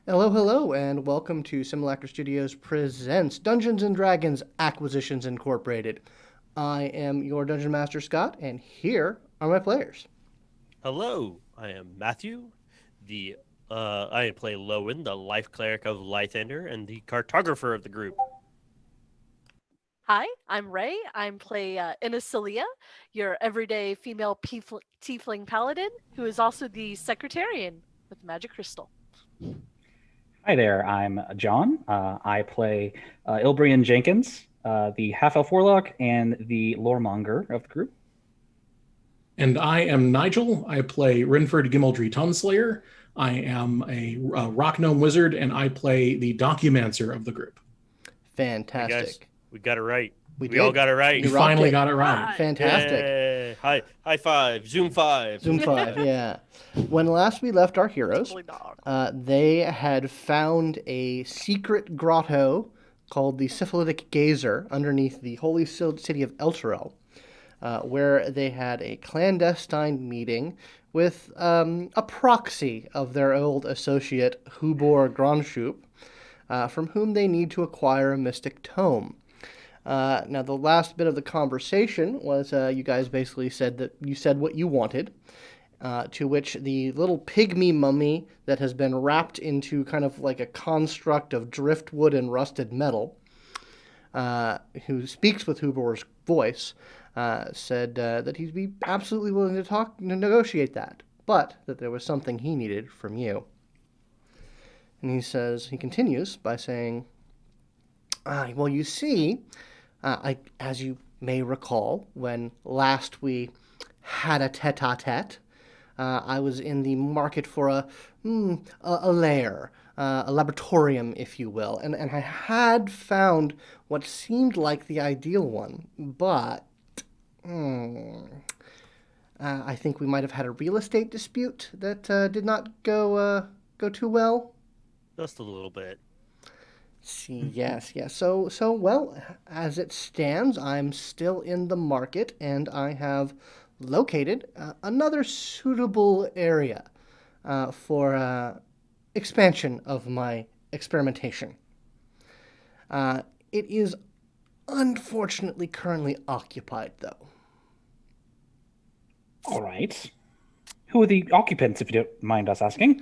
Hello, hello, and welcome to Simulacra Studios presents Dungeons and Dragons Acquisitions Incorporated. I am your Dungeon Master Scott, and here are my players. Hello, I am Matthew. I play Lowin, the life cleric of Lythander, and the cartographer of the group. Hi, I'm Ray. I'm play Inisalia, your everyday female tiefling paladin, who is also the Secretarian with Magic Crystal. Hi there, I'm John. I play Ilbreyan Jenkins, the half-elf warlock and the Loremonger of the group. And I am Nigel. I play Rynford Gimaldree Tunslayer. I am a rock gnome wizard, and I play the Documancer of the group. Fantastic. Hey guys, we got it right. We all did. got it right. You finally got it right. Fantastic. Yay. High five. Zoom 5. Zoom 5, yeah. When last we left our heroes, they had found a secret grotto called the Syphilitic Gazer underneath the holy city of Elturel, where they had a clandestine meeting with a proxy of their old associate Hubor Gronshoop, from whom they need to acquire a mystic tome. Now, the last bit of the conversation was you guys basically said that you said what you wanted, to which the little pygmy mummy that has been wrapped into kind of like a construct of driftwood and rusted metal, who speaks with Hubor's voice, said that he'd be absolutely willing to negotiate that, but that there was something he needed from you. And he continues by saying, well, you see, as you may recall, when last we had a tete-a-tete, I was in the market for a lair, a laboratorium, if you will, and I had found what seemed like the ideal one, but I think we might have had a real estate dispute that did not go too well. Just a little bit. See, yes. So, well, as it stands, I'm still in the market, and I have located another suitable area for expansion of my experimentation. It is unfortunately currently occupied, though. All right. Who are the occupants, if you don't mind us asking?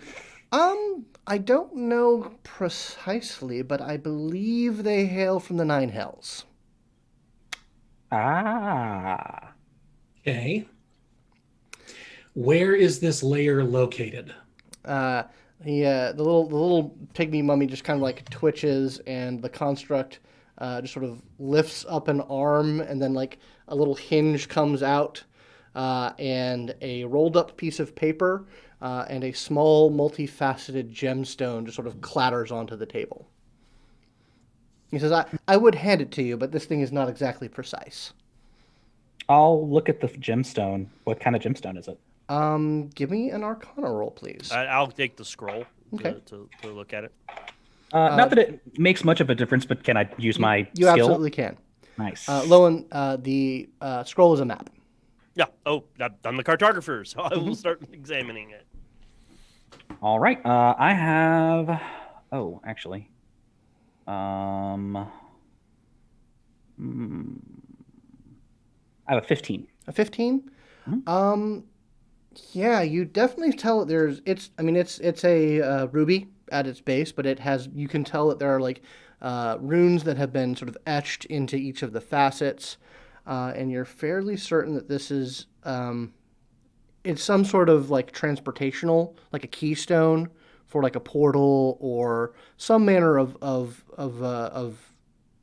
I don't know precisely, but I believe they hail from the Nine Hells. Ah. Okay. Where is this layer located? The little pygmy mummy just kind of like twitches, and the construct just sort of lifts up an arm, and then like a little hinge comes out, and a rolled up piece of paper and a small multifaceted gemstone just sort of clatters onto the table. He says, I would hand it to you, but this thing is not exactly precise. I'll look at the gemstone. What kind of gemstone is it? Give me an Arcana roll, please. I'll take the scroll Okay. to look at it. Not that it makes much of a difference, but can I use my You skill? absolutely can. Nice. Lowin, the scroll is a map. Yeah. Oh, I'm the cartographer, so I will start examining it. All right. I have... Oh, actually. I have a 15. A 15? Mm-hmm. Yeah, you definitely tell it's a ruby at its base, but you can tell that there are like runes that have been sort of etched into each of the facets, and you're fairly certain that this is it's some sort of like transportational, like a keystone for like a portal or some manner of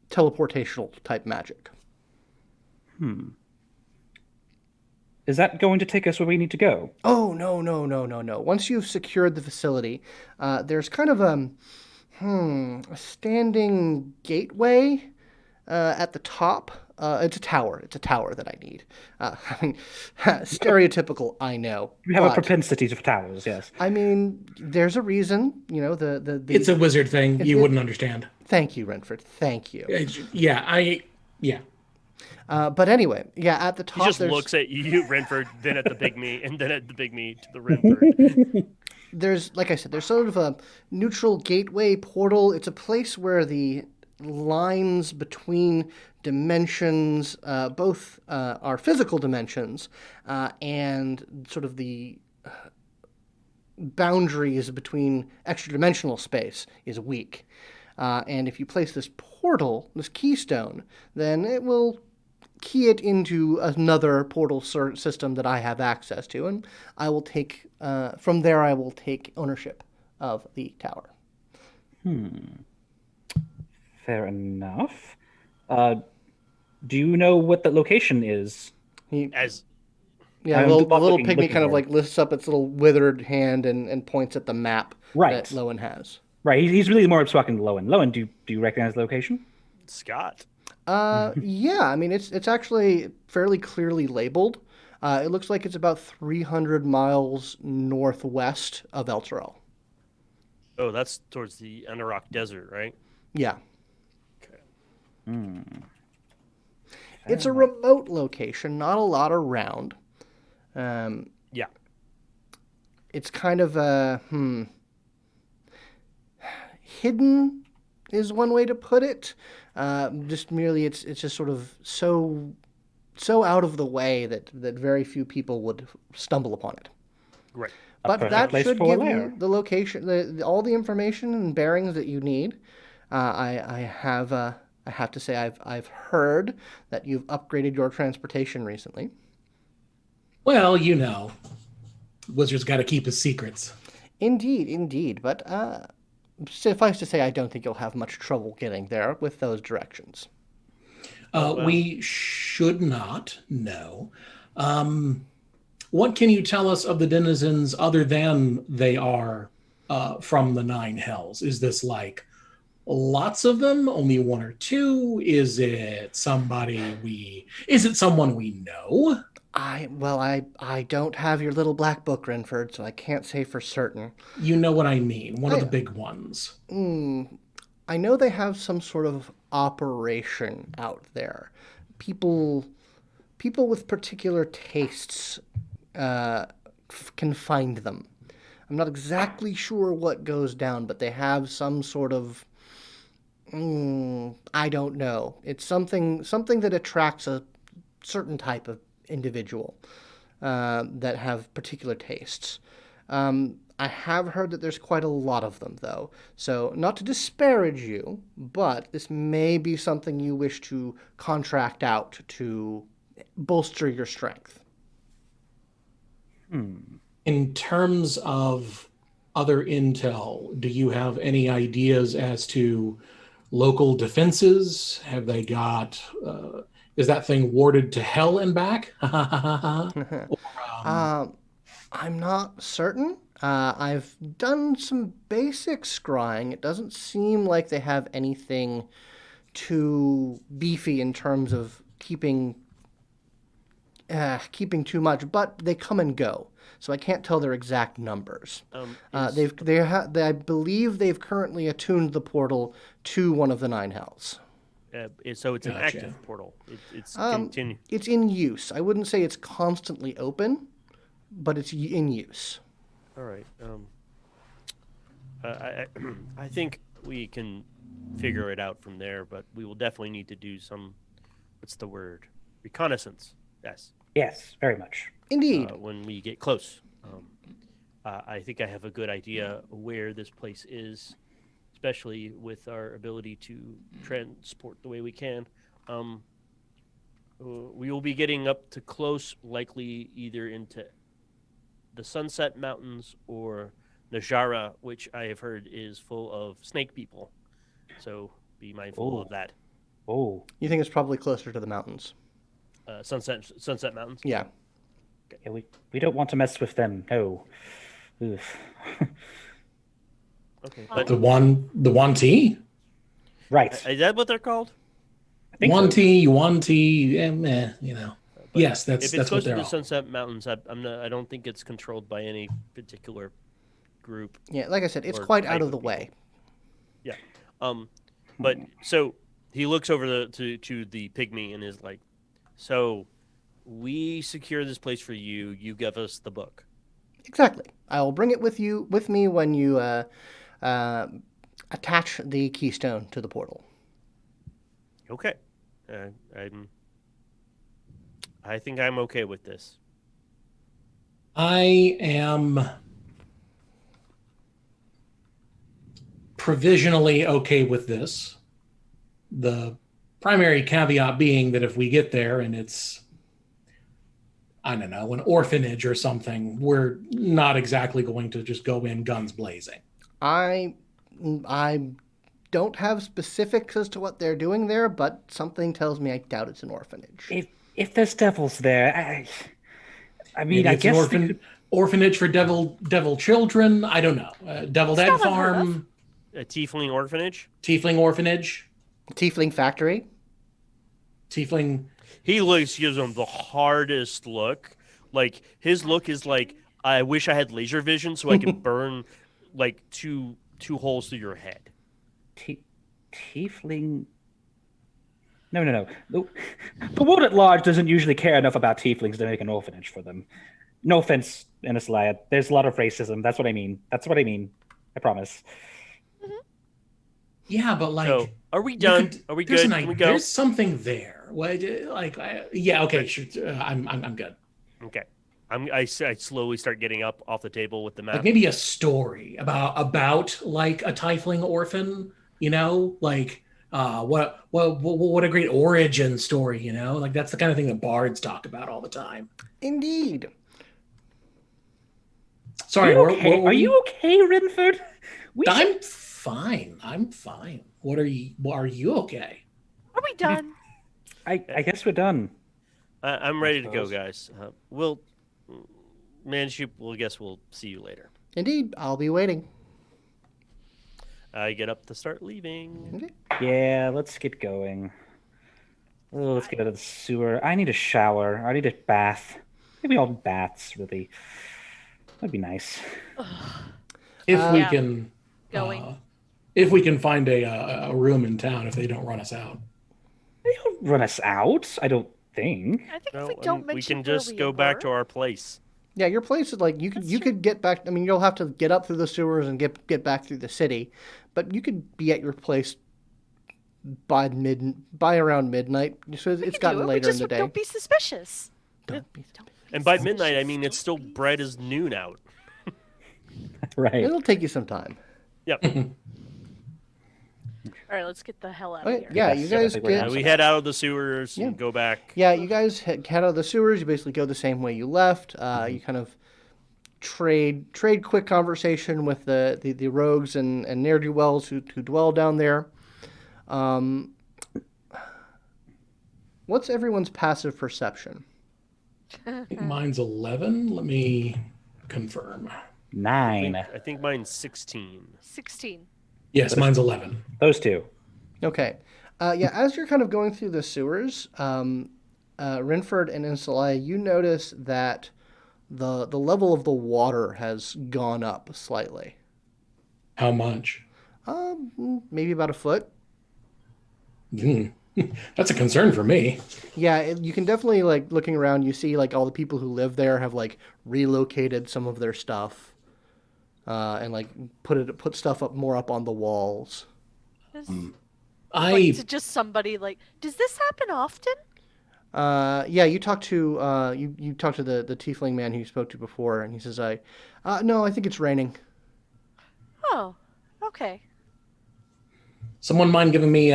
teleportational type magic. Is that going to take us where we need to go? Oh, no. Once you've secured the facility, there's kind of a standing gateway at the top. It's a tower. It's a tower that I need. Stereotypical, I know. You have a propensity for towers, yes. I mean, there's a reason. You know, the It's a wizard thing. You wouldn't understand. Thank you, Rynford. Thank you. Yeah. But anyway, yeah, at the top He just looks at you, Rynford, then at the pygmy, and then at the pygmy to the Rynford. there's, like I said, there's sort of a neutral gateway portal. It's a place where the lines between dimensions, both are physical dimensions, and sort of the boundaries between extra-dimensional space is weak. And if you place this portal, this keystone, then it will key it into another portal system that I have access to, and I will take, from there I will take ownership of the tower. Fair enough. Do you know what the location is? As Yeah, I'm the not little looking pygmy kind of for it. like lifts up its little withered hand and points at the map Right. that Lowin has. Right, he's really more talking to Lowin. Lowin, do you recognize the location? Scott. Yeah, I mean it's actually fairly clearly labeled. It looks like it's about 300 miles northwest of Elturel. Oh, that's towards the Anarok Desert, right? Yeah. Okay. It's a remote location, not a lot around. Yeah. It's kind of hidden is one way to put it. Just merely, it's just sort of so out of the way that very few people would stumble upon it. Right. But perfect that place should for a give lair. you the location, all the information and bearings that you need. I have to say I've heard that you've upgraded your transportation recently. Well, you know, wizard's got to keep his secrets. Indeed. But suffice to say, I don't think you'll have much trouble getting there with those directions. We should not know. What can you tell us of the denizens other than they are from the Nine Hells? Is this like lots of them? Only one or two? Is it someone we know? I don't have your little black book, Rynford, so I can't say for certain. You know what I mean. One of the big ones. I know they have some sort of operation out there. People with particular tastes can find them. I'm not exactly sure what goes down, but they have some sort of I don't know. It's something that attracts a certain type of individual that have particular tastes. I have heard that there's quite a lot of them, though. So, not to disparage you, but this may be something you wish to contract out to bolster your strength. In terms of other intel, do you have any ideas as to local defenses? Have they got... is that thing warded to hell and back? I'm not certain. I've done some basic scrying. It doesn't seem like they have anything too beefy in terms of keeping too much, but they come and go, so I can't tell their exact numbers. I believe they've currently attuned the portal to one of the Nine Hells. So it's an Gotcha. active portal. It's It's in use. I wouldn't say it's constantly open, but it's in use. All right. I think we can figure it out from there, but we will definitely need to do some, what's the word? Reconnaissance. Yes. Yes, very much. Indeed. When we get close. I think I have a good idea where this place is, especially with our ability to transport the way we can. We will be getting up to close, likely either into the Sunset Mountains or Najara, which I have heard is full of snake people. So be mindful of that. Oh, You think it's probably closer to the mountains? Sunset Mountains? Yeah. yeah, we don't want to mess with them. No. Oof. Okay. But The one T? Right. is that what they're called? I think One so. T, one T, you know. But Yes, if that's it's what close to they're the all. Sunset Mountains, I don't think it's controlled by any particular group. Yeah, like I said, it's Or quite type out of of the people. way. Yeah. But so he looks over to the pygmy and is like, "So we secure this place for you. You give us the book." Exactly. I will bring it with me when you attach the keystone to the portal. Okay. I think I'm okay with this. I am provisionally okay with this. The primary caveat being that if we get there and it's, I don't know, an orphanage or something, we're not exactly going to just go in guns blazing. I don't have specifics as to what they're doing there, but something tells me I doubt it's an orphanage. If there's devils there, I mean, Maybe I it's guess an orphanage for devil children. I don't know. Deviled Egg Farm. A tiefling orphanage? Tiefling orphanage. Tiefling factory. Tiefling. He gives him the hardest look. Like, his look is like, I wish I had laser vision so I could burn, like, two holes through your head. Tiefling... No. The world at large doesn't usually care enough about tieflings to make an orphanage for them. No offense, Inisalia. There's a lot of racism. That's what I mean. I promise. Yeah, but like... So, are we done? Are we good? Can we go? There's something there. Yeah, okay, sure. I'm good. Okay. I slowly start getting up off the table with the map. Like maybe a story about like a tiefling orphan, you know, like what a great origin story, you know, like that's the kind of thing that bards talk about all the time. Indeed. Sorry, are you okay, Rynford? I'm fine. What are you? Are you okay? Are we done? I guess we're done. I'm ready to go, guys. Manship, guess we'll see you later. Indeed, I'll be waiting. I get up to start leaving. Okay. Yeah, let's get going. Oh, let's get out of the sewer. I need a shower. I need a bath. Maybe all baths, really. That'd be nice. If we Yeah. can, Going. if we can find a room in town, if they don't run us out. They don't run us out, I don't think. I think No, if we don't mention we can where just we go back were- to our place. Yeah, your place is like you could get back. I mean, you'll have to get up through the sewers and get back through the city, but you could be at your place by around midnight. So We it's can do gotten it. later We just in the day. Don't be suspicious. Don't be- And by midnight, I mean it's still bright as noon out. Right. It'll take you some time. Yep. All right, let's get the hell out Oh, of here. yeah, Yes, you I guys think we're get. gonna We head out of the sewers and go back. Yeah, you guys head out of the sewers. You basically go the same way you left. You kind of trade quick conversation with the rogues and ne'er-do-wells who dwell down there. What's everyone's passive perception? I think mine's 11. Let me confirm. 9. I think mine's 16. 16. Yes, mine's 11. Those two. Okay. Yeah, as you're kind of going through the sewers, Rynford and Inisalia, you notice that the level of the water has gone up slightly. How much? Maybe about a foot. That's a concern for me. Yeah, you can definitely, like, looking around, you see, like, all the people who live there have, like, relocated some of their stuff and, like, put stuff up on the walls. Like, to just somebody like, does this happen often? Yeah, you talk to you talk to the tiefling man who you spoke to before, and he says, no, I think it's raining." Oh, okay. Someone mind giving me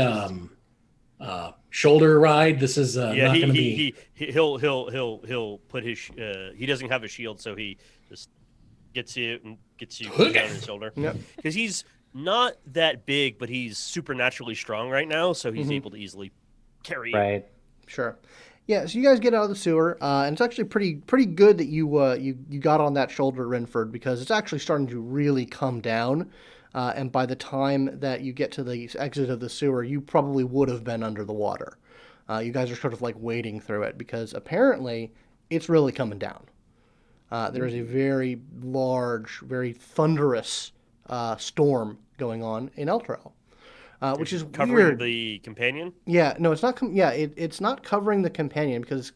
shoulder ride? This is not going to be. He'll put his he doesn't have a shield, so he just gets you on his shoulder. Yep. Because he's not that big, but he's supernaturally strong right now, so he's able to easily carry you. Right. Sure. Yeah, so you guys get out of the sewer, and it's actually pretty good that you got on that shoulder, Rynford, because it's actually starting to really come down. And by the time that you get to the exit of the sewer, you probably would have been under the water. You guys are sort of like wading through it because apparently it's really coming down. There is a very large, very thunderous storm going on in Elturel. Which is covering weird. the companion. Yeah, no, it's not. It's not covering the companion because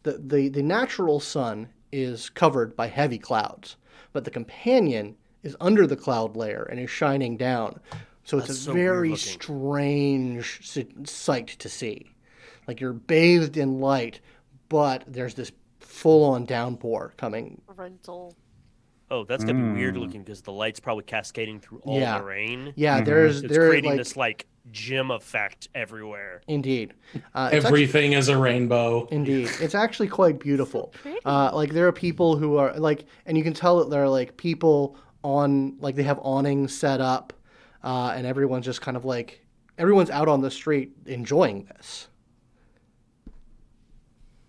the natural sun is covered by heavy clouds, but the companion is under the cloud layer and is shining down. So it's That's a so very weird looking. strange sight to see. Like you're bathed in light, but there's this full-on downpour coming. Rental. Oh, that's gonna be weird looking because the light's probably cascading through all Yeah. the rain. Yeah, It's there's creating like this like gem effect everywhere. indeed. It's Everything is a rainbow. Indeed, it's actually quite beautiful. pretty. Like there are people who are like, and you can tell that there are like people on, like they have awnings set up, and everyone's just kind of like, everyone's out on the street enjoying this.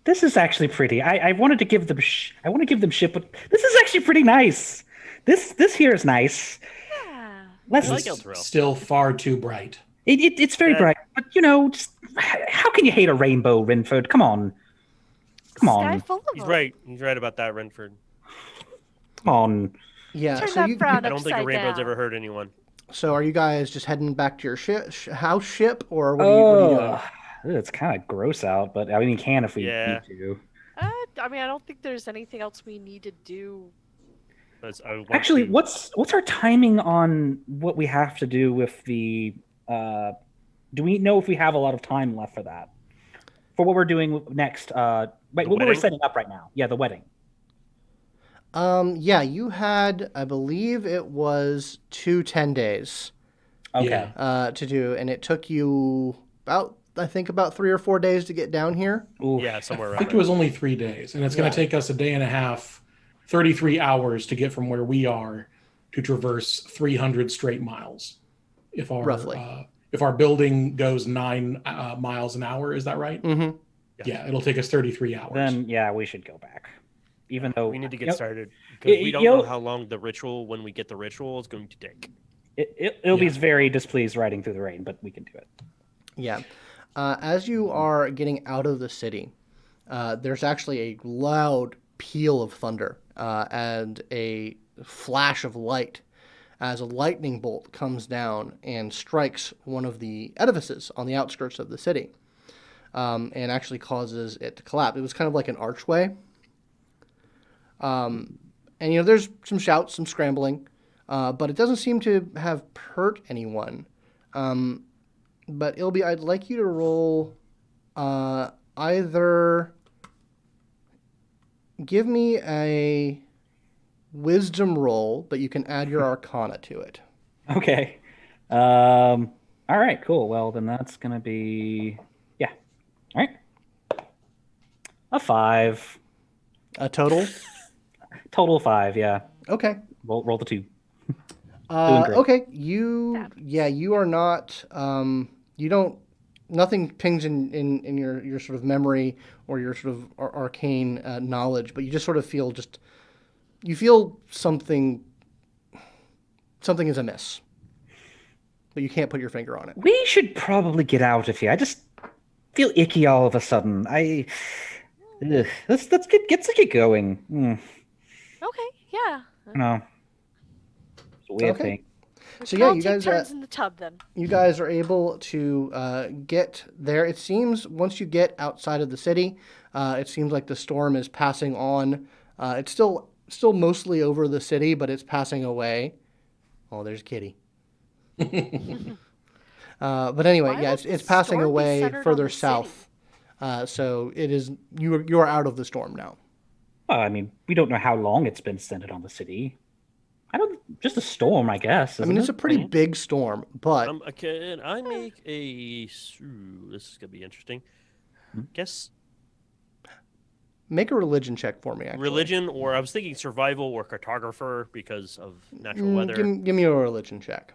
This is actually pretty. I wanted to give them. I want to give them shit, but this is actually pretty nice. This here is nice. Yeah. Less. I like It's Elturel. still far too bright. It's very bright, but just how can you hate a rainbow, Rynford? Come on, come Sky on, full of He's them. right. He's right about that, Rynford. come on. Yeah. Turn So that you, frown I don't think a upside rainbow's down. ever hurt anyone. so are you guys just heading back to your house ship, or what are you doing? It's kind of gross out, but I mean, you can if we Yeah. need to. I mean, I don't think there's anything else we need to do. I want Actually, to- what's our timing on what we have to do with the? Do we know if we have a lot of time left for that? For what we're doing next? Wait, what we're wedding? setting up right now? Yeah, the wedding. Yeah, you had, I believe it was 10 days Okay. Yeah. to do, and it took you about 3 or 4 days to get down here. Oof. yeah, somewhere I around think it there. was only 3 days, and it's going Yeah. to take us a day and a half, 33 hours to get from where we are to traverse 300 straight miles. If our building goes 9 miles an hour, is that right? Mm-hmm. Yeah, it'll take us 33 hours. Then yeah, we should go back. Even though We need to get you know, started because we don't you'll- know how long the ritual, when we get the ritual, is going to take. Ilby's very displeased riding through the rain, but we can do it. Yeah. As you are getting out of the city, there's actually a loud peal of thunder and a flash of light as a lightning bolt comes down and strikes one of the edifices on the outskirts of the city and actually causes it to collapse. It was kind of like an archway. And, there's some shouts, some scrambling, but it doesn't seem to have hurt anyone. But Ilby, I'd like you to roll either give me a wisdom roll, but you can add your arcana to it. Okay. All right. Cool. Well, then that's gonna be All right. A 5. A total? Total 5. Yeah. Okay. Roll the 2. Doing great. Okay. You are not, nothing pings in your sort of memory or your sort of arcane knowledge, but you just sort of feel something is amiss, but you can't put your finger on it. We should probably get out of here. I just feel icky all of a sudden. Let's get going. Okay, yeah. No. It's a weird Okay. thing. So yeah, I'll you take guys turns in the tub then. you guys are able to get there. It seems once you get outside of the city, it seems like the storm is passing on. It's still mostly over the city, but it's passing away. Oh, there's Kitty. But anyway, Why yeah, would it's the passing storm be away centered on further the city? south. So it is you are out of the storm now. Well, I mean, we don't know how long it's been centered on the city. Just a storm, I guess. I mean, it's a isn't pretty big storm, but Can I make a? Ooh, this is gonna be interesting. Guess make a religion check for me. Actually, religion, or I was thinking survival or cartographer because of natural weather. Give me a religion check.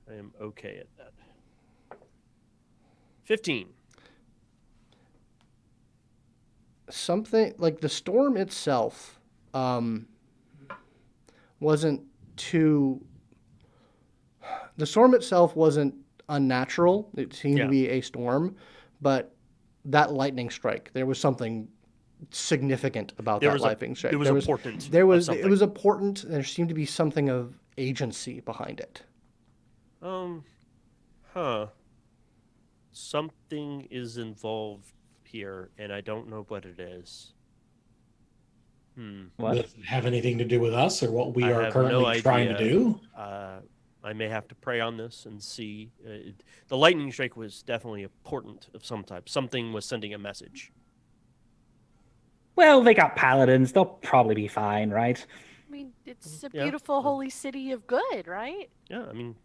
I am okay at that. 15. Something like the storm itself wasn't unnatural. It seemed to Yeah. be a storm, but that lightning strike, there was something significant about There that was lightning strike. It was important. There of was something. it was important. There seemed to be something of agency behind it. Something is involved here, and I don't know what it is. What? Does it have anything to do with us or what we I are have currently no trying to idea. do? I may have to pray on this and see. The lightning strike was definitely a portent of some type. Something was sending a message. Well, they got paladins. They'll probably be fine, right? I mean, it's a Yeah. beautiful holy city of good, right? Yeah, I mean,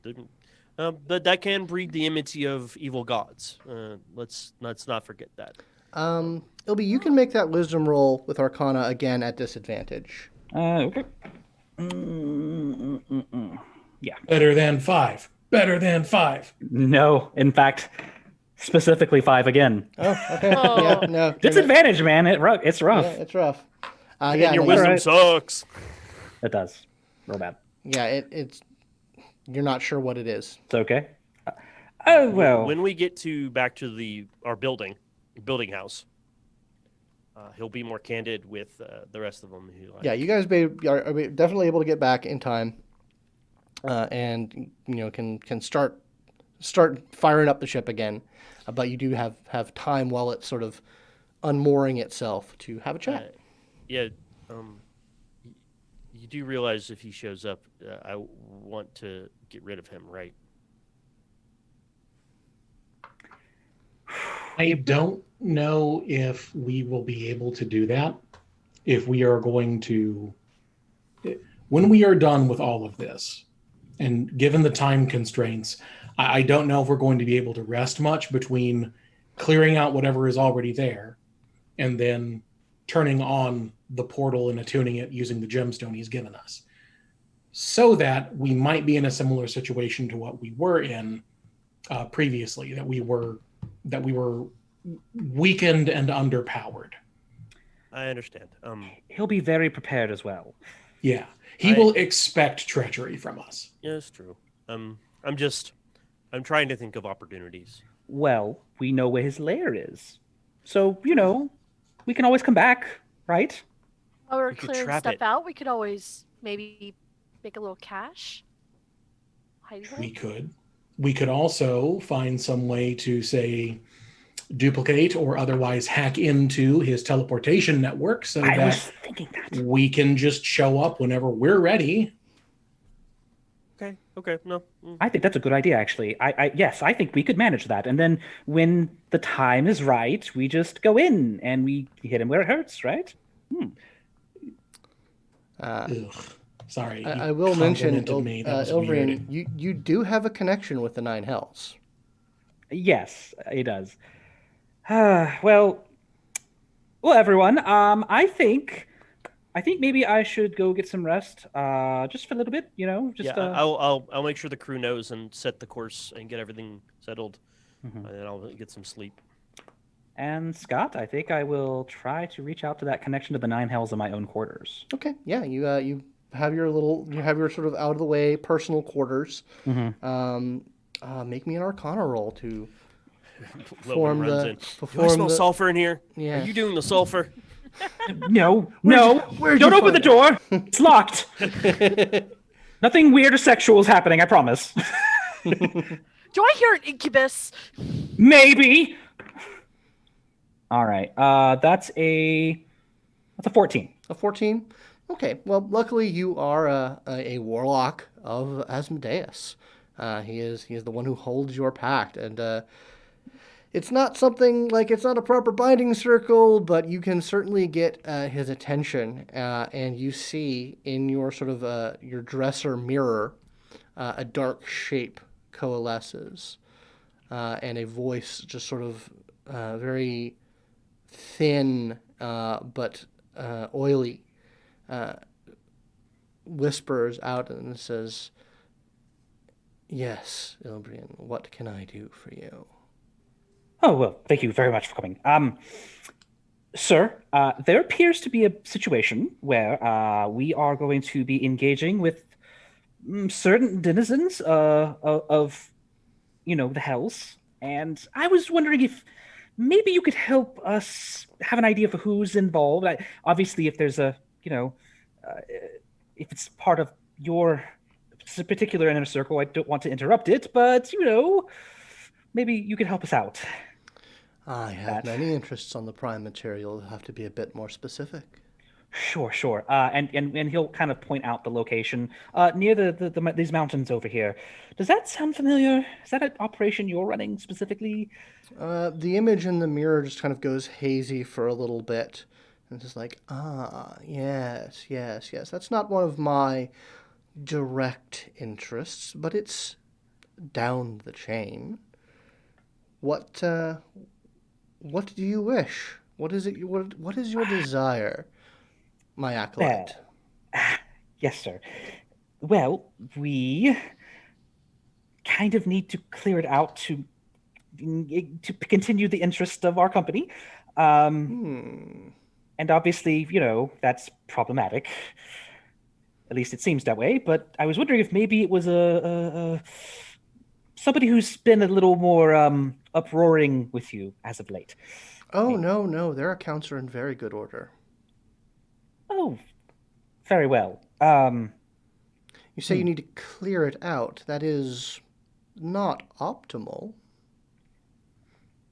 but that can breed the enmity of evil gods. Let's not forget that. Ilby, you can make that wisdom roll with Arcana again at disadvantage. Okay. Yeah. Better than 5. Better than 5. No, in fact, specifically 5 again. Oh, okay. Oh. Yeah, no. Disadvantage, man. It's rough. Yeah, it's rough. And Yeah, your no, wisdom right. sucks. It does. Real bad. Yeah, it's. You're not sure what it is. It's okay. Oh well. When we get back to our building house, he'll be more candid with the rest of them. Yeah, you guys are definitely able to get back in time, and can start firing up the ship again, but you do have time while it's sort of unmooring itself to have a chat. Yeah. You do realize if he shows up, I want to get rid of him, right? I don't know if we will be able to do that. If we are going to, when we are done with all of this, and given the time constraints, I don't know if we're going to be able to rest much between clearing out whatever is already there and then turning on the portal and attuning it using the gemstone he's given us. So that we might be in a similar situation to what we were in previously, that we were weakened and underpowered. I understand. He'll be very prepared as well. Yeah, he will expect treachery from us. Yeah, it's true. I'm trying to think of opportunities. Well, we know where his lair is, so we can always come back, right? While we're We could clearing trap stuff it. out, we could always maybe make a little cash. We could also find some way to, say, duplicate or otherwise hack into his teleportation network so I was that thinking that. we can just show up whenever we're ready. Okay, no. I think that's a good idea, actually. Yes, I think we could manage that. And then when the time is right, we just go in and we hit him where it hurts, right? Ugh. Sorry. I will mention, complimented me. That was weird. Ilbrian, you do have a connection with the Nine Hells. Yes, it does. Well, everyone. I think maybe I should go get some rest, just for a little bit. I'll make sure the crew knows and set the course and get everything settled, and then I'll get some sleep. And Scott, I think I will try to reach out to that connection to the Nine Hells in my own quarters. Okay, yeah, you have your sort of out of the way personal quarters. Make me an Arcana roll to Lowin runs in. Do I smell sulfur in here? Yeah. Are you doing the sulfur? No. Where'd you Don't open the find door. It's locked. Nothing weird or sexual is happening, I promise. Do I hear an incubus? Maybe. All right. That's a 14. A 14? Okay. Well, luckily you are a warlock of Asmodeus. He is the one who holds your pact, and it's not something like it's not a proper binding circle, but you can certainly get his attention, and you see in your sort of your dresser mirror a dark shape coalesces, and a voice just sort of very thin but oily whispers out and says, "Yes, Ilbreyan, what can I do for you?" Oh, well, thank you very much for coming. Sir, there appears to be a situation where we are going to be engaging with certain denizens of the Hells, and I was wondering if maybe you could help us have an idea for who's involved. Obviously, if there's if it's part of your particular inner circle, I don't want to interrupt it, but, maybe you could help us out. I have many interests on the prime material. You'll have to be a bit more specific. Sure. And he'll kind of point out the location near these mountains over here. Does that sound familiar? Is that an operation you're running specifically? The image in the mirror just kind of goes hazy for a little bit. And it's just like, yes. That's not one of my direct interests, but it's down the chain. What do you wish? What is it? What is your desire, my acolyte? Yes, sir. Well, we kind of need to clear it out to continue the interest of our company. And obviously, that's problematic. At least it seems that way. But I was wondering if maybe it was somebody who's been a little more uproaring with you as of late. Oh, no. Their accounts are in very good order. Oh, very well. You say you need to clear it out. That is not optimal.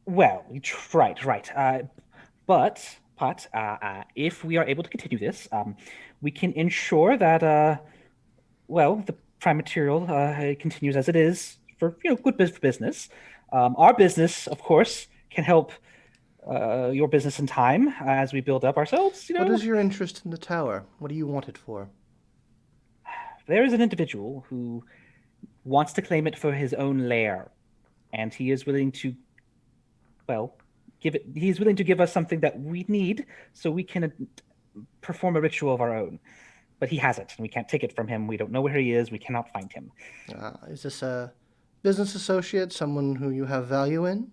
Well, right. But if we are able to continue this, we can ensure that, the prime material continues as it is for good business. Our business, of course, can help your business in time as we build up ourselves. What is your interest in the tower? What do you want it for? There is an individual who wants to claim it for his own lair, and he is willing to, he's willing to give us something that we need so we can perform a ritual of our own. But he has it, and we can't take it from him. We don't know where he is. We cannot find him. Is this a business associate, someone who you have value in?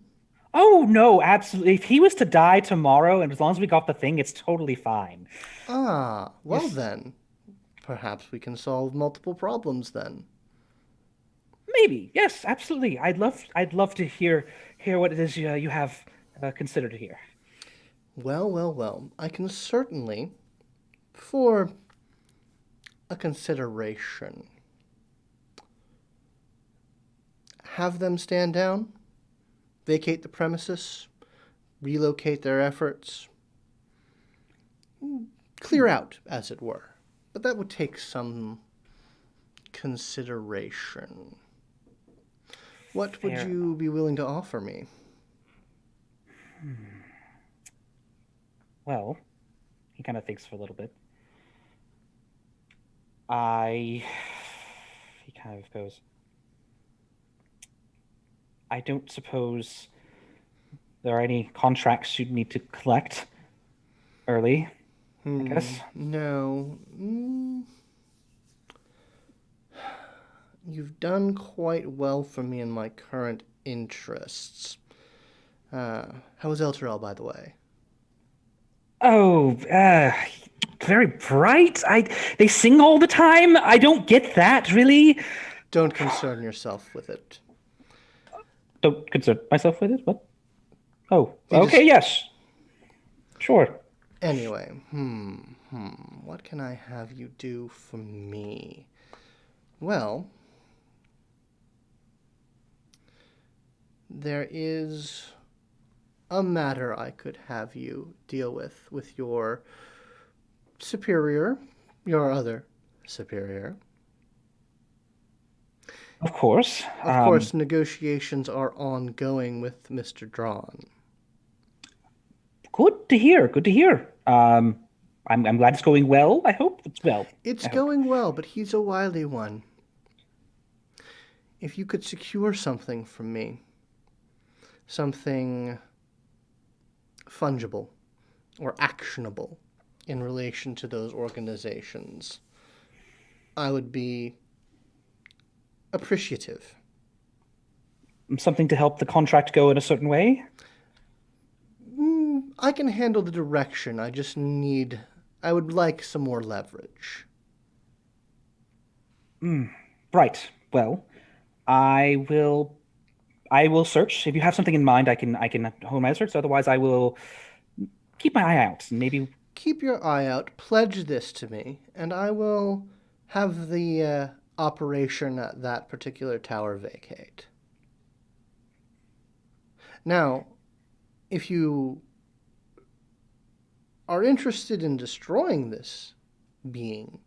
Oh, no, absolutely. If he was to die tomorrow, and as long as we got the thing, it's totally fine. Then. Perhaps we can solve multiple problems then. Maybe. Yes, absolutely. I'd love to hear what it is you have considered here. Well. I can certainly, for a consideration, have them stand down, vacate the premises, relocate their efforts, clear out, as it were. But that would take some consideration. What would you be willing to offer me? Well, he kind of thinks for a little bit. He kind of goes, I don't suppose there are any contracts you'd need to collect early, I guess? No. You've done quite well for me in my current interests. How is Elturel, by the way? Oh, very bright. They sing all the time. I don't get that, really. Don't concern yourself with it. Don't concern myself with it? What? Oh, okay, yes. Sure. Anyway, what can I have you do for me? Well, there is a matter I could have you deal with your superior, your other superior. Of course. Of course, negotiations are ongoing with Mr. Drawn. Good to hear. I'm glad it's going well. I hope it's well. It's going well, but he's a wily one. If you could secure something from me, something fungible or actionable in relation to those organizations, I would be appreciative. Something to help the contract go in a certain way? I can handle the direction. I would like some more leverage. Right. Well, I will search. If you have something in mind, I can hone my search. Otherwise, I will keep my eye out. Maybe keep your eye out. Pledge this to me, and I will have the operation at that particular tower vacate. Now, if you are interested in destroying this being,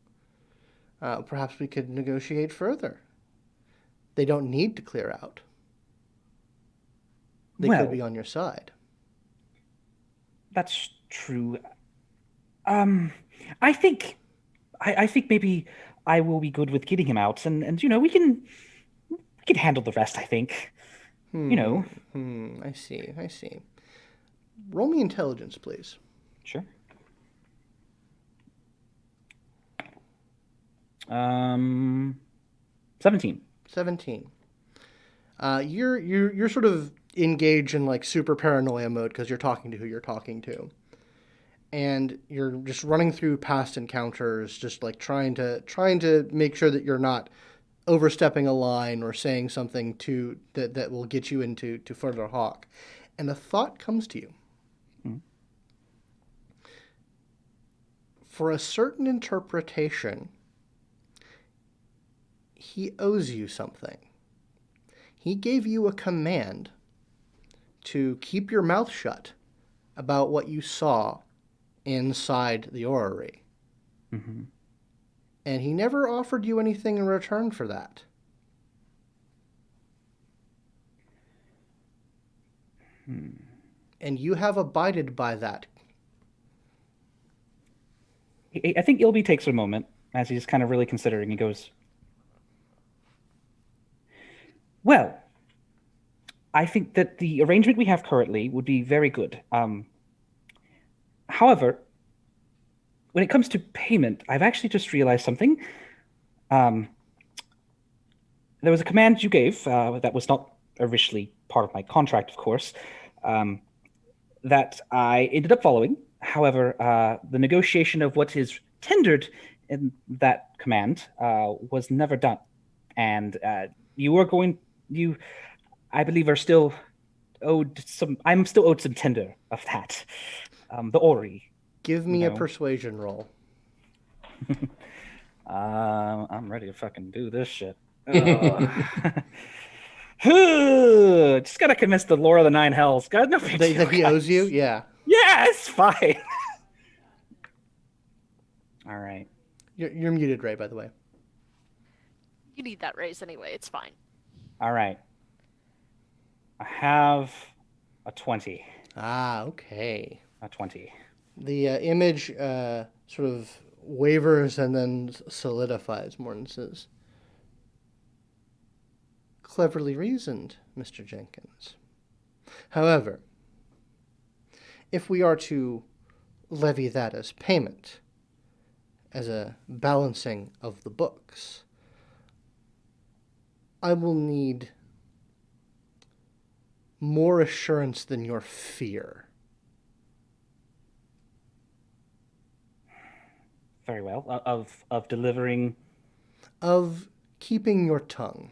perhaps we could negotiate further. They don't need to clear out. They could be on your side. That's true. I think maybe I will be good with getting him out, and we can handle the rest. I think. I see. Roll me intelligence, please. Sure. 17. 17. You're sort of engaged in like super paranoia mode because you're talking to who you're talking to, and you're just running through past encounters, just like trying to make sure that you're not overstepping a line or saying something that will get you into further hawk. And a thought comes to you. For a certain interpretation, he owes you something. He gave you a command to keep your mouth shut about what you saw inside the orrery. Mm-hmm. And he never offered you anything in return for that. And you have abided by that. I think Ilby takes a moment as he's kind of really considering. He goes, well, I think that the arrangement we have currently would be very good. However, when it comes to payment, I've actually just realized something. There was a command you gave that was not originally part of my contract, of course, that I ended up following. However, the negotiation of what is tendered in that command was never done. And you, I believe, are still owed some. I'm still owed some tender of that. The Ori. Give me a persuasion roll. I'm ready to fucking do this shit. Just gotta convince the Lord of the Nine Hells. God, no big deal, That he owes you? Yeah. Yeah, it's fine. All right. You're muted, Ray, by the way. You need that raise anyway. It's fine. All right. I have a 20. Ah, okay. A 20. The image sort of wavers and then solidifies more and says, cleverly reasoned, Mr. Jenkins. However, if we are to levy that as payment, as a balancing of the books, I will need more assurance than your fear. Very well. Of delivering... Of keeping your tongue.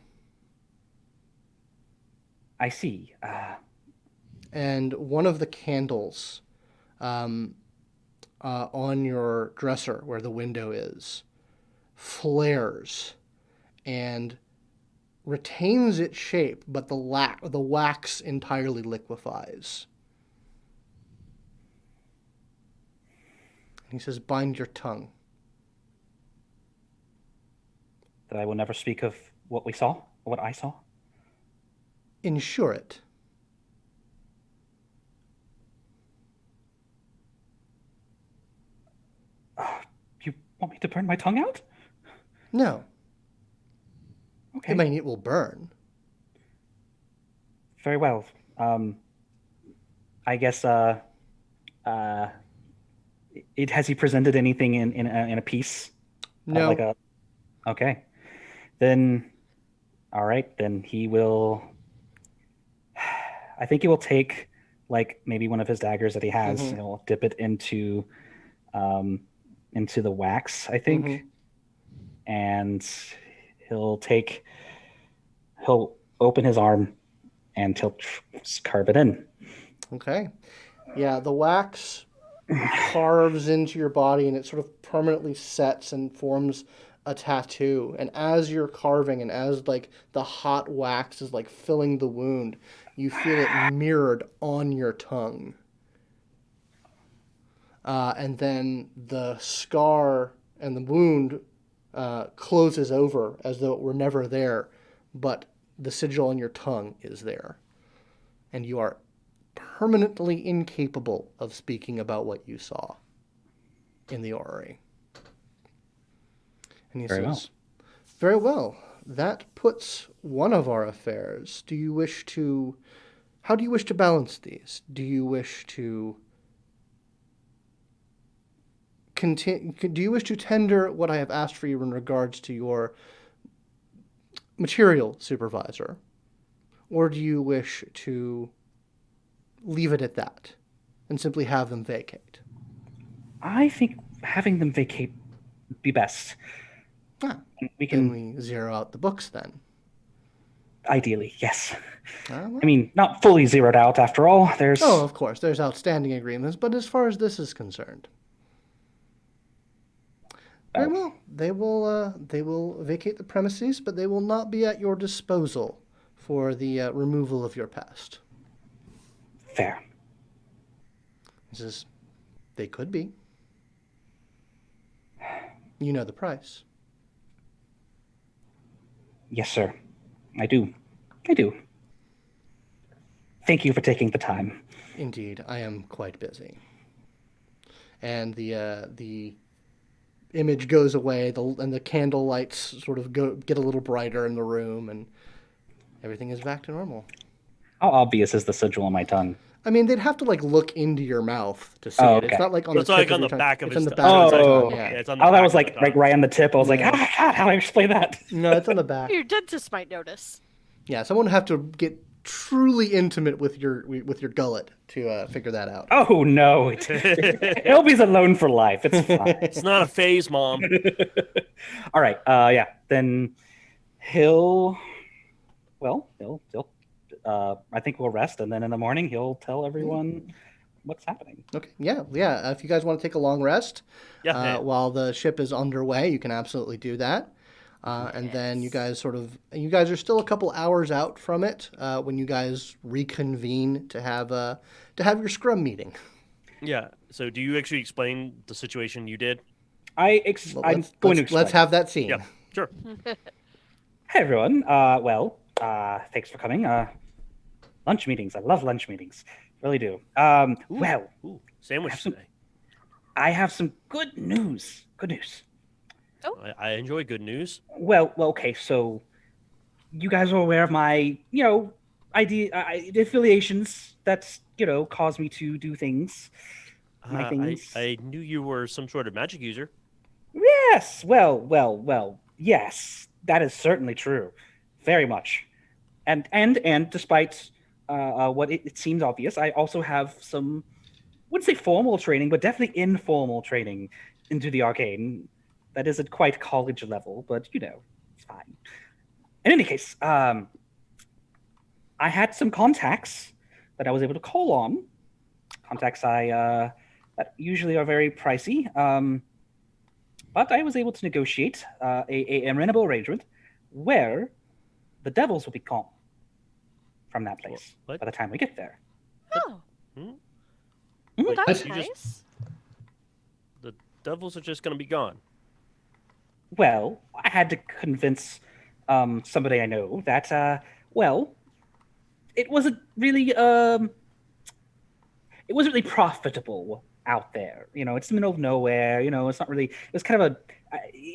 I see. And one of the candles on your dresser where the window is flares and retains its shape, but the wax entirely liquefies. And he says, bind your tongue. That I will never speak of what we saw, or what I saw? Ensure it. You want me to burn my tongue out? No. Okay. I mean, it will burn. Very well. I guess, has he presented anything in a piece? No. Okay. Then, all right, then he will... I think he will take, like, maybe one of his daggers that he has, and he'll dip it into the wax, I think. And he'll open his arm and he'll carve it in. Okay. Yeah, the wax carves into your body and it sort of permanently sets and forms a tattoo. And as you're carving and as like the hot wax is like filling the wound, you feel it mirrored on your tongue. and then the scar and the wound closes over as though it were never there, but the sigil on your tongue is there. And you are permanently incapable of speaking about what you saw in the orrery. And he says, very well. That puts one of our affairs. How do you wish to balance these? Do you wish to tender what I have asked for you in regards to your material supervisor? Or do you wish to leave it at that and simply have them vacate? I think having them vacate would be best. Can we zero out the books then? Ideally, yes. Well. I mean, not fully zeroed out after all. There's... Oh, of course, there's outstanding agreements, but as far as this is concerned... Very well. They will vacate the premises, but they will not be at your disposal for the removal of your past. Fair. He says, they could be. You know the price. Yes, sir. I do. Thank you for taking the time. Indeed, I am quite busy. And the image goes away, and the candle lights sort of get a little brighter in the room, and everything is back to normal. How obvious is the sigil on my tongue? I mean, they'd have to look into your mouth to see it. It's not like on the tip like of on your the tongue. back of it's his on the tongue. back of his Oh, tongue. Yeah. it's on the Oh, that back was of like the tongue. right on the tip. I was like, Yeah. God, how do I explain that? No, it's on the back. Your dentist might notice. Yeah, someone would have to get truly intimate with your gullet to figure that out. Oh no, Ilby's alone for life. It's fine. It's not a phase, Mom. All right. Yeah. Then he'll I think we'll rest, and then in the morning he'll tell everyone what's happening. Okay. Yeah. If you guys want to take a long rest while the ship is underway, you can absolutely do that. And then you guys are still a couple hours out from it when you guys reconvene to have your scrum meeting. Yeah. So do you actually explain the situation you did? I'm going to explain. Let's have that scene. Yeah. Sure. Hey everyone. Thanks for coming. Lunch meetings. I love lunch meetings. Really do. Sandwich today. I have some good news. Oh. I enjoy good news. Well, okay. So, you guys are aware of my, affiliations that cause me to do things. I knew you were some sort of magic user. Yes. Well. Yes, that is certainly true. Very much. And despite what it seems obvious, I also have some, I wouldn't say formal training, but definitely informal training into the arcane. That isn't quite college level, but it's fine. In any case, I had some contacts that I was able to call on. Contacts that usually are very pricey, but I was able to negotiate a amenable arrangement where the devils will be gone from that place by the time we get there. Oh. Wait, That's you nice. The devils are just going to be gone. Well, I had to convince somebody I know that, it wasn't really profitable out there. It's in the middle of nowhere. It's not really. It was kind of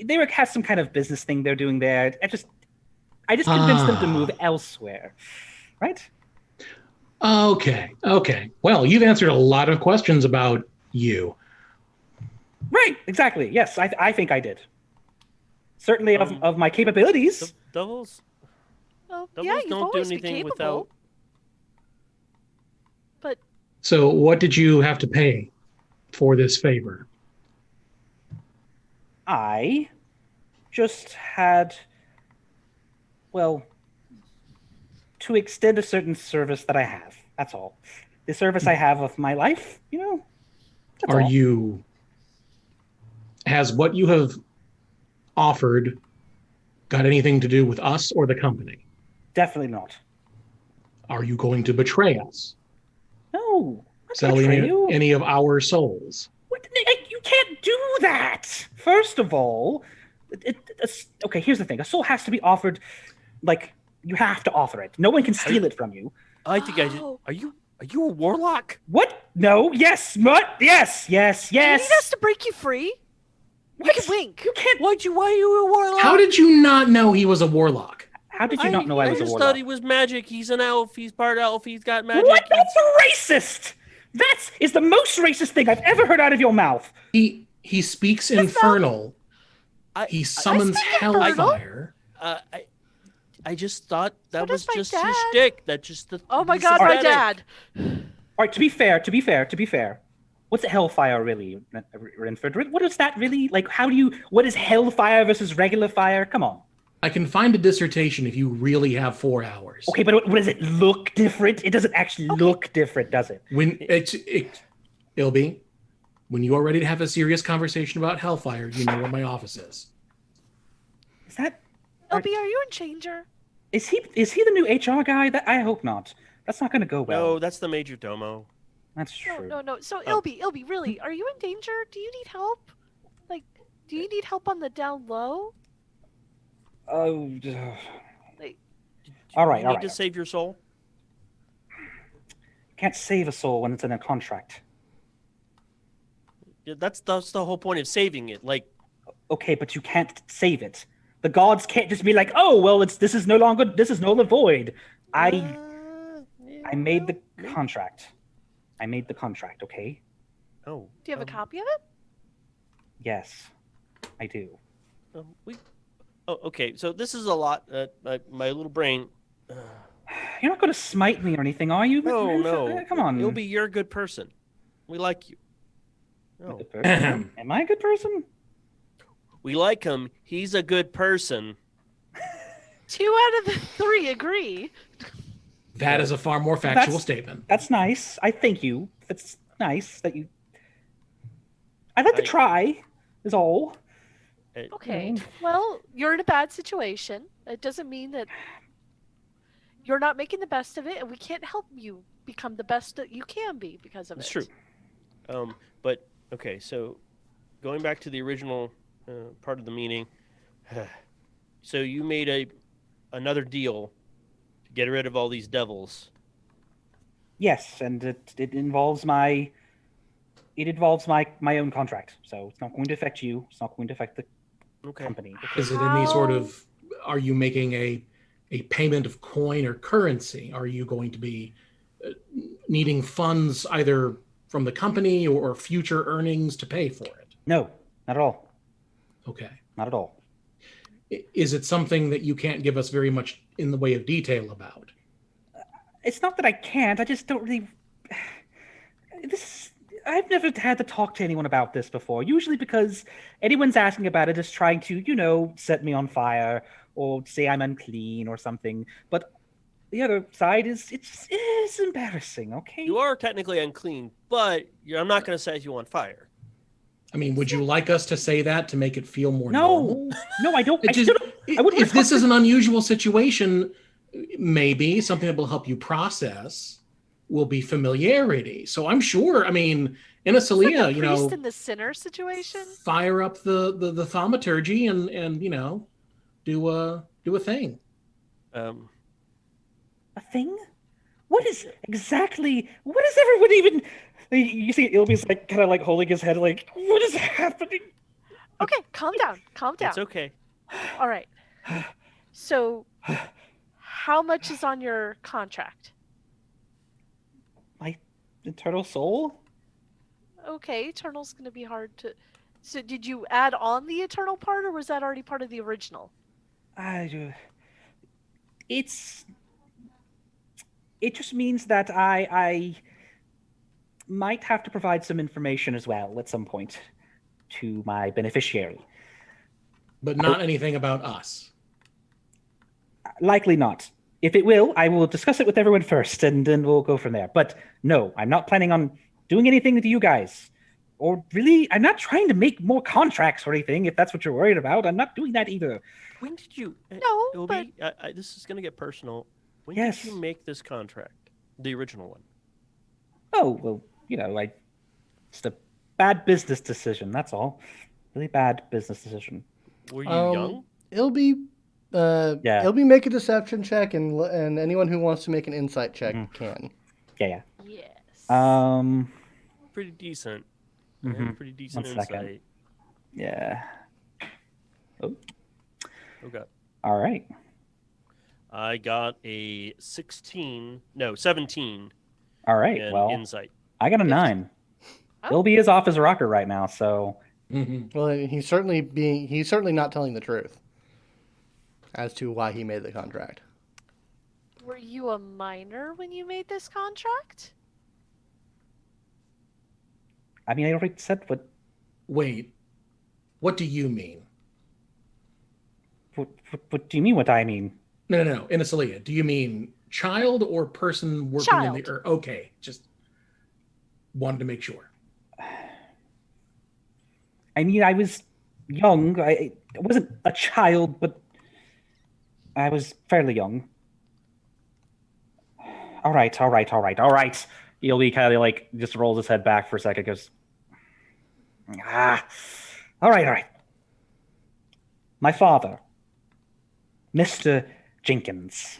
they had some kind of business thing they're doing there. I just convinced them to move elsewhere, right? Okay. Well, you've answered a lot of questions about you. Right. Exactly. Yes, I think I did. Certainly of my capabilities. Devils? Well, Devils you've don't do always been anything capable. without. But So what did you have to pay for this favor? I just had, to extend a certain service that I have. That's all. The service I have of my life, that's all. Has what you have offered got anything to do with us or the company? Definitely not. Are you going to betray us? No. Selling any of our souls? What? do that. First of all, okay, here's the thing. A soul has to be offered, like, you have to offer it. No one can steal it from you. I think I just... Are you a warlock? What? No. Yes. What? Yes. Yes. Do you Yes. need us to break you free? What? You can wink. You can't. Why are you a warlock? How did you not know he was a warlock? How did you not know I was a just warlock? thought he was magic. He's an elf. He's part elf. He's got magic. What? That's racist. That is the most racist thing I've ever heard out of your mouth. He speaks infernal. I He summons infernal? hellfire. I just thought that does was my just his dad. shtick. That just the. Oh my he's god, my aesthetic. dad. All right. To be fair. What's hellfire really, Rynford? What is that really? Like, what is hellfire versus regular fire? Come on. I can find a dissertation if you really have 4 hours. Okay, but what does it look different? It doesn't actually look different, does it? When Ilby, when you are ready to have a serious conversation about hellfire, you know where my office is. Is that? LB, are you in Changer? Is he the new HR guy? That I hope not. That's not going to go well. No, that's the major domo. That's true. No. So, Ilby, really, are you in danger? Do you need help? Like, do you need help on the down low? Oh. Like, All right. You need to save your soul. Can't save a soul when it's in a contract. Yeah, that's the whole point of saving it. Like, Okay, but you can't save it. The gods can't just be like, oh, well, this is null and void. I made the contract. I made the contract, okay? Oh. do you have a copy of it? Yes, I do. Oh, okay. So this is a lot. My little brain. You're not going to smite me or anything, are you? No. Come on. You're a good person. We like you. I'm a No. good person. Am I a good person? We like him. He's a good person. 2 out of the 3 agree. That is a far more factual statement. That's nice. I thank you. That's nice that you... I'd like to try, is all. Okay. Well, you're in a bad situation. It doesn't mean that you're not making the best of it, and we can't help you become the best that you can be because of It's it. true. But okay. So going back to the original part of the meeting, so you made another deal to get rid of all these devils. Yes, and it involves my own contract, so it's not going to affect you. It's not going to affect the company. Is it any sort of? Are you making a payment of coin or currency? Are you going to be needing funds either from the company or future earnings to pay for it? No, not at all. Okay. Not at all. Is it something that you can't give us very much in the way of detail about? It's not that I can't. I just don't really. I've never had to talk to anyone about this before. Usually because anyone's asking about it is trying to, set me on fire or say I'm unclean or something. But the other side is it's embarrassing, okay? You are technically unclean, but I'm not going to set you on fire. I mean, would you like us to say that to make it feel more normal? No, I don't. If this is an unusual situation, maybe something that will help you process will be familiarity. So I'm sure, I mean, Inisalia, like priest in the sinner situation. Fire up the thaumaturgy and do a thing. A thing? What is everyone even? You see, Ilby's like kind of like holding his head, like, what is happening? Okay, calm down. It's okay. All right. So, how much is on your contract? My eternal soul? Okay, eternal's going to be hard to... So did you add on the eternal part, or was that already part of the original? It just means that I might have to provide some information as well at some point to my beneficiary. But not anything about us. Likely not. If it will, I will discuss it with everyone first, and then we'll go from there. But no, I'm not planning on doing anything with you guys. Or really, I'm not trying to make more contracts or anything, if that's what you're worried about. I'm not doing that either. When did you... No, Ilby, this is going to get personal. When did you make this contract? The original one? Oh, well, bad business decision. That's all. Really bad business decision. Were you young? Yeah. It'll be make a deception check, and anyone who wants to make an insight check can. Yeah. Yes. Pretty decent. I had pretty decent 1 second. insight. Yeah. Oh. Okay. All right. I got a 17 All right. in Well, insight. I got a 9. Oh. Ilby is off his rocker right now, so Well, he's certainly not telling the truth as to why he made the contract. Were you a minor when you made this contract? I mean, I already said what. Wait, what do you mean? What do you mean? What I mean? No. Inisalia, do you mean child or person working in the earth? Okay, just wanted to make sure. I mean, I was young. I wasn't a child, but I was fairly young. All right. Ilby kind of like just rolls his head back for a second, goes, all right. My father, Mr. Jenkins,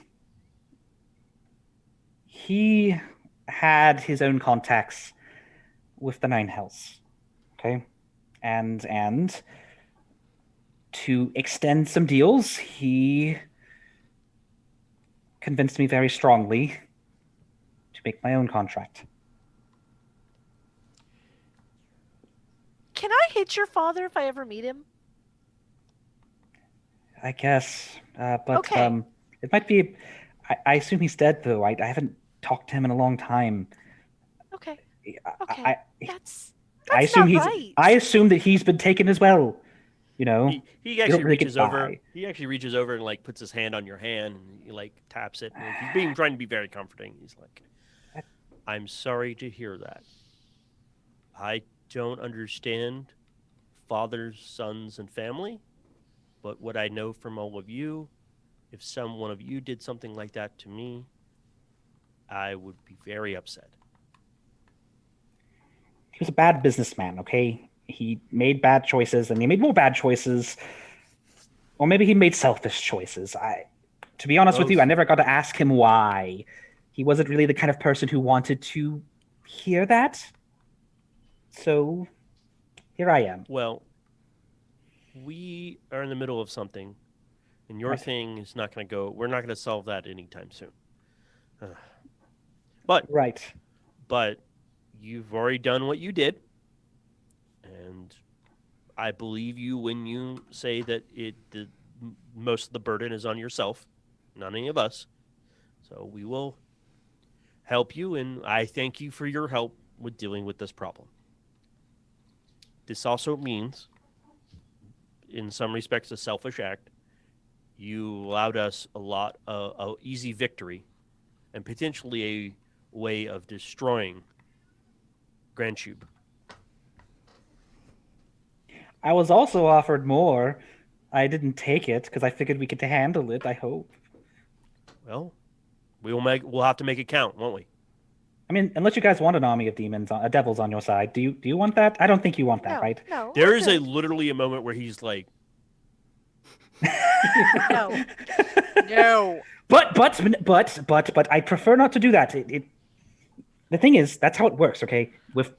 he had his own contacts with the Nine Hells, okay? And to extend some deals, he convinced me very strongly to make my own contract. Can I hit your father if I ever meet him? I guess, but Okay. it might be. I assume he's dead, though. I haven't talked to him in a long time. Okay. I That's I assume not he's. right. I assume that he's been taken as well. You know, He don't actually really get reaches over. by. He actually reaches over and like puts his hand on your hand and he like taps it. And he's being trying to be very comforting. He's like, "I'm sorry to hear that. I don't understand fathers, sons, and family, but what I know from all of you, if one of you did something like that to me, I would be very upset." He was a bad businessman. Okay, he made bad choices, and he made more bad choices, or maybe he made selfish choices. To be honest with you, I never got to ask him why. He wasn't really the kind of person who wanted to hear that. So here I am. Well, we are in the middle of something, and your thing is not going to go. We're not going to solve that anytime soon. But you've already done what you did, and I believe you when you say that most of the burden is on yourself, not any of us. So we will help you, and I thank you for your help with dealing with this problem. This also means, in some respects, a selfish act. You allowed us a lot of easy victory and potentially a way of destroying Grand Tube. I was also offered more. I didn't take it because I figured we could handle it, I hope. Well, we'll have to make it count, won't we? I mean, unless you guys want an army of devils on your side. Do you want that? I don't think you want that, right? No. There is literally a moment where he's like, No. No. But I prefer not to do that. The thing is, that's how it works, okay? With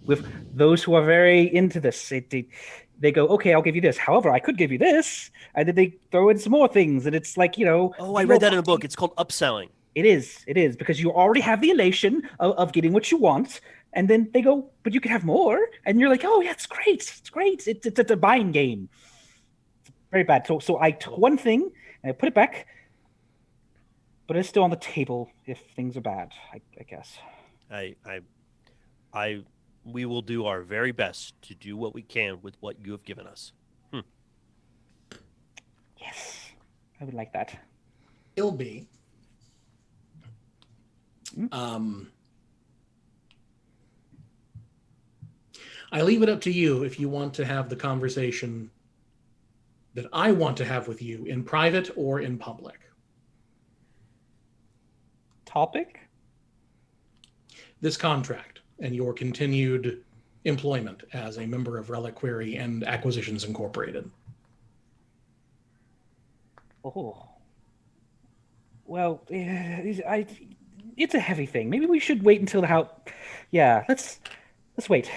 those who are very into this, they go, okay, I'll give you this. However, I could give you this, and then they throw in some more things, and it's like, oh, I read that in a book. It's called upselling. It is, because you already have the elation of getting what you want, and then they go, but you can have more, and you're like, oh yeah, it's great. It's a buying game. It's very bad. So I took one thing and I put it back, but it's still on the table if things are bad, I guess. We will do our very best to do what we can with what you have given us. Yes, I would like that. Ilby. I leave it up to you if you want to have the conversation that I want to have with you in private or in public. Topic? This contract and your continued employment as a member of Reliquary and Acquisitions Incorporated. Oh. Well, it's a heavy thing. Maybe we should wait until the house. Yeah, let's wait.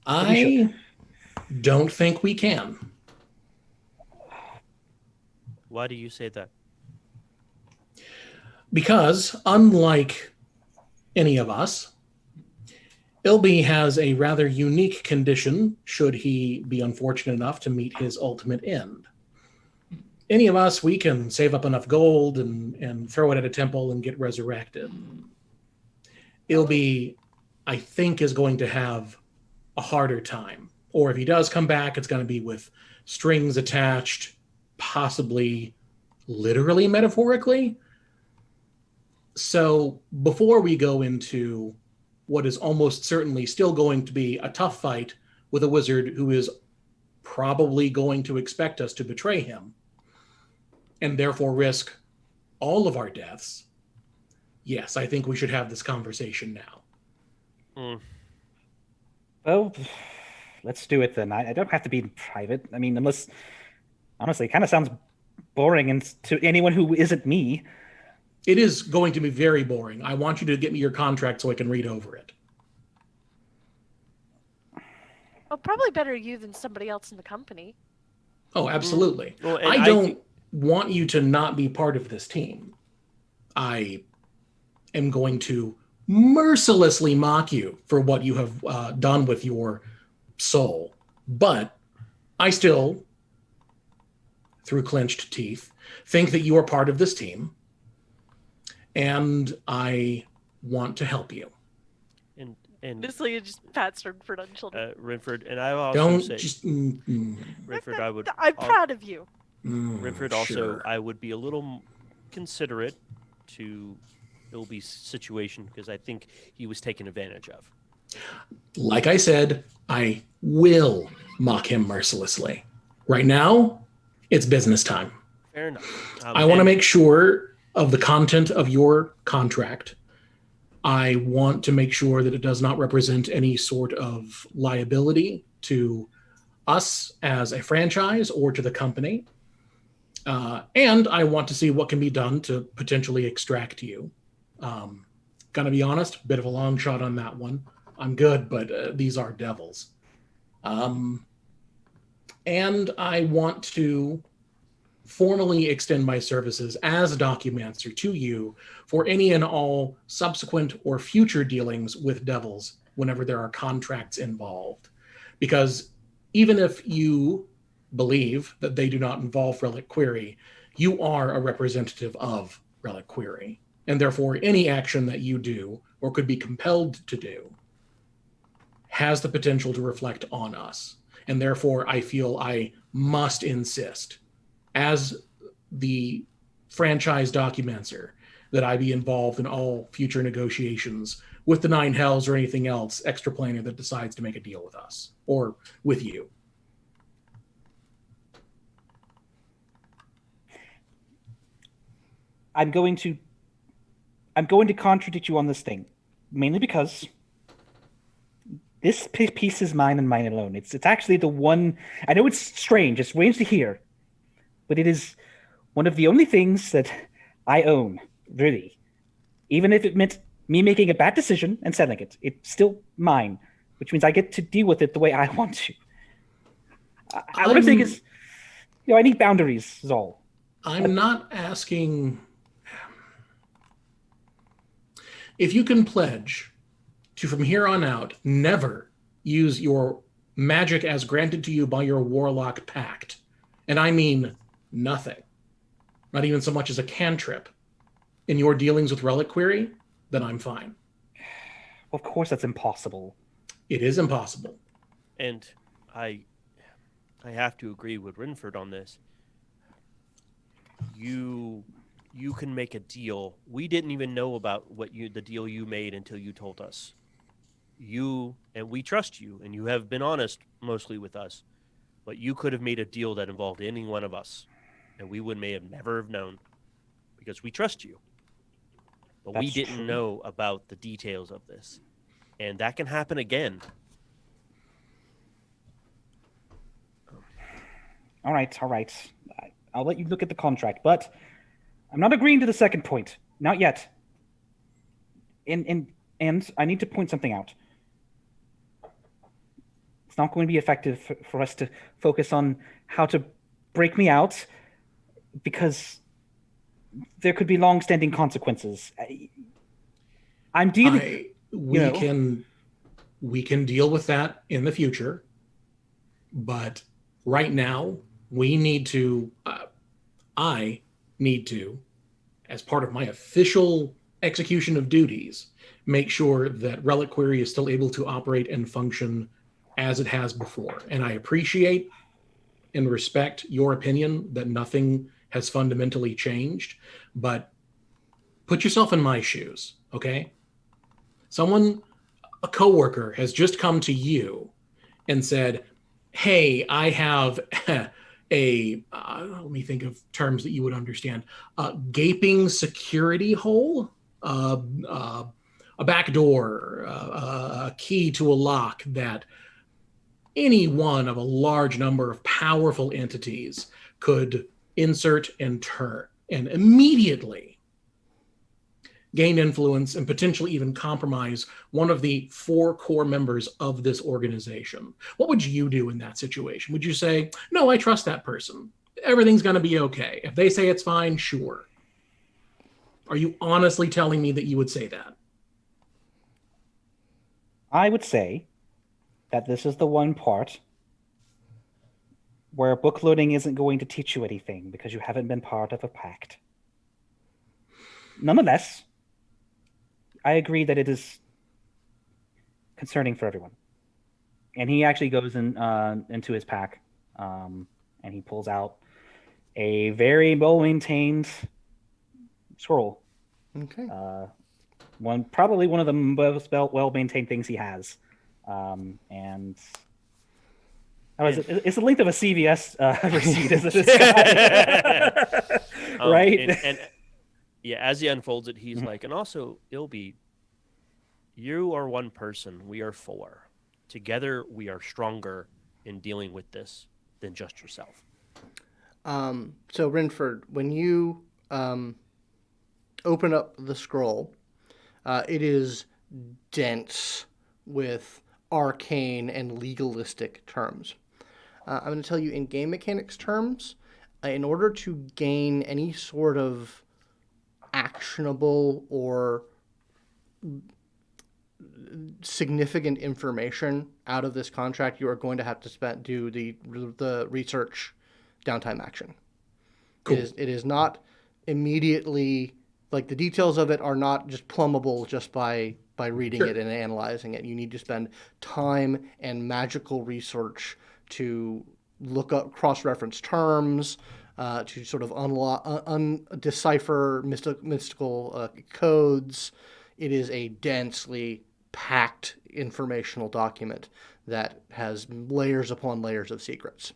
I don't think we can. Why do you say that? Because, unlike any of us, Ilby has a rather unique condition should he be unfortunate enough to meet his ultimate end. Any of us, we can save up enough gold and throw it at a temple and get resurrected. Ilby, I think, is going to have a harder time. Or if he does come back, it's going to be with strings attached, possibly literally, metaphorically. So before we go into what is almost certainly still going to be a tough fight with a wizard who is probably going to expect us to betray him and therefore risk all of our deaths, yes, I think we should have this conversation now. Well, let's do it then. I don't have to be private. I mean, unless, honestly, it kind of sounds boring and to anyone who isn't me. It is going to be very boring. I want you to get me your contract so I can read over it. Well, probably better you than somebody else in the company. Oh, absolutely. Well, I don't want you to not be part of this team. I am going to mercilessly mock you for what you have done with your soul. But I still, through clenched teeth, think that you are part of this team. And I want to help you. And Inisalia just pats Rynford on the shoulder. Rynford, and I will also Don't say, just... Rynford, I'm proud of you. Rynford, also, sure. I would be a little considerate to Ilby's situation because I think he was taken advantage of. Like I said, I will mock him mercilessly. Right now, it's business time. Fair enough. I want to make sure of the content of your contract. I want to make sure that it does not represent any sort of liability to us as a franchise or to the company. And I want to see what can be done to potentially extract you. Gonna be honest, bit of a long shot on that one. I'm good, but these are devils. And I want to formally extend my services as a Documancer to you for any and all subsequent or future dealings with devils whenever there are contracts involved. Because even if you believe that they do not involve Reliquary, you are a representative of Reliquary. And therefore, any action that you do or could be compelled to do has the potential to reflect on us. And therefore, I feel I must insist, as the franchise Documancer, that I be involved in all future negotiations with the Nine Hells or anything else extraplanar that decides to make a deal with us or with you. I'm going to contradict you on this thing, mainly because this piece is mine and mine alone. It's actually the one. I know it's strange. It's strange to hear, but it is one of the only things that I own, really. Even if it meant me making a bad decision and selling it, it's still mine, which means I get to deal with it the way I want to. What I'm saying is, I need boundaries, is all. I'm not asking... If you can pledge to, from here on out, never use your magic as granted to you by your Warlock pact, and I mean nothing, not even so much as a cantrip, in your dealings with Reliquary, then I'm fine. Of course that's impossible. It is impossible. And I have to agree with Rynford on this. You can make a deal. We didn't even know about the deal you made until you told us. And we trust you, and you have been honest mostly with us. But you could have made a deal that involved any one of us, and we may have never have known because we trust you. But we didn't know about the details of this. and that can happen again. All right. I'll let you look at the contract, but I'm not agreeing to the second point. Not yet. And I need to point something out. It's not going to be effective for us to focus on how to break me out, because there could be long-standing consequences. I'm dealing. We can deal with that in the future, but right now we need to. I need to, as part of my official execution of duties, make sure that Reliquary is still able to operate and function as it has before. And I appreciate and respect your opinion that nothing has fundamentally changed, but put yourself in my shoes, okay? A coworker has just come to you and said, hey, I have let me think of terms that you would understand, gaping security hole, a back door, a key to a lock that any one of a large number of powerful entities could insert and turn, and immediately gain influence and potentially even compromise one of the 4 core members of this organization. What would you do in that situation? Would you say, no, I trust that person, everything's going to be okay? If they say it's fine, sure. Are you honestly telling me that you would say that? I would say that this is the one part where book learning isn't going to teach you anything because you haven't been part of a pact. Nonetheless, I agree that it is concerning for everyone. And he actually goes into his pack, and he pulls out a very well-maintained scroll. Okay. Probably one of the most well-maintained things he has. And it's the length of a CVS receipt, isn't it? Right? And yeah, as he unfolds it, he's like, and also, Ilby, you are one person, we are 4. Together, we are stronger in dealing with this than just yourself. So, Rynford, when you open up the scroll, it is dense with arcane and legalistic terms. I'm going to tell you in game mechanics terms, in order to gain any sort of actionable or significant information out of this contract, you are going to have to do the research downtime action. Cool. It is not immediately, like, the details of it are not just plumbable just by reading it and analyzing it. You need to spend time and magical research to look up, cross-reference terms, to sort of decipher mystical codes. It is a densely packed informational document that has layers upon layers of secrets.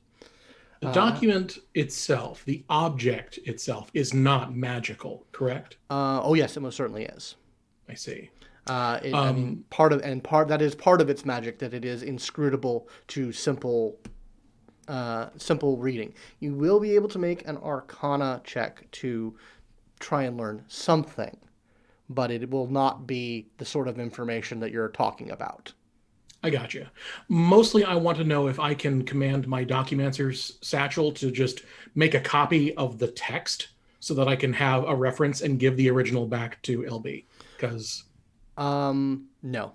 The document itself, the object itself, is not magical, correct? Oh yes, it most certainly is. I see. I mean, part of its magic, that it is inscrutable to simple reading. You will be able to make an Arcana check to try and learn something, but it will not be the sort of information that you're talking about. I got you. Mostly, I want to know if I can command my Documancer's satchel to just make a copy of the text so that I can have a reference and give the original back to LB. Because no.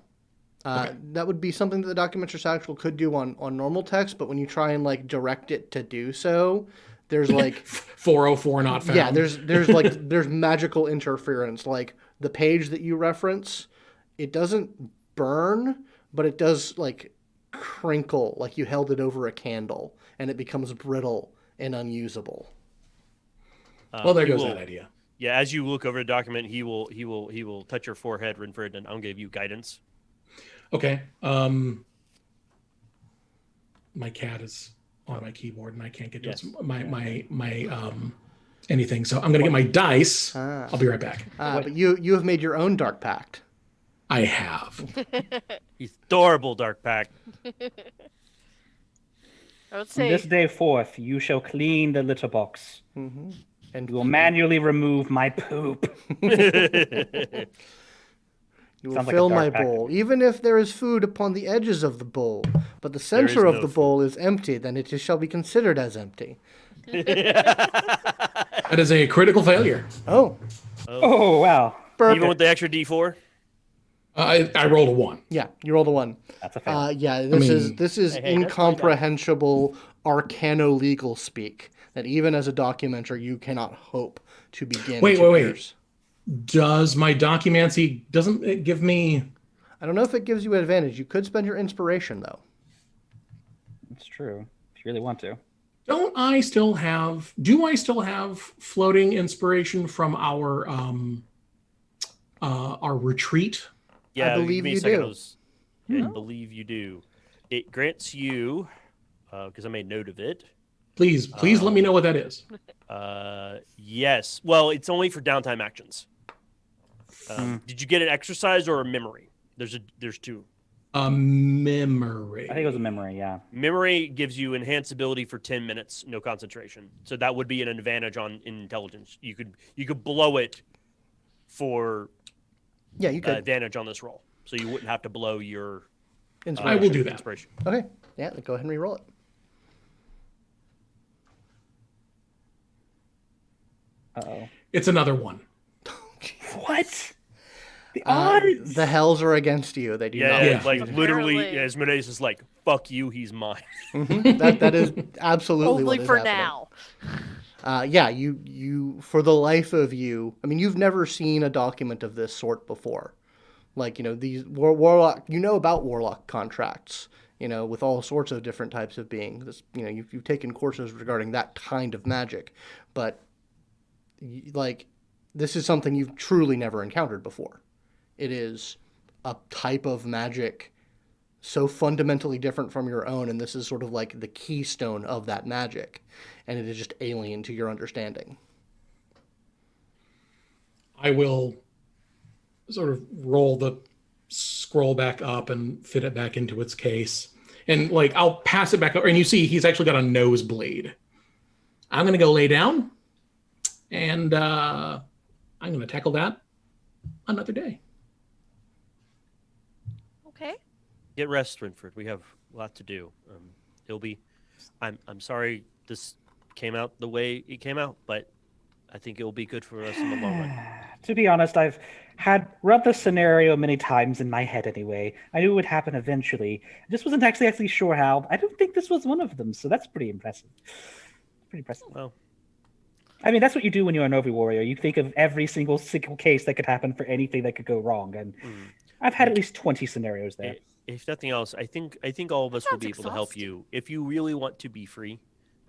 Okay. That would be something that the Documancer satchel could do on normal text, but when you try and like direct it to do so, there's like 404 not found. Yeah, there's magical interference. Like the page that you reference, it doesn't burn, but it does like crinkle, like you held it over a candle, and it becomes brittle and unusable. Well, there goes that idea. Yeah, as you look over the document, he will touch your forehead, Rynford, and I'll give you guidance. Okay. My cat is on my keyboard and I can't get to my anything. So I'm gonna get my dice. I'll be right back. But you have made your own dark pact. I have. He's adorable, Dark Pact. I would From say this day forth, you shall clean the litter box. Mm-hmm. And You will manually remove my poop. you will Sounds like a fill dark my pact to bowl, me. even if there is food upon the edges of the bowl, but the There is center of no the bowl is empty, then it shall be considered as empty. That is a critical failure. Oh, Oh, wow. perfect. Even with the extra D4? I rolled a 1. Yeah, you rolled a 1. That's a fail. Yeah, this is Hey, that's incomprehensible arcano-legal speak that even as a documenter you cannot hope to begin Wait, to wait. pierce. Does my Documancy, doesn't it give me... I don't know if it gives you an advantage. You could spend your inspiration, though. That's true. If you really want to. Do I still have floating inspiration from our retreat? Yeah, believe give me a you second. do. I believe you do. It grants you, because I made note of it. Please let me know what that is. Yes. Well, it's only for downtime actions. Did you get an exercise or a memory? There's two. A memory. I think it was a memory, yeah. Memory gives you enhanced ability for 10 minutes, no concentration. So that would be an advantage in intelligence. You could blow it for Yeah, you could. advantage on this roll. So you wouldn't have to blow your Inspiration. I will do that. inspiration. Okay. Yeah, go ahead and re-roll it. Uh-oh. It's another 1. What? The odds? The hells are against you. They do not. Yeah. Like literally, Apparently. Asmodeus is like, "Fuck you, he's mine." That is absolutely what only is for happening. now. Yeah, you for the life of you. I mean, you've never seen a document of this sort before. Like, these warlock. You know about warlock contracts. With all sorts of different types of beings. This, you've taken courses regarding that kind of magic, but this is something you've truly never encountered before. It is a type of magic so fundamentally different from your own, and this is sort of like the keystone of that magic, and it is just alien to your understanding. I will sort of roll the scroll back up and fit it back into its case. And I'll pass it back over. And you see he's actually got a nosebleed. I'm going to go lay down. And I'm going to tackle that another day. Okay. Get rest, Rynford. We have a lot to do. I'm sorry this came out the way it came out, but I think it will be good for us in the long run. To be honest, I've run this scenario many times in my head anyway. I knew it would happen eventually. I just wasn't actually sure how. I don't think this was one of them, so that's pretty impressive. Pretty impressive. Well, I mean, that's what you do when you're an Novi warrior. You think of every single case that could happen for anything that could go wrong, and I've had at least 20 scenarios there. if nothing else, I think all of us will sounds be able to help you. If you really want to be free,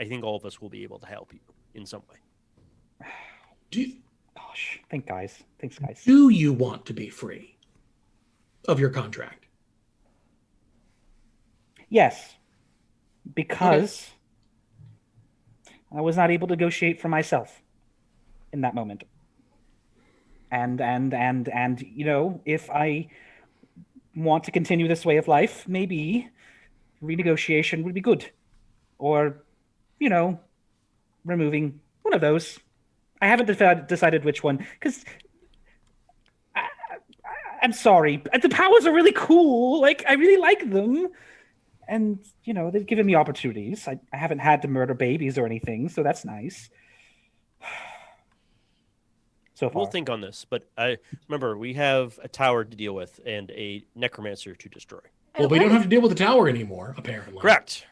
I think all of us will be able to help you in some way. Gosh, thanks, guys. Do you want to be free of your contract? Yes, because I was not able to negotiate for myself in that moment. And if I want to continue this way of life, maybe renegotiation would be good. Or, removing one of those. I haven't decided which one, because I'm sorry. The powers are really cool. I really like them. And, they've given me opportunities. I haven't had to murder babies or anything, so that's nice. So far. We'll think on this, but remember, we have a tower to deal with and a necromancer to destroy. Well, we don't have to deal with the tower anymore, apparently. Correct.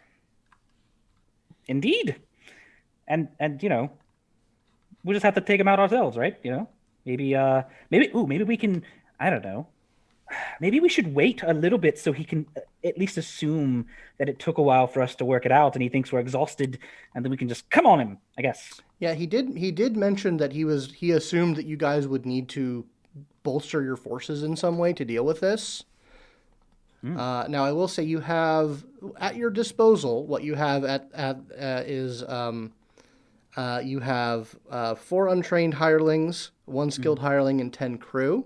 Indeed. And we'll just have to take them out ourselves, right? Maybe we can, I don't know. Maybe we should wait a little bit so he can at least assume that it took a while for us to work it out and he thinks we're exhausted, and then we can just come on him, I guess. Yeah, he did mention that he assumed that you guys would need to bolster your forces in some way to deal with this. Now, I will say you have at your disposal what you have is you have 4 untrained hirelings, 1 skilled hireling, and 10 crew.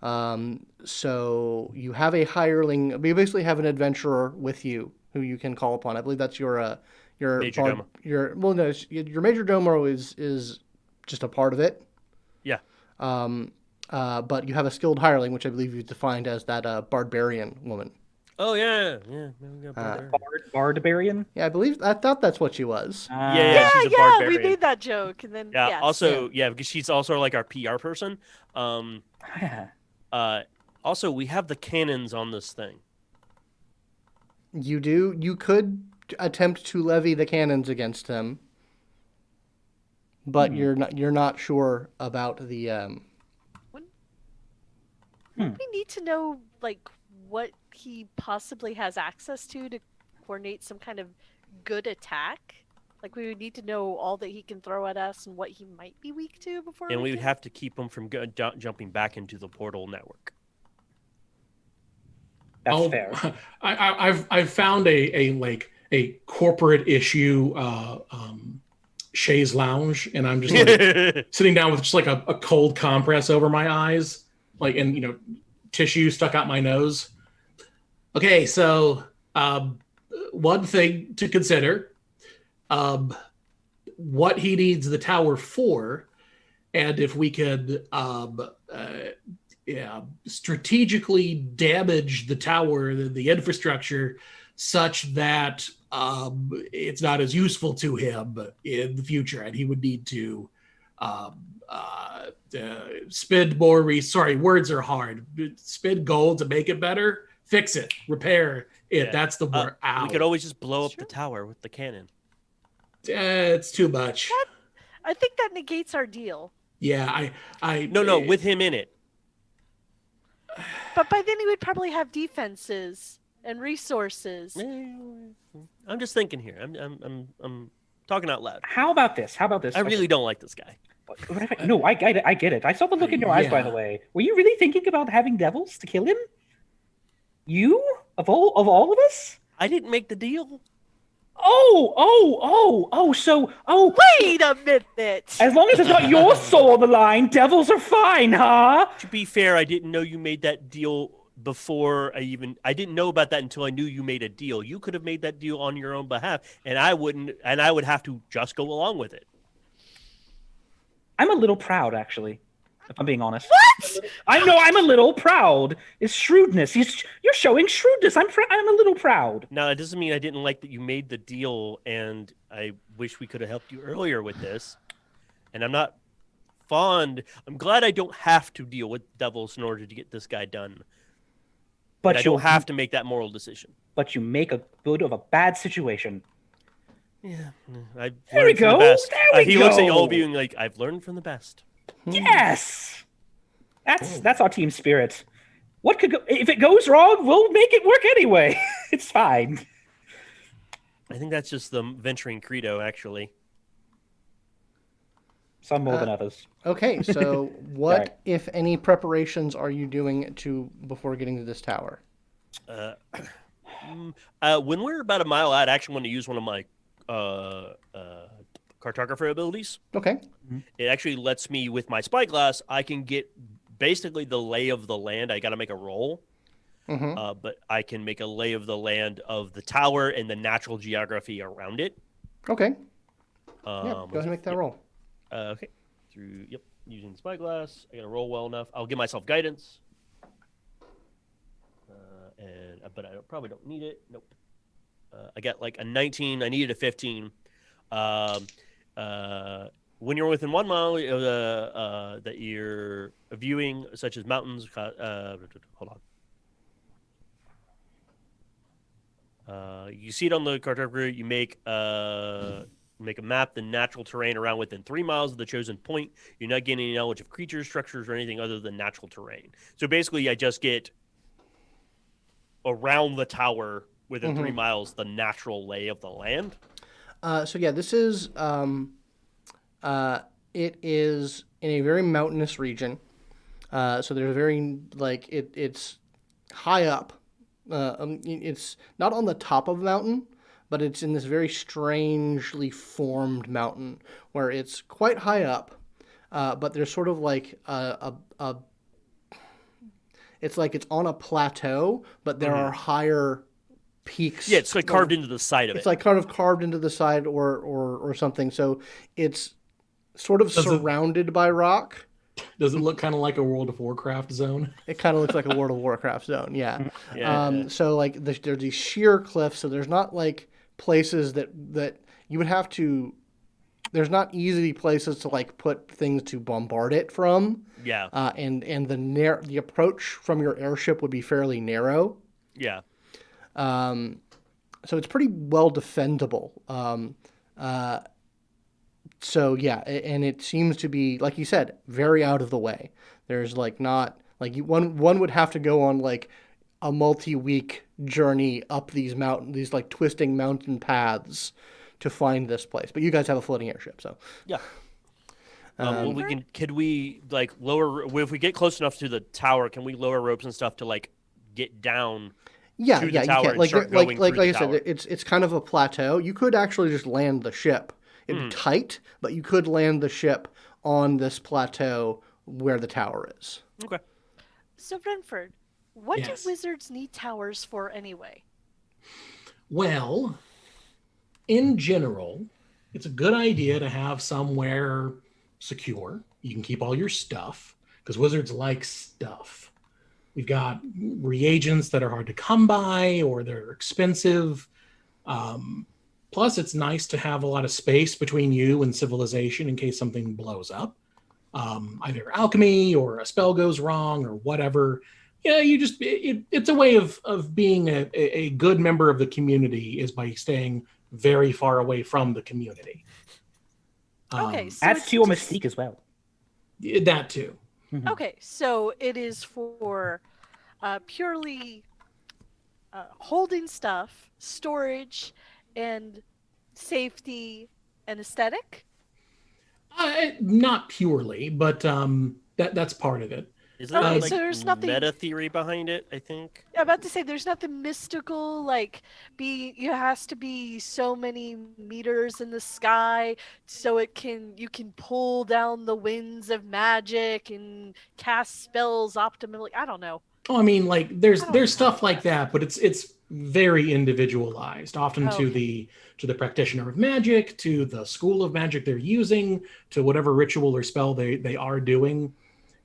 So you have a hireling. You basically have an adventurer with you who you can call upon. I believe that's your Majordomo. Your majordomo is just a part of it. Yeah. But you have a skilled hireling, which I believe you defined as that barbarian woman. Oh yeah. We got Barbarian. Bardbarian? Yeah, I thought that's what she was. Yeah, she's a Yeah, we barbarian. made that joke, and then Yeah. yes. Also, because she's also like our PR person. Also, we have the cannons on this thing. You do. You could attempt to levy the cannons against them, but you're not sure about the. We need to know like what he possibly has access to coordinate some kind of good attack. Like we would need to know all that he can throw at us and what he might be weak to before. And we would have to keep him from jumping back into the portal network. That's fair. I've found a corporate issue chaise lounge, and I'm just like sitting down with just like a cold compress over my eyes, like, and tissue stuck out my nose. Okay, so one thing to consider, what he needs the tower for, and if we could strategically damage the tower, the infrastructure, such that it's not as useful to him in the future, and he would need to spend more words are hard. Spend gold to make it better, fix it, repair it. Yeah. That's the word. We could always just blow up the tower with the cannon. It's too much. I think that negates our deal. Yeah, No, with him in it. But by then he would probably have defenses and resources. I'm just thinking here. I'm talking out loud. How about this? I really don't like this guy. No, I get it. I get it. I saw the look in your eyes, by the way. Were you really thinking about having devils to kill him? You? Of all of us? I didn't make the deal. Wait a minute! As long as it's not your soul on the line, devils are fine, huh? To be fair, I didn't know you made that deal before I didn't know about that until I knew you made a deal. You could have made that deal on your own behalf, and I would have to just go along with it. I'm a little proud, actually, if I'm being honest. What? I'm a little proud. It's shrewdness. You're showing shrewdness. I'm a little proud. Now, it doesn't mean I didn't like that you made the deal, and I wish we could have helped you earlier with this. And I'm not fond. I'm glad I don't have to deal with devils in order to get this guy done. But I don't have to make that moral decision. But you make a good of a bad situation. Yeah. There we go. He looks at all of you and like, I've learned from the best. Yes. That's our team spirit. What could go if it goes wrong, we'll make it work anyway. It's fine. I think that's just the venturing credo, actually. Some more than others. Okay, so what, if any, preparations are you doing before getting to this tower? When we're about a mile out, I actually want to use one of my cartographer abilities. Okay. Mm-hmm. It actually lets me, with my spyglass, I can get basically the lay of the land. I got to make a roll. Mm-hmm. But I can make a lay of the land of the tower and the natural geography around it. Okay. Go ahead and make that roll. Okay. Using the spyglass. I got to roll well enough. I'll give myself guidance. But I probably don't need it. Nope. I got like a 19. I needed a 15. When you're within 1 mile that you're viewing, such as mountains, hold on. You see it on the cartographer. You make a map, the natural terrain around within 3 miles of the chosen point. You're not getting any knowledge of creatures, structures, or anything other than natural terrain. So basically, I just get around the tower within 3 miles the natural lay of the land. This is it is in a very mountainous region. So there's it's high up. It's not on the top of a mountain, but it's in this very strangely formed mountain where it's quite high up. But there's sort of like it's like it's on a plateau, but there are higher peaks. Yeah, it's like carved into the side of it. It's like kind of carved into the side or something. So it's sort of surrounded by rock. Does it look kind of like a World of Warcraft zone? It kind of looks like a World of Warcraft zone, yeah. Yeah. So like there's these sheer cliffs, so there's not like places that you would have to. There's not easy places to like put things to bombard it from. Yeah. And the approach from your airship would be fairly narrow. Yeah. So it's pretty well defendable. So yeah, and it seems to be, like you said, very out of the way. There's like not like one would have to go on like a multi-week journey up these like twisting mountain paths to find this place. But you guys have a floating airship, so Yeah. Well, could we like lower if we get close enough to the tower? Can we lower ropes and stuff to like get down? Yeah, to the yeah, tower you and can. start going Like through I the said, tower? it's kind of a plateau. You could actually just land the ship. It'd be tight, but you could land the ship on this plateau where the tower is. Okay. So, Rynford, what Yes. do wizards need towers for anyway? Well, in general, it's a good idea to have somewhere secure. You can keep all your stuff because wizards like stuff. We've got reagents that are hard to come by or they're expensive. Plus, it's nice to have a lot of space between you and civilization in case something blows up. Either alchemy or a spell goes wrong or whatever. Yeah, it's a way of being a good member of the community is by staying very far away from the community. Okay, so Adds it's to your just- mystique as well. That too. Okay, so it is for purely holding stuff, storage, and safety and aesthetic. Not purely, but that's part of it. Is there Okay, like so there's nothing- meta theory behind it? I think. I'm about to say there's nothing mystical like it has to be so many meters in the sky so you can pull down the winds of magic and cast spells optimally. I don't know. Oh, I mean, like there's I don't stuff know. like that, but it's very individualized, often to Okay. the practitioner of magic, to the school of magic they're using, to whatever ritual or spell they are doing.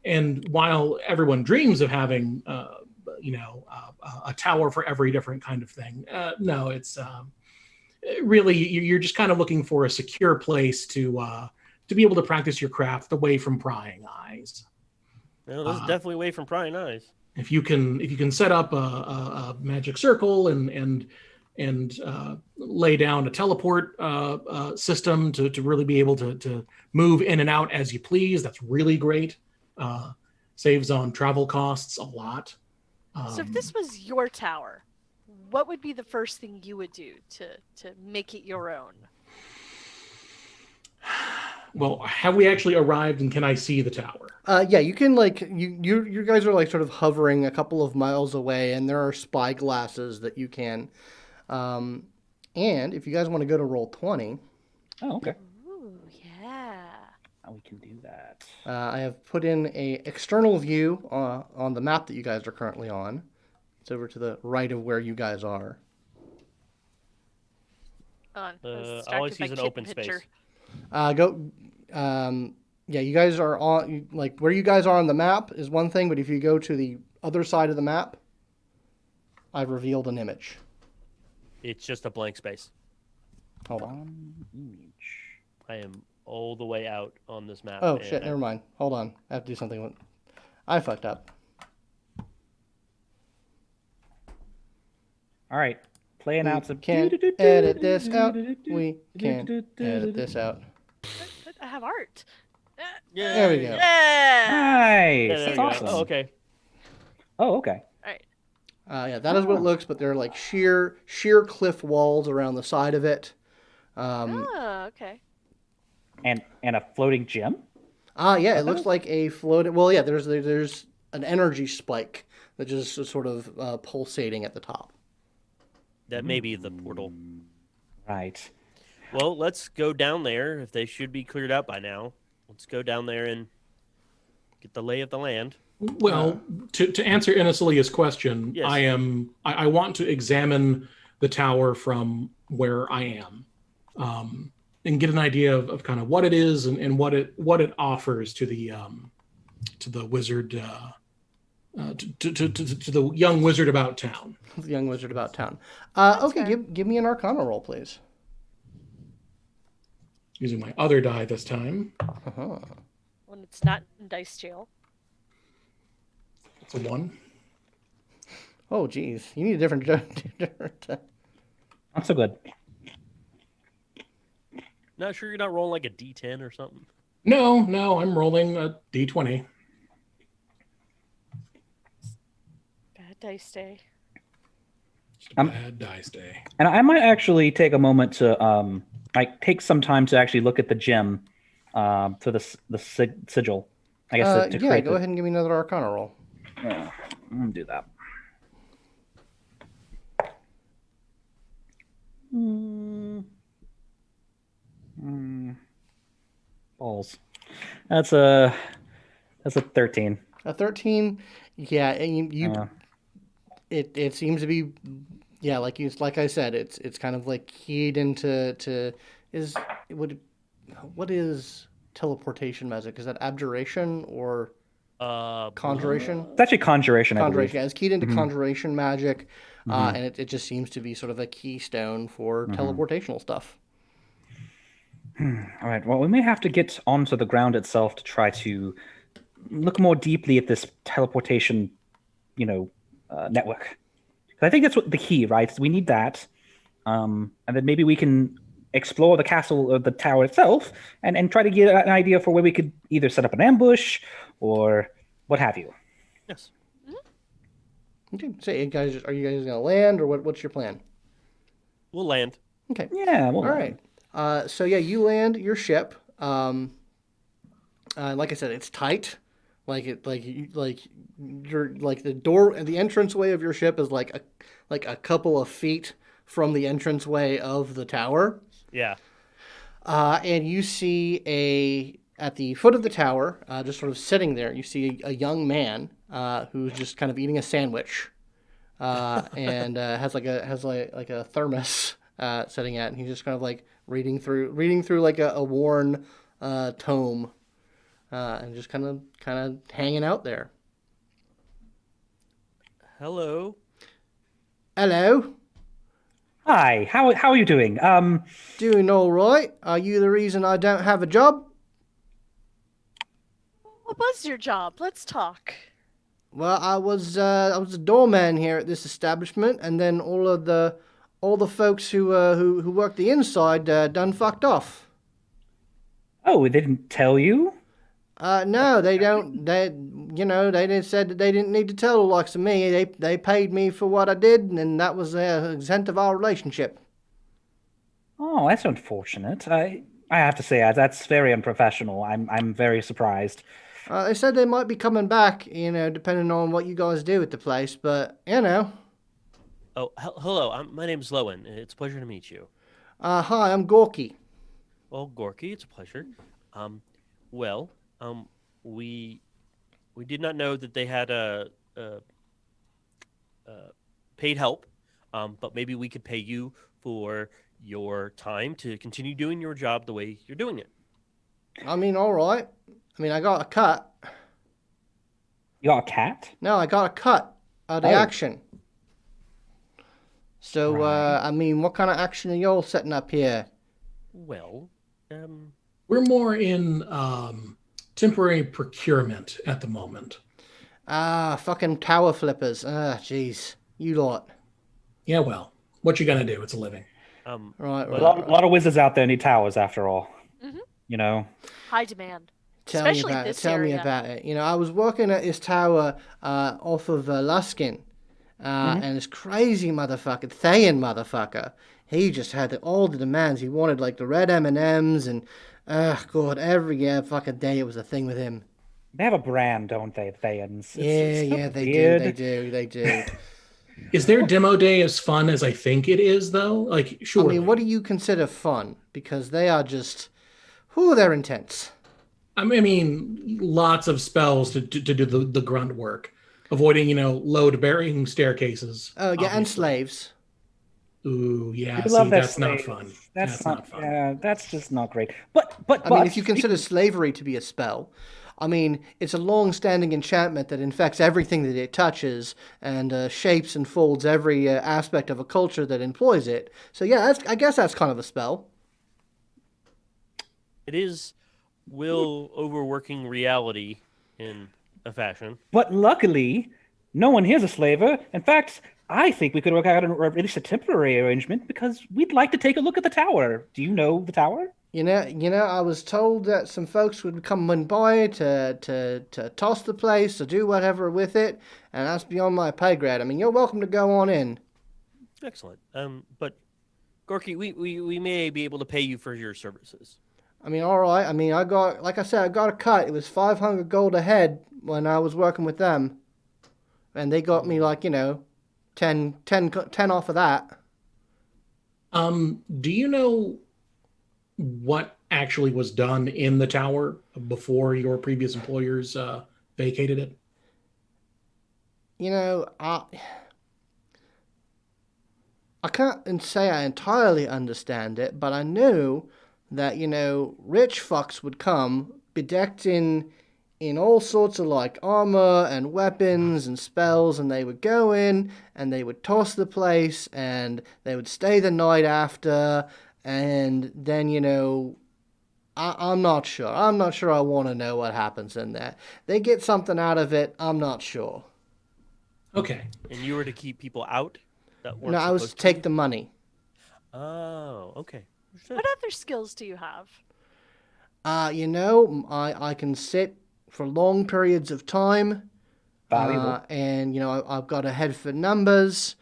And while everyone dreams of having a tower for every different kind of thing, no, it's really you're just kind of looking for a secure place to be able to practice your craft away from prying eyes. No, this is definitely away from prying eyes. If you can set up a magic circle and lay down a teleport system to really be able to move in and out as you please, that's really great. Saves on travel costs a lot. So if this was your tower, what would be the first thing you would do to make it your own? Well, have we actually arrived and can I see the tower? Yeah, you can like you guys are like sort of hovering a couple of miles away, and there are spy glasses that you can. And if you guys want to go to Roll20, Oh, okay. Ooh, yeah. We can do that. I have put in a external view on the map that you guys are currently on. It's over to the right of where you guys are. I was I always distracted by use an kitten open picture. space. Yeah, you guys are on like where you guys are on the map is one thing, but if you go to the other side of the map, I've revealed an image. It's just a blank space. Hold on. Image. I am all the way out on this map. Oh and shit! Never mind. Hold on. I have to do something. I fucked up. All right. Playing out some. Can't edit this out. We can't edit this out. But I have art. Yeah. There we go. Yeah. Nice. Yeah, there That's we go. awesome. Oh, okay. Oh, okay. All right. Yeah, that is what it looks, but they're like sheer cliff walls around the side of it. Okay. And a floating gem. Yeah, it looks like a floating. Well, yeah, there's an energy spike that just is sort of pulsating at the top. That may be the portal. Right. Well, let's go down there. If they should be cleared out by now, let's go down there and get the lay of the land. Well, to answer Inisalia's question, Yes. I want to examine the tower from where I am, and get an idea of kind of what it is and what it offers to the wizard, to the young wizard about town. The young wizard about town. Okay, fair. give me an Arcana roll, please. Using my other die this time. Uh-huh. When it's not in dice jail. It's a 1. Oh, geez. You need a different... Not so good. Not sure you're not rolling like a D10 or something. No, I'm rolling a d20. Bad dice day. Just a bad dice day. And I might actually take a moment to take some time to actually look at the gem, for the sigil. I guess to yeah, create go ahead and give me another Arcana roll. Yeah, I'm gonna do that. Balls. That's a 13. A 13, yeah, and it seems to be, yeah, like I said, it's kind of like keyed into what is teleportation magic? Is that abjuration or conjuration? It's actually conjuration, I believe. Conjuration, yeah, it's keyed into conjuration magic, and it just seems to be sort of a keystone for teleportational stuff. All right. Well, we may have to get onto the ground itself to try to look more deeply at this teleportation, network. I think that's what the key, right? So we need that, and then maybe we can explore the castle or the tower itself, and try to get an idea for where we could either set up an ambush or what have you. Yes. Okay, so are you guys gonna land, or what's your plan? We'll land. Okay. Yeah. Well, All right. So yeah, you land your ship. Like I said, it's tight. The door, the entranceway of your ship is like a couple of feet from the entranceway of the tower. Yeah. And you see at the foot of the tower, just sort of sitting there, you see a young man who's just kind of eating a sandwich, and has a thermos sitting at, and he's just kind of like reading through like a worn tome, and just kind of hanging out there. Hello. Hello. Hi. How are you doing? Doing all right. Are you the reason I don't have a job? What was your job? Let's talk. Well, I was a doorman here at this establishment, and then all the folks who work the inside done fucked off. Oh, they didn't tell you? No, they don't. They said that they didn't need to tell the likes of me. They paid me for what I did, and that was the extent of our relationship. Oh, that's unfortunate. I have to say that's very unprofessional. I'm very surprised. They said they might be coming back, depending on what you guys do at the place. But Oh, hello. My name's Lowin. It's a pleasure to meet you. Hi, I'm Gorky. Well, Gorky, it's a pleasure. We did not know that they had paid help, but maybe we could pay you for your time to continue doing your job the way you're doing it. I mean, all right. I mean, I got a cut. You got a cat? No, I got a cut out of the action. So, Right. I mean, what kind of action are y'all setting up here? Well, We're more in temporary procurement at the moment. Fucking tower flippers. Jeez. You lot. Yeah, well, what you gonna do? It's a living. Right. A lot of wizards out there need towers, after all. Mm-hmm. High demand. Tell me Especially about it. this Tell me area. about it. I was working at this tower off of Luskin, and this crazy motherfucker, Thayan motherfucker, he just had all the demands. He wanted like the red M&Ms, and God, every fucking day it was a thing with him. They have a brand, don't they, Thayans? Yeah, they do. Is their demo day as fun as I think it is, though? Like, sure. I mean, what do you consider fun? Because they are just, they're intense. I mean, lots of spells to do the grunt work, avoiding load bearing staircases. Oh yeah, and Obviously. slaves. Ooh, yeah. We See, love their that's not slaves. fun. That's not fun. Yeah, that's just not great. But I mean, if you consider slavery to be a spell, I mean, it's a long-standing enchantment that infects everything that it touches and shapes and folds every aspect of a culture that employs it. So yeah, I guess that's kind of a spell. It is will overworking reality in a fashion. But luckily, no one here's a slaver. In fact, I think we could work out at least a temporary arrangement because we'd like to take a look at the tower. Do you know the tower? I was told that some folks would come and by to toss the place or do whatever with it, and that's beyond my pay grade. I mean, you're welcome to go on in. Excellent. But Gorky, we may be able to pay you for your services. I mean, all right. I mean, like I said, I got a cut. It was 500 gold a head when I was working with them, and they got me like 10 off of that. Do you know what actually was done in the tower before your previous employers vacated it? I can't say I entirely understand it, but I knew that, rich fucks would come bedecked in all sorts of like armor and weapons and spells, and they would go in and they would toss the place and they would stay the night after, and then, I'm not sure. I'm not sure I want to know what happens in there. They get something out of it, I'm not sure. Okay. And you were to keep people out? No, I was to take the money. Oh, okay. What other skills do you have? I can sit for long periods of time. Valuable. And, I've got a head for numbers.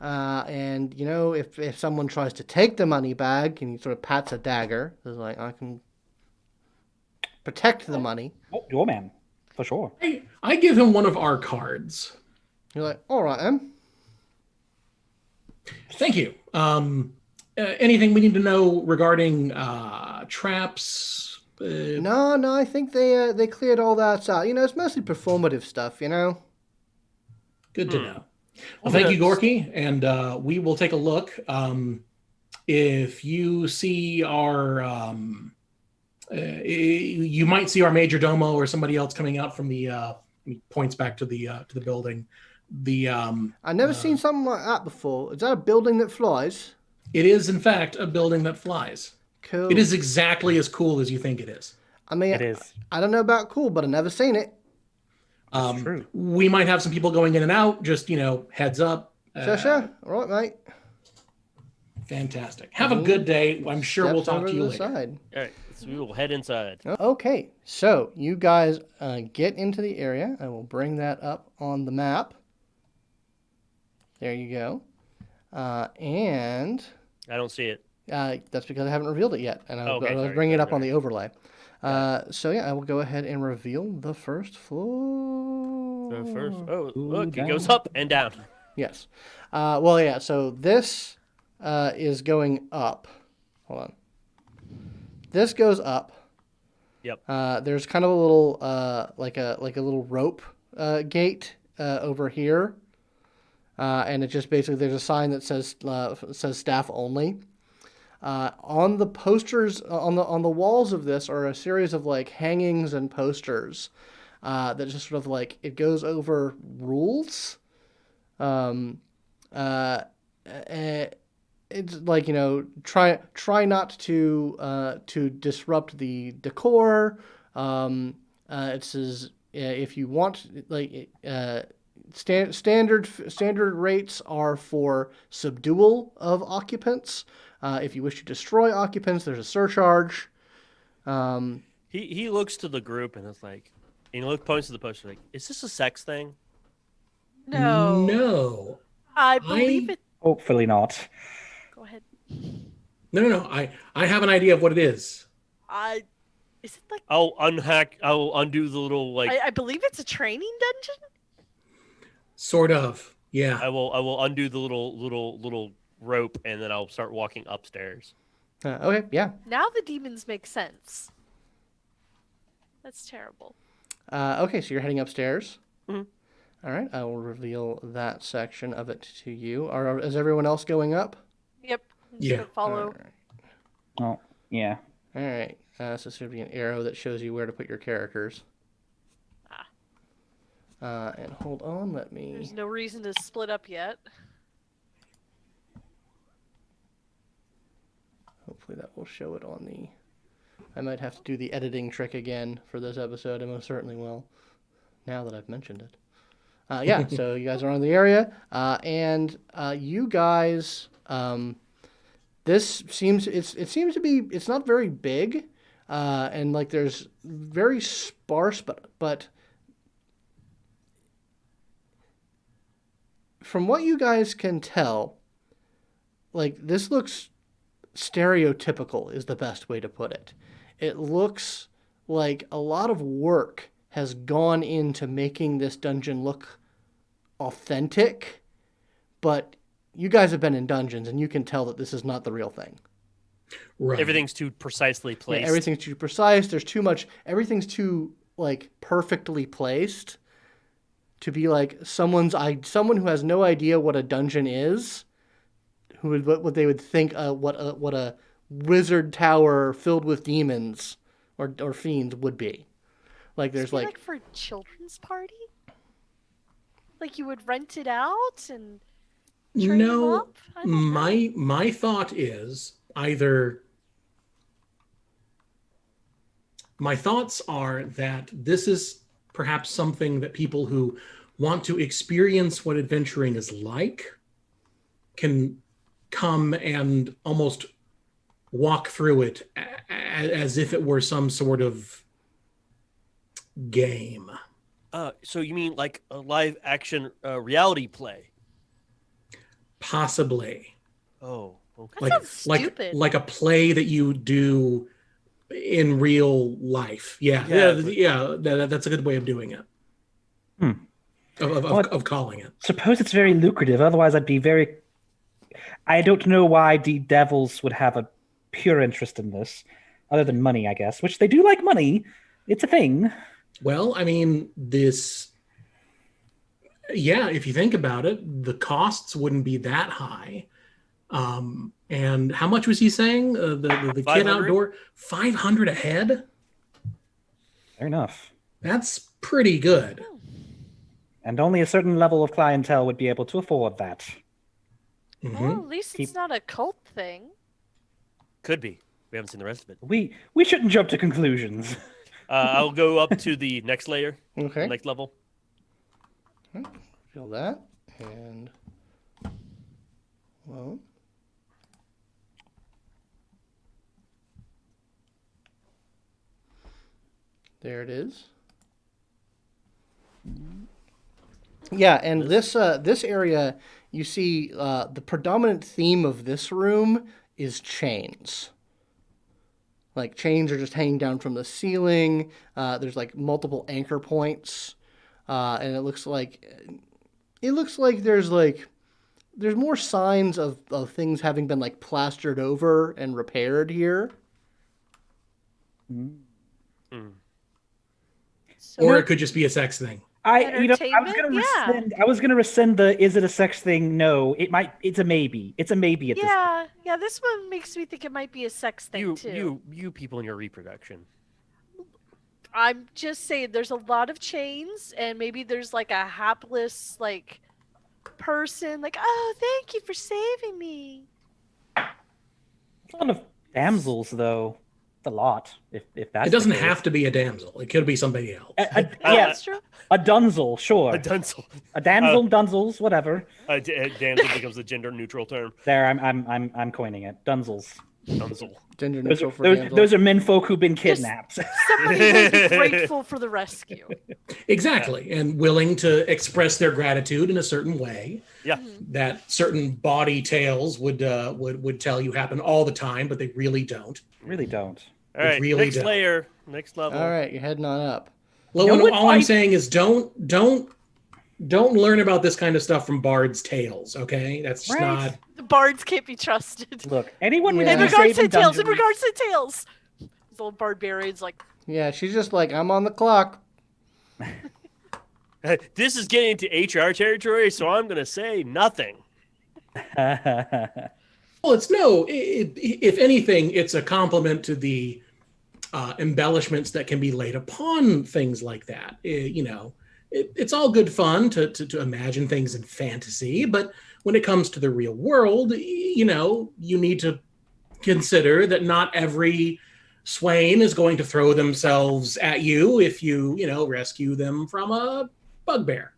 And, if someone tries to take the money bag and he sort of pats a dagger, it's like, I can protect the money. Oh, your man, for sure. I give him one of our cards. You're like, all right, then. Thank you. Anything we need to know regarding traps? No, I think they cleared all that out. It's mostly performative stuff, Good to know. Well, thank you, Gorky, and we will take a look. If you see our, you might see our major domo or somebody else coming out from the. He points back to the building. I've never seen something like that before. Is that a building that flies? It is, in fact, a building that flies. Cool. It is exactly as cool as you think it is. I mean, it is. I don't know about cool, but I've never seen it. That's true. We might have some people going in and out. Just heads up. Sure. All right, mate. Fantastic. Have a good day. I'm sure we'll talk to you later. Side. All right, so we will head inside. Okay, so you guys get into the area. I will bring that up on the map. There you go. And I don't see it. that's because I haven't revealed it yet, and I'll Sorry, bring it up on the overlay. So yeah, I will go ahead and reveal the first floor. The first. Oh, look, it goes up and down. Yes. Well, yeah. So this is going up. Hold on. This goes up. Yep. There's kind of a little like a little rope gate over here. And it just basically, there's a sign that says staff only. On the posters, on the walls of this are a series of like hangings and posters that just sort of like, it goes over rules. It's like, try not to disrupt the decor. It says if you want like standard rates are for subdual of occupants. If you wish to destroy occupants, there's a surcharge. He looks to the group and it's like, points to the poster like, is this a sex thing? No. I believe it. Hopefully not. Go ahead. No. I have an idea of what it is. Is it like? I'll undo the little like. I believe it's a training dungeon. Sort of. Yeah. I will undo the little rope and then I'll start walking upstairs. Okay. Yeah. Now the demons make sense. That's terrible. Okay, so you're heading upstairs. Mhm. All right, I will reveal that section of it to you. Is everyone else going up? Yep. I'm just Yeah. gonna follow. All right. Oh, yeah. All right. So this should be an arrow that shows you where to put your characters. And hold on, let me. There's no reason to split up yet. Hopefully that will show it on the. I might have to do the editing trick again for this episode. I most certainly will. Now that I've mentioned it. Yeah. So you guys are on the area, and you guys. This seems it seems to be it's not very big, and like there's very sparse, but from what you guys can tell, like this looks stereotypical is the best way to put it. It looks like a lot of work has gone into making this dungeon look authentic, but you guys have been in dungeons and you can tell that this is not the real thing. Right. Everything's too precisely placed. Yeah, everything's too precise. There's too much. Everything's too like perfectly placed to be like someone who has no idea what a dungeon is, what they would think what a wizard tower filled with demons or fiends would be. Like there's like for a children's party? Like you would rent it out and train them No, up? I don't know. my thought is either. My thoughts are that this is perhaps something that people who want to experience what adventuring is like can come and almost walk through it as if it were some sort of game. So you mean like a live action reality play? Possibly. Oh, okay. That sounds stupid. Like a play that you do in real life. Yeah. That's a good way of doing it. Of calling it. Suppose it's very lucrative. Otherwise, I don't know why the devils would have a pure interest in this, other than money, I guess. Which they do like money. It's a thing. Well, I mean, if you think about it, the costs wouldn't be that high. And how much was he saying? The kid outdoor, 500 a head. Fair enough. That's pretty good. And only a certain level of clientele would be able to afford that. Mm-hmm. Well, at least it's not a cult thing. Could be. We haven't seen the rest of it. We shouldn't jump to conclusions. I'll go up to the next layer. Okay. Next level. Feel that and well. There it is. Yeah, and this area, you see, the predominant theme of this room is chains. Like chains are just hanging down from the ceiling. There's like multiple anchor points, and it looks like there's more signs of things having been like plastered over and repaired here. So Or it could just be a sex thing. I was gonna rescind the is it a sex thing? No, it's a maybe. It's a maybe at this point. Yeah, this one makes me think it might be a sex thing too. You people in your reproduction. I'm just saying there's a lot of chains and maybe there's like a hapless like person like, oh, thank you for saving me. A lot of damsels though. It's a lot. If that's it doesn't have to be a damsel. It could be somebody else. Yeah, That's true. a dunzel, sure. A dunzel. A damsel, dunzels, whatever. Damsel becomes a gender neutral term. There, I'm coining it. Dunzels. Dunzel. Gender neutral for damsel. Those are menfolk who've been kidnapped. Somebody will be grateful for the rescue. Exactly, and willing to express their gratitude in a certain way. Yeah. That certain baudy tales would tell you happen all the time, but they really don't. Really don't. All right, really next don't. layer, next level. All right, you're heading on up. Lowin, all I'm saying is don't learn about this kind of stuff from Bard's tales, okay? That's just not... The bards can't be trusted. Look, anyone with Yeah. In any regards save to in tales, dungeons, in regards to tales. This old barbarian's like, Yeah, she's just like, I'm on the clock. This is getting into HR territory, so I'm going to say nothing. Well, if anything, it's a compliment to the embellishments that can be laid upon things like that. It's all good fun to imagine things in fantasy, but when it comes to the real world, you need to consider that not every swain is going to throw themselves at you if you rescue them from a bugbear.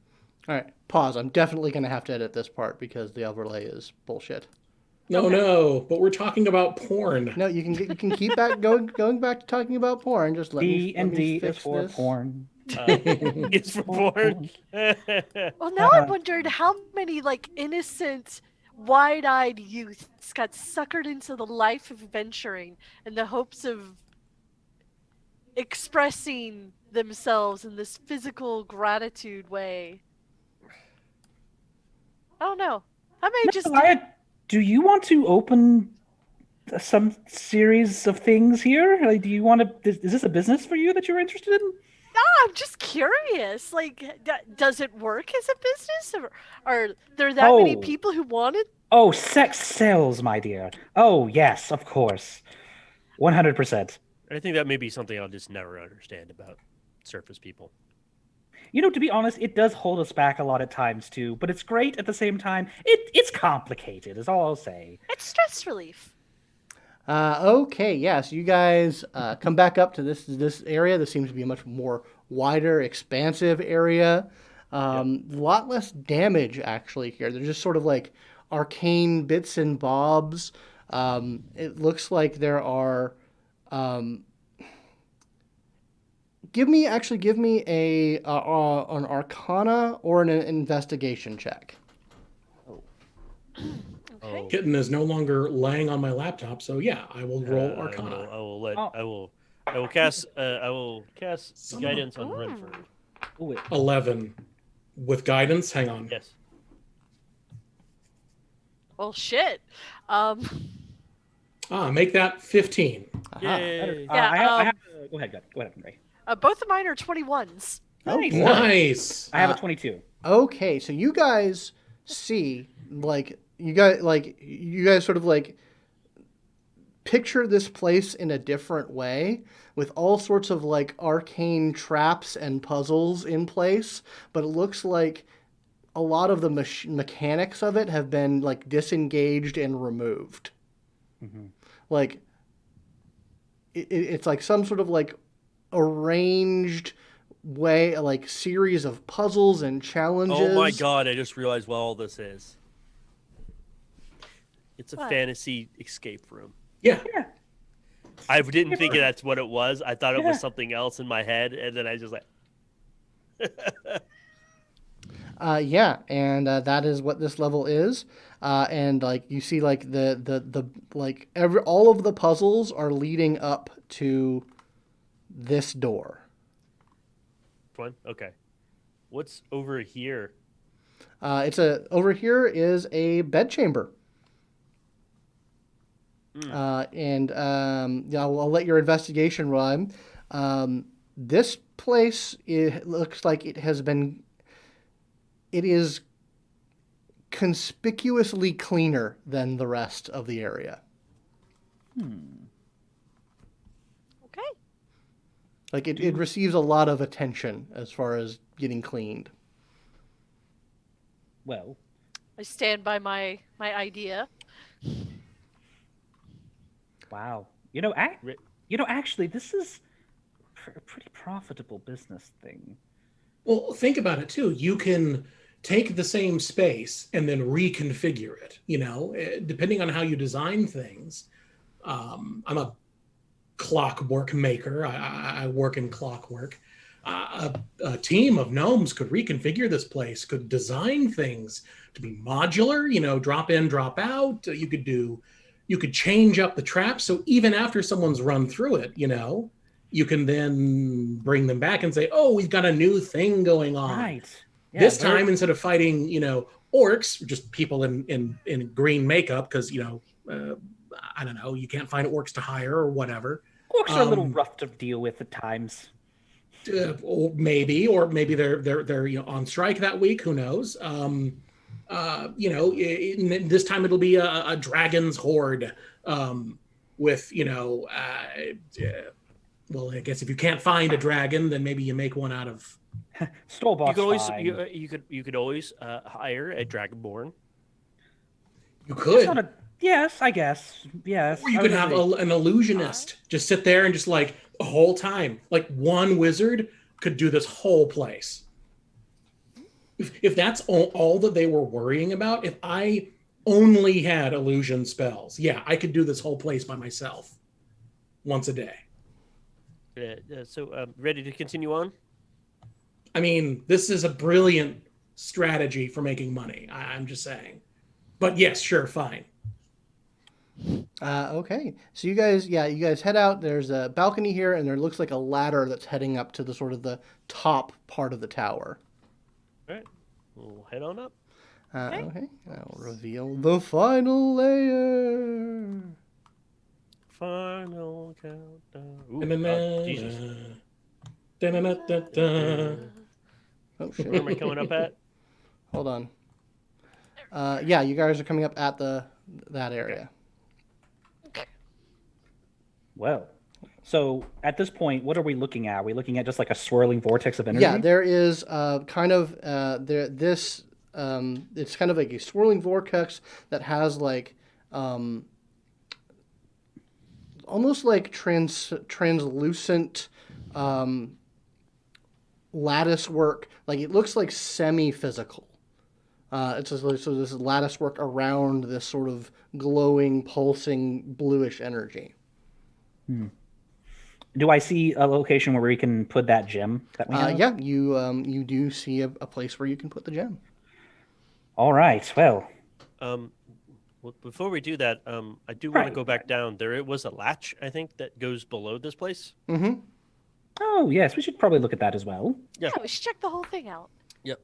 All right, pause. I'm definitely going to have to edit this part because the overlay is bullshit. No, but we're talking about porn. No, you can keep back going back to talking about porn. Just let me D&D fix is for this. porn. It's for porn. Well, now I'm wondering how many innocent, wide-eyed youths got suckered into the life of adventuring in the hopes of expressing themselves in this physical gratitude way. I don't know. I may just. Do you want to open some series of things here? Do you want to? Is this a business for you that you're interested in? No, I'm just curious. Does it work as a business, or are there that many people who want it? Oh, sex sells, my dear. Oh, yes, of course, 100%. I think that may be something I'll just never understand about surface people. To be honest, it does hold us back a lot at times too, but it's great at the same time. It's complicated, is all I'll say. It's stress relief. Okay, yeah. So you guys come back up to this area. This seems to be a much more wider, expansive area. A lot less damage actually here. They're just sort of like arcane bits and bobs. It looks like there are. Give me a an Arcana or an investigation check. Okay. Kitten is no longer laying on my laptop, so yeah, I will roll Arcana. I will cast guidance on Rynford. 11 with guidance. Hang on. Yes. Well, shit. Make that 15. Yay. Go ahead, Ray. Both of mine are 21s. Oh, Nice. boy. Nice. I have a 22. Okay, so you guys see you guys sort of picture this place in a different way with all sorts of arcane traps and puzzles in place, but it looks like a lot of the mechanics of it have been disengaged and removed. Mm-hmm. It's like some sort of arranged way, series of puzzles and challenges. Oh my god, I just realized what all this is. It's a fantasy escape room. Yeah. I didn't think that's what it was. I thought it was something else in my head, and then I just and that is what this level is. And you see all of the puzzles are leading up to this door. Fun. Okay. What's over here? Over here is a bedchamber. I'll let your investigation run. This place, it looks like it is conspicuously cleaner than the rest of the area. Okay. It receives a lot of attention as far as getting cleaned. Well, I stand by my idea. wow. Actually, this is a pretty profitable business thing. Well, think about it too. You can take the same space and then reconfigure it, depending on how you design things. I'm a clockwork maker. I work in clockwork. A team of gnomes could reconfigure this place, could design things to be modular, drop in, drop out. You could change up the traps. So even after someone's run through it, you can then bring them back and say, oh, we've got a new thing going on. Right. Yeah, this time, instead of fighting, orcs, just people in green makeup, because, I don't know, you can't find orcs to hire or whatever. Orcs are a little rough to deal with at times. Or maybe they're on strike that week. Who knows? This time it'll be a dragon's horde with well, I guess if you can't find a dragon, then maybe you make one out of store-bought. You could always hire a dragonborn. You could. Yes, I guess. Yes. Or you could have an illusionist just sit there and just like the whole time, like one wizard could do this whole place. If that's all that they were worrying about, if I only had illusion spells, yeah, I could do this whole place by myself once a day. So ready to continue on? I mean, this is a brilliant strategy for making money. I'm just saying. But yes, sure, fine. Okay. So you guys head out. There's a balcony here, and there looks like a ladder that's heading up to the sort of the top part of the tower. All right. We'll head on up. Okay. I'll reveal the final layer. Final countdown. Jesus. Oh, shit. Where am I coming up at? Hold on. Yeah, you guys are coming up at that area. Well, so at this point, what are we looking at? Are we looking at just like a swirling vortex of energy? Yeah, there is kind of it's kind of like a swirling vortex that has like almost like translucent lattice work. Like it looks like semi-physical. It's just so this lattice work around this sort of glowing, pulsing, bluish energy. Do I see a location where we can put that gem that we have? Yeah, you do see a place where you can put the gem. All right. Well, before we do that, I do want to go back down. There was a latch, I think, that goes below this place. Mm-hmm. Oh yes, we should probably look at that as well. Yeah, we should check the whole thing out. Yep.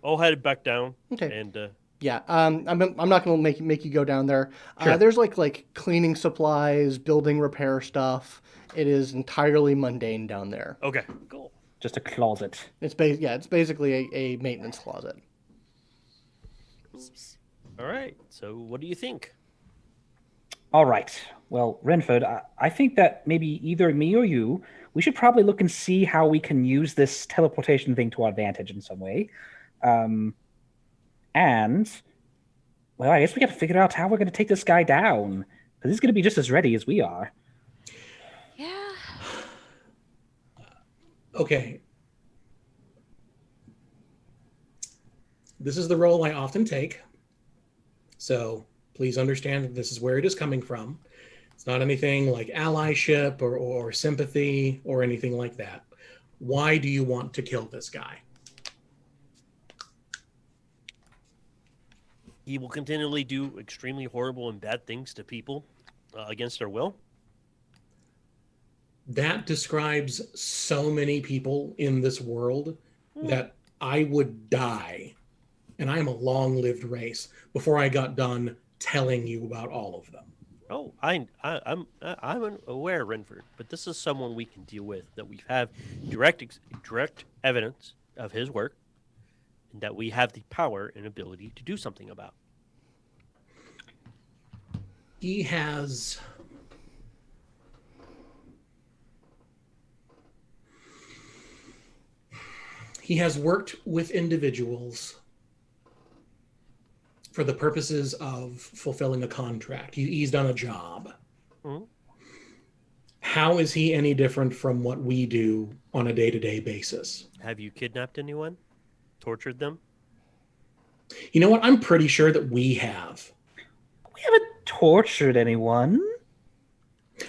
I'll head back down. Okay. And yeah, I'm not going to make you go down there. Sure. There's like cleaning supplies, building repair stuff. It is entirely mundane down there. Okay, cool. Just a closet. It's basically a maintenance closet. All right. So, what do you think? All right. Well, Rynford, I think that maybe either me or you, we should probably look and see how we can use this teleportation thing to our advantage in some way. And, well, I guess we got to figure out how we're going to take this guy down. Because he's going to be just as ready as we are. Yeah. Okay. This is the role I often take. So please understand that this is where it is coming from. It's not anything like allyship or sympathy or anything like that. Why do you want to kill this guy? He will continually do extremely horrible and bad things to people against their will. That describes so many people in this world that I would die, and I am a long-lived race, before I got done telling you about all of them. Oh, I'm aware, Rynford, but this is someone we can deal with, that we have direct evidence of his work, and that we have the power and ability to do something about. He has worked with individuals for the purposes of fulfilling a contract. He's done a job. Mm-hmm. How is he any different from what we do on a day-to-day basis? Have you kidnapped anyone? Tortured them? You know what? I'm pretty sure that we have. We haven't tortured anyone.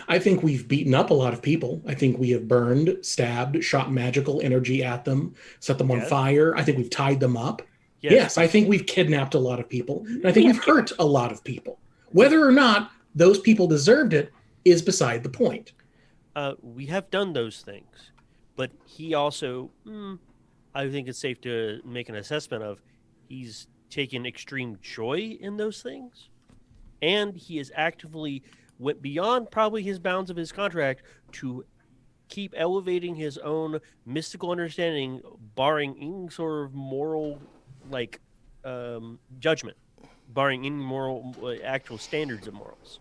I think we've beaten up a lot of people. I think we have burned, stabbed, shot magical energy at them, set them on fire. I think we've tied them up. Yes, I think we've kidnapped a lot of people. And I think we've hurt a lot of people. Whether or not those people deserved it is beside the point. We have done those things. But he also, I think it's safe to make an assessment of, he's taken extreme joy in those things. And he is actively went beyond probably his bounds of his contract to keep elevating his own mystical understanding, barring any sort of moral, like, judgment, barring any moral, actual standards of morals.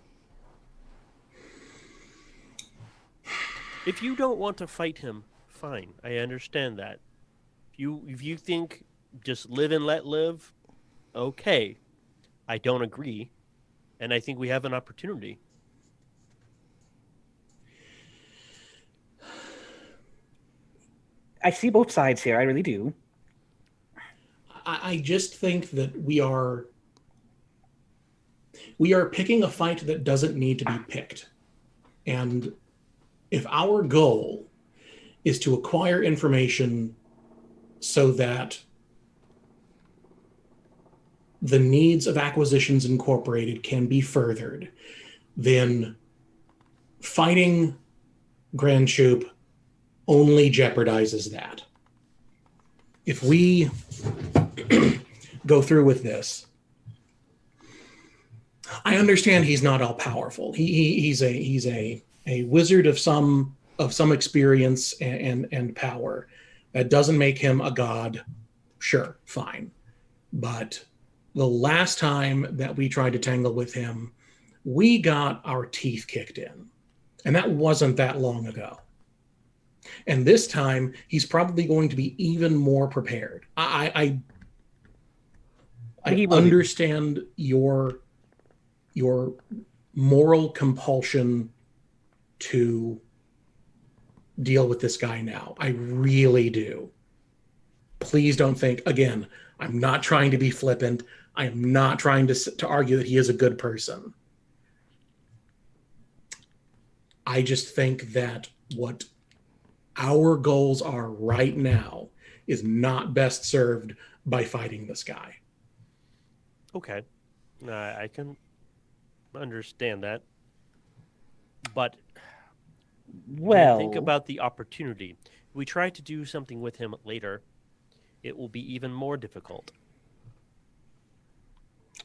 If you don't want to fight him, fine. I understand that. If you think just live and let live, okay. I don't agree, and I think we have an opportunity. I see both sides here. I really do. I just think that we are picking a fight that doesn't need to be picked. And if our goal is to acquire information so that the needs of Acquisitions Incorporated can be furthered, then fighting Grand Troop only jeopardizes that. If we go through with this, I understand he's not all powerful. He's a wizard of some experience and power. That doesn't make him a god. Sure, fine. But the last time that we tried to tangle with him, we got our teeth kicked in. And that wasn't that long ago. And this time, he's probably going to be even more prepared. I understand your moral compulsion to deal with this guy now. I really do. Please don't think, again, I'm not trying to be flippant. I am not trying to argue that he is a good person. I just think that what our goals are right now is not best served by fighting this guy. Okay. I can understand that. But Well, think about the opportunity. If we try to do something with him later, it will be even more difficult.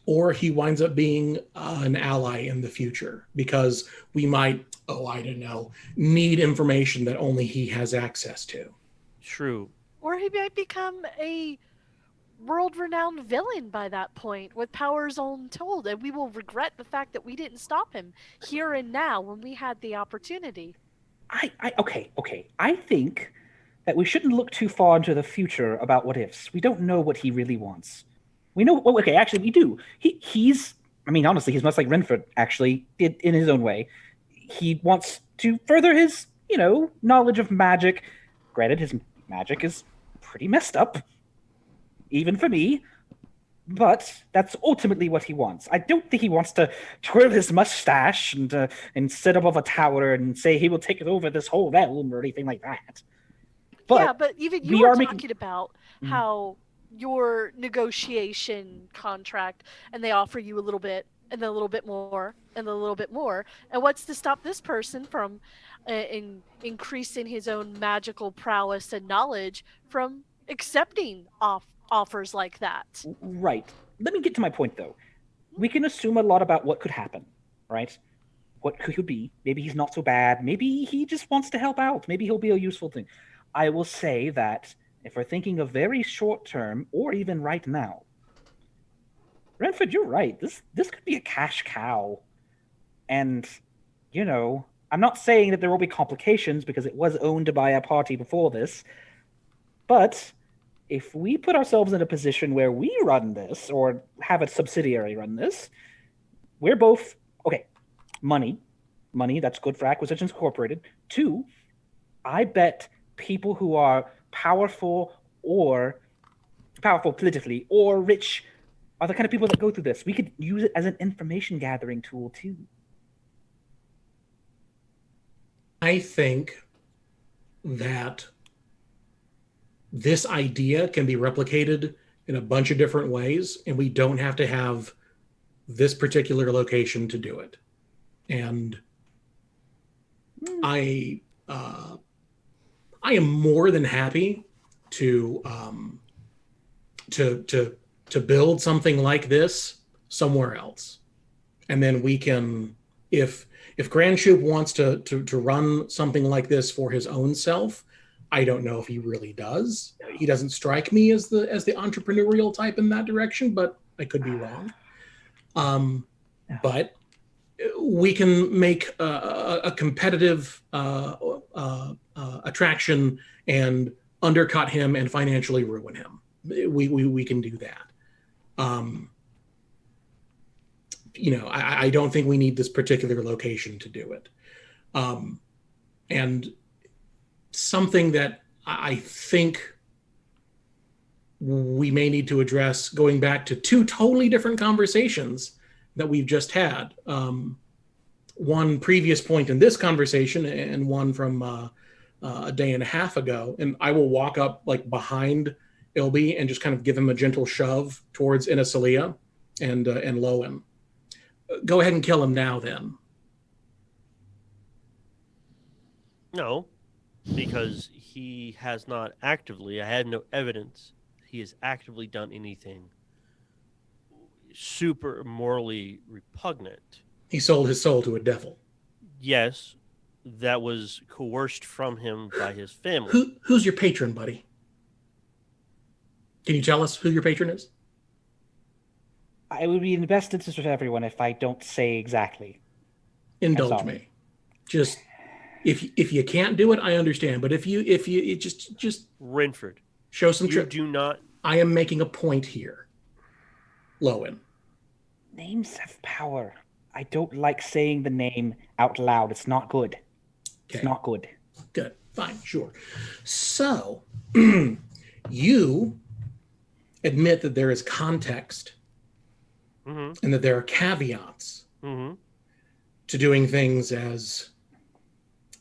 Or he winds up being an ally in the future because we might, I don't know, need information that only he has access to. True. Or he might become a world-renowned villain by that point with powers untold, and we will regret the fact that we didn't stop him here and now when we had the opportunity. Okay. I think that we shouldn't look too far into the future about what ifs. We don't know what he really wants. We know. Well, okay, actually, we do. He's. I mean, honestly, he's much like Rynford. Actually, in his own way, he wants to further his, knowledge of magic. Granted, his magic is pretty messed up, even for me. But that's ultimately what he wants. I don't think he wants to twirl his mustache and sit above a tower and say he will take over this whole realm or anything like that. But yeah, but even you were talking about how your negotiation contract, and they offer you a little bit, and then a little bit more, and then a little bit more. And what's to stop this person from increasing his own magical prowess and knowledge from accepting offers like that? Right. Let me get to my point, though. We can assume a lot about what could happen, right? What could he be? Maybe he's not so bad. Maybe he just wants to help out. Maybe he'll be a useful thing. I will say that if we're thinking of very short term, or even right now, Rynford, you're right. This could be a cash cow. And, I'm not saying that there will be complications because it was owned by a party before this. But if we put ourselves in a position where we run this or have a subsidiary run this, we're both, okay, money, that's good for Acquisitions Incorporated. 2, I bet people who are powerful politically or rich are the kind of people that go through this. We could use it as an information gathering tool too. I think that this idea can be replicated in a bunch of different ways, and we don't have to have this particular location to do it. And I am more than happy to build something like this somewhere else, and then we can If Grand Shoop wants to run something like this for his own self, I don't know if he really does. He doesn't strike me as the entrepreneurial type in that direction, but I could be wrong. But we can make a competitive attraction and undercut him and financially ruin him. We can do that. I don't think we need this particular location to do it. And something that I think we may need to address, going back to two totally different conversations that we've just had. One previous point in this conversation and one from a day and a half ago. And I will walk up like behind Ilby and just kind of give him a gentle shove towards Inisalia and Lowin. Go ahead and kill him now, then. No, because he has not actively, I had no evidence he has actively done anything super morally repugnant. He sold his soul to a devil. Yes, that was coerced from him by his family. Who's your patron, buddy? Can you tell us who your patron is? It would be in the best interest of everyone if I don't say exactly. Indulge me. Just if you can't do it, I understand. But if you just Rynford, show some you do not. I am making a point here, Lowin. Names have power. I don't like saying the name out loud. It's not good. Okay. It's not good. Good. Fine. Sure. So you admit that there is context. Mm-hmm. And that there are caveats to doing things as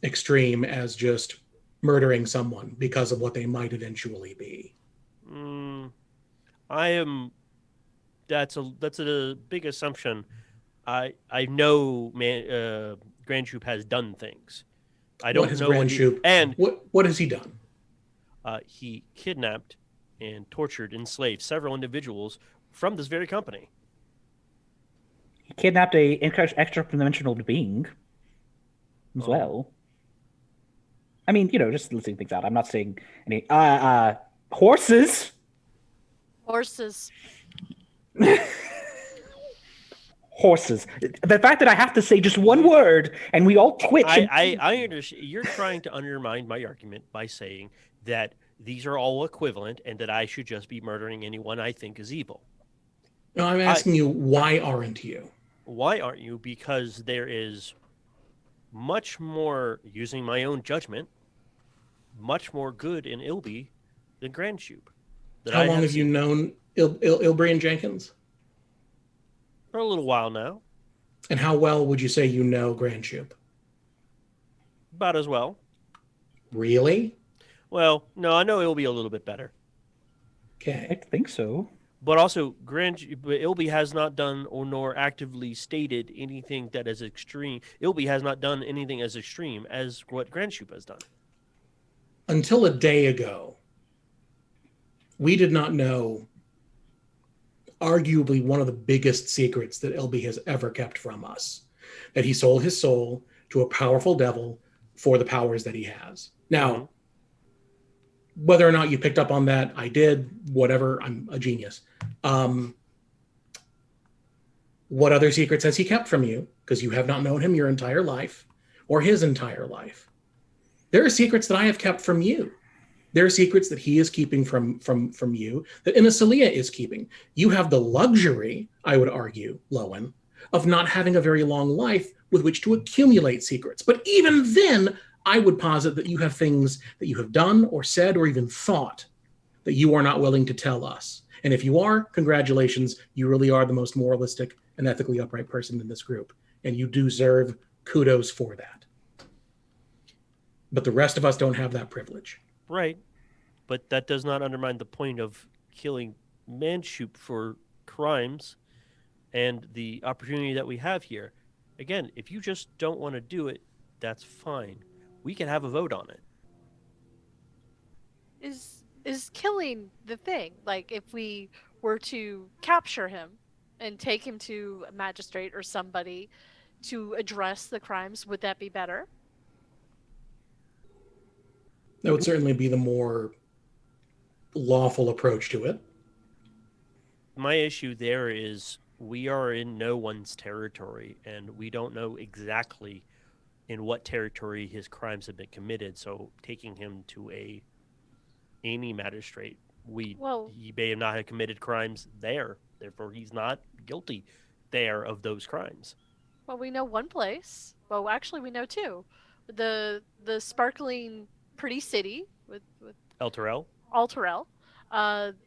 extreme as just murdering someone because of what they might eventually be. That's a big assumption. I know Grand Shoop has done things. I don't know Grand Shoop. And what has he done? He kidnapped and tortured, enslaved several individuals from this very company. He kidnapped a extra-dimensional being as well. I mean, just listing things out. I'm not saying any... horses! Horses. Horses. The fact that I have to say just one word and we all twitch... I understand. You're trying to undermine my argument by saying that these are all equivalent and that I should just be murdering anyone I think is evil. No, I'm asking you, why aren't you? Why aren't you? Because there is much more, using my own judgment, much more good in Ilby than Grand Shoop. How long have you known Ilbreyan Jenkins? For a little while now. And how well would you say you know Grand Shoop? About as well. Really? Well, no, I know Ilby a little bit better. Okay. I think so. But also, Ilby has not done or nor actively stated anything that is extreme. Ilby has not done anything as extreme as what Grand Shoop has done. Until a day ago, we did not know arguably one of the biggest secrets that Ilby has ever kept from us. That he sold his soul to a powerful devil for the powers that he has. Now, whether or not you picked up on that, I did, whatever, I'm a genius. What other secrets has he kept from you? Because you have not known him your entire life or his entire life. There are secrets that I have kept from you. There are secrets that he is keeping from you, that Inisalia is keeping. You have the luxury, I would argue, Lowin, of not having a very long life with which to accumulate secrets. But even then, I would posit that you have things that you have done or said or even thought that you are not willing to tell us. And if you are, congratulations, you really are the most moralistic and ethically upright person in this group. And you deserve kudos for that. But the rest of us don't have that privilege. Right. But that does not undermine the point of killing Manshoop for crimes and the opportunity that we have here. Again, if you just don't want to do it, that's fine. We can have a vote on it. Is killing the thing? Like, if we were to capture him and take him to a magistrate or somebody to address the crimes, would that be better? That would certainly be the more lawful approach to it. My issue there is we are in no one's territory, and we don't know exactly in what territory his crimes have been committed. So taking him to any magistrate, he may not have committed crimes there. Therefore, he's not guilty there of those crimes. Well, we know one place. Well, actually, we know two. The sparkling pretty city with El Terrell? Alterel.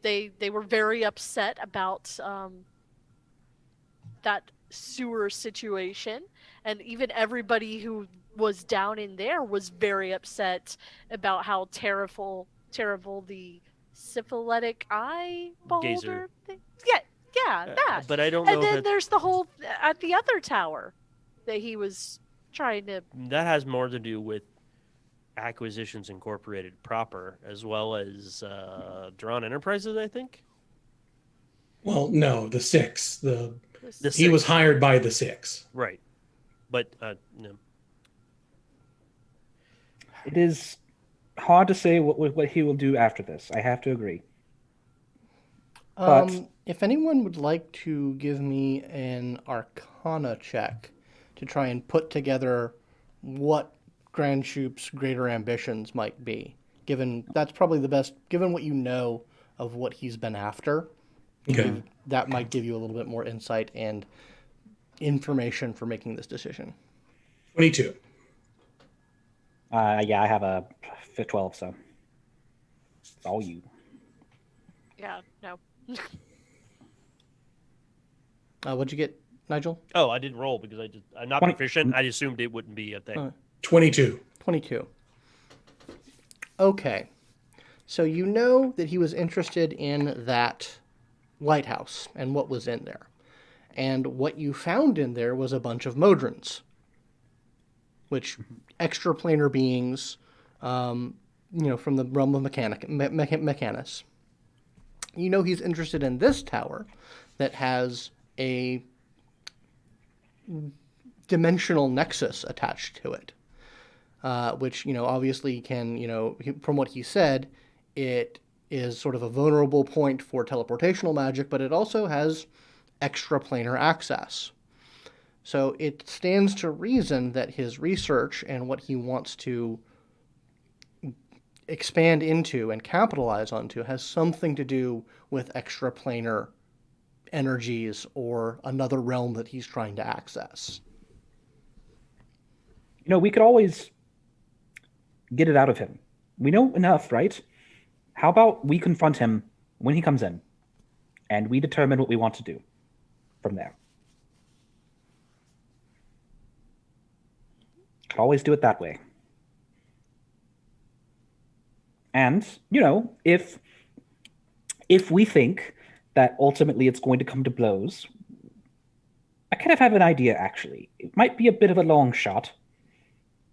They were very upset about that sewer situation, and even everybody who was down in there was very upset about how terrible the syphilitic eye beholder thing. Yeah, that. But I don't know. And then there's the whole at the other tower that he was trying to. That has more to do with Acquisitions Incorporated proper, as well as Drawn Enterprises, I think. Well, no, the Six. He He was hired by the Six. Right. But no. It is hard to say what he will do after this. I have to agree. But if anyone would like to give me an Arcana check to try and put together what Grand Shoop's greater ambitions might be, given that's probably the best, given what you know of what he's been after, Okay. that might give you a little bit more insight and information for making this decision. 22. Yeah, I have a 12, so it's all you. Yeah, no. What'd you get, Nigel? Oh, I didn't roll because I'm not 20. proficient. I assumed it wouldn't be a thing. 22. 22. Okay. So you know that he was interested in that lighthouse and what was in there. And what you found in there was a bunch of Modrons, which extraplanar beings, from the realm of Mechanus. You know he's interested in this tower that has a dimensional nexus attached to it, which, obviously can, from what he said, it is sort of a vulnerable point for teleportational magic, but it also has extraplanar access. So it stands to reason that his research and what he wants to expand into and capitalize onto has something to do with extraplanar energies or another realm that he's trying to access. We could always get it out of him. We know enough, right? How about we confront him when he comes in, and we determine what we want to do from there. Could always do it that way. And, if we think that ultimately it's going to come to blows, I kind of have an idea, actually. It might be a bit of a long shot,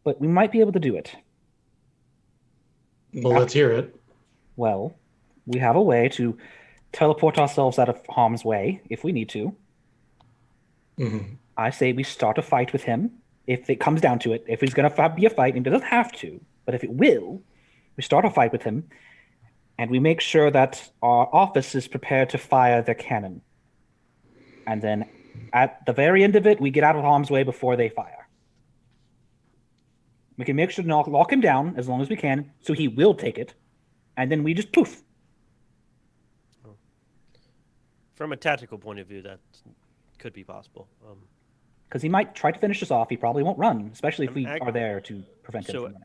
but we might be able to do it. Well, let's hear it. Well, we have a way to teleport ourselves out of harm's way if we need to. Mm-hmm. I say we start a fight with him if it comes down to it. If it's going to be a fight, and it doesn't have to, but if it will, we start a fight with him, and we make sure that our office is prepared to fire their cannon. And then at the very end of it, we get out of harm's way before they fire. We can make sure to lock him down as long as we can, so he will take it, and then we just poof. From a tactical point of view, that could be possible. Because he might try to finish us off. He probably won't run, especially if we are there to prevent him from running.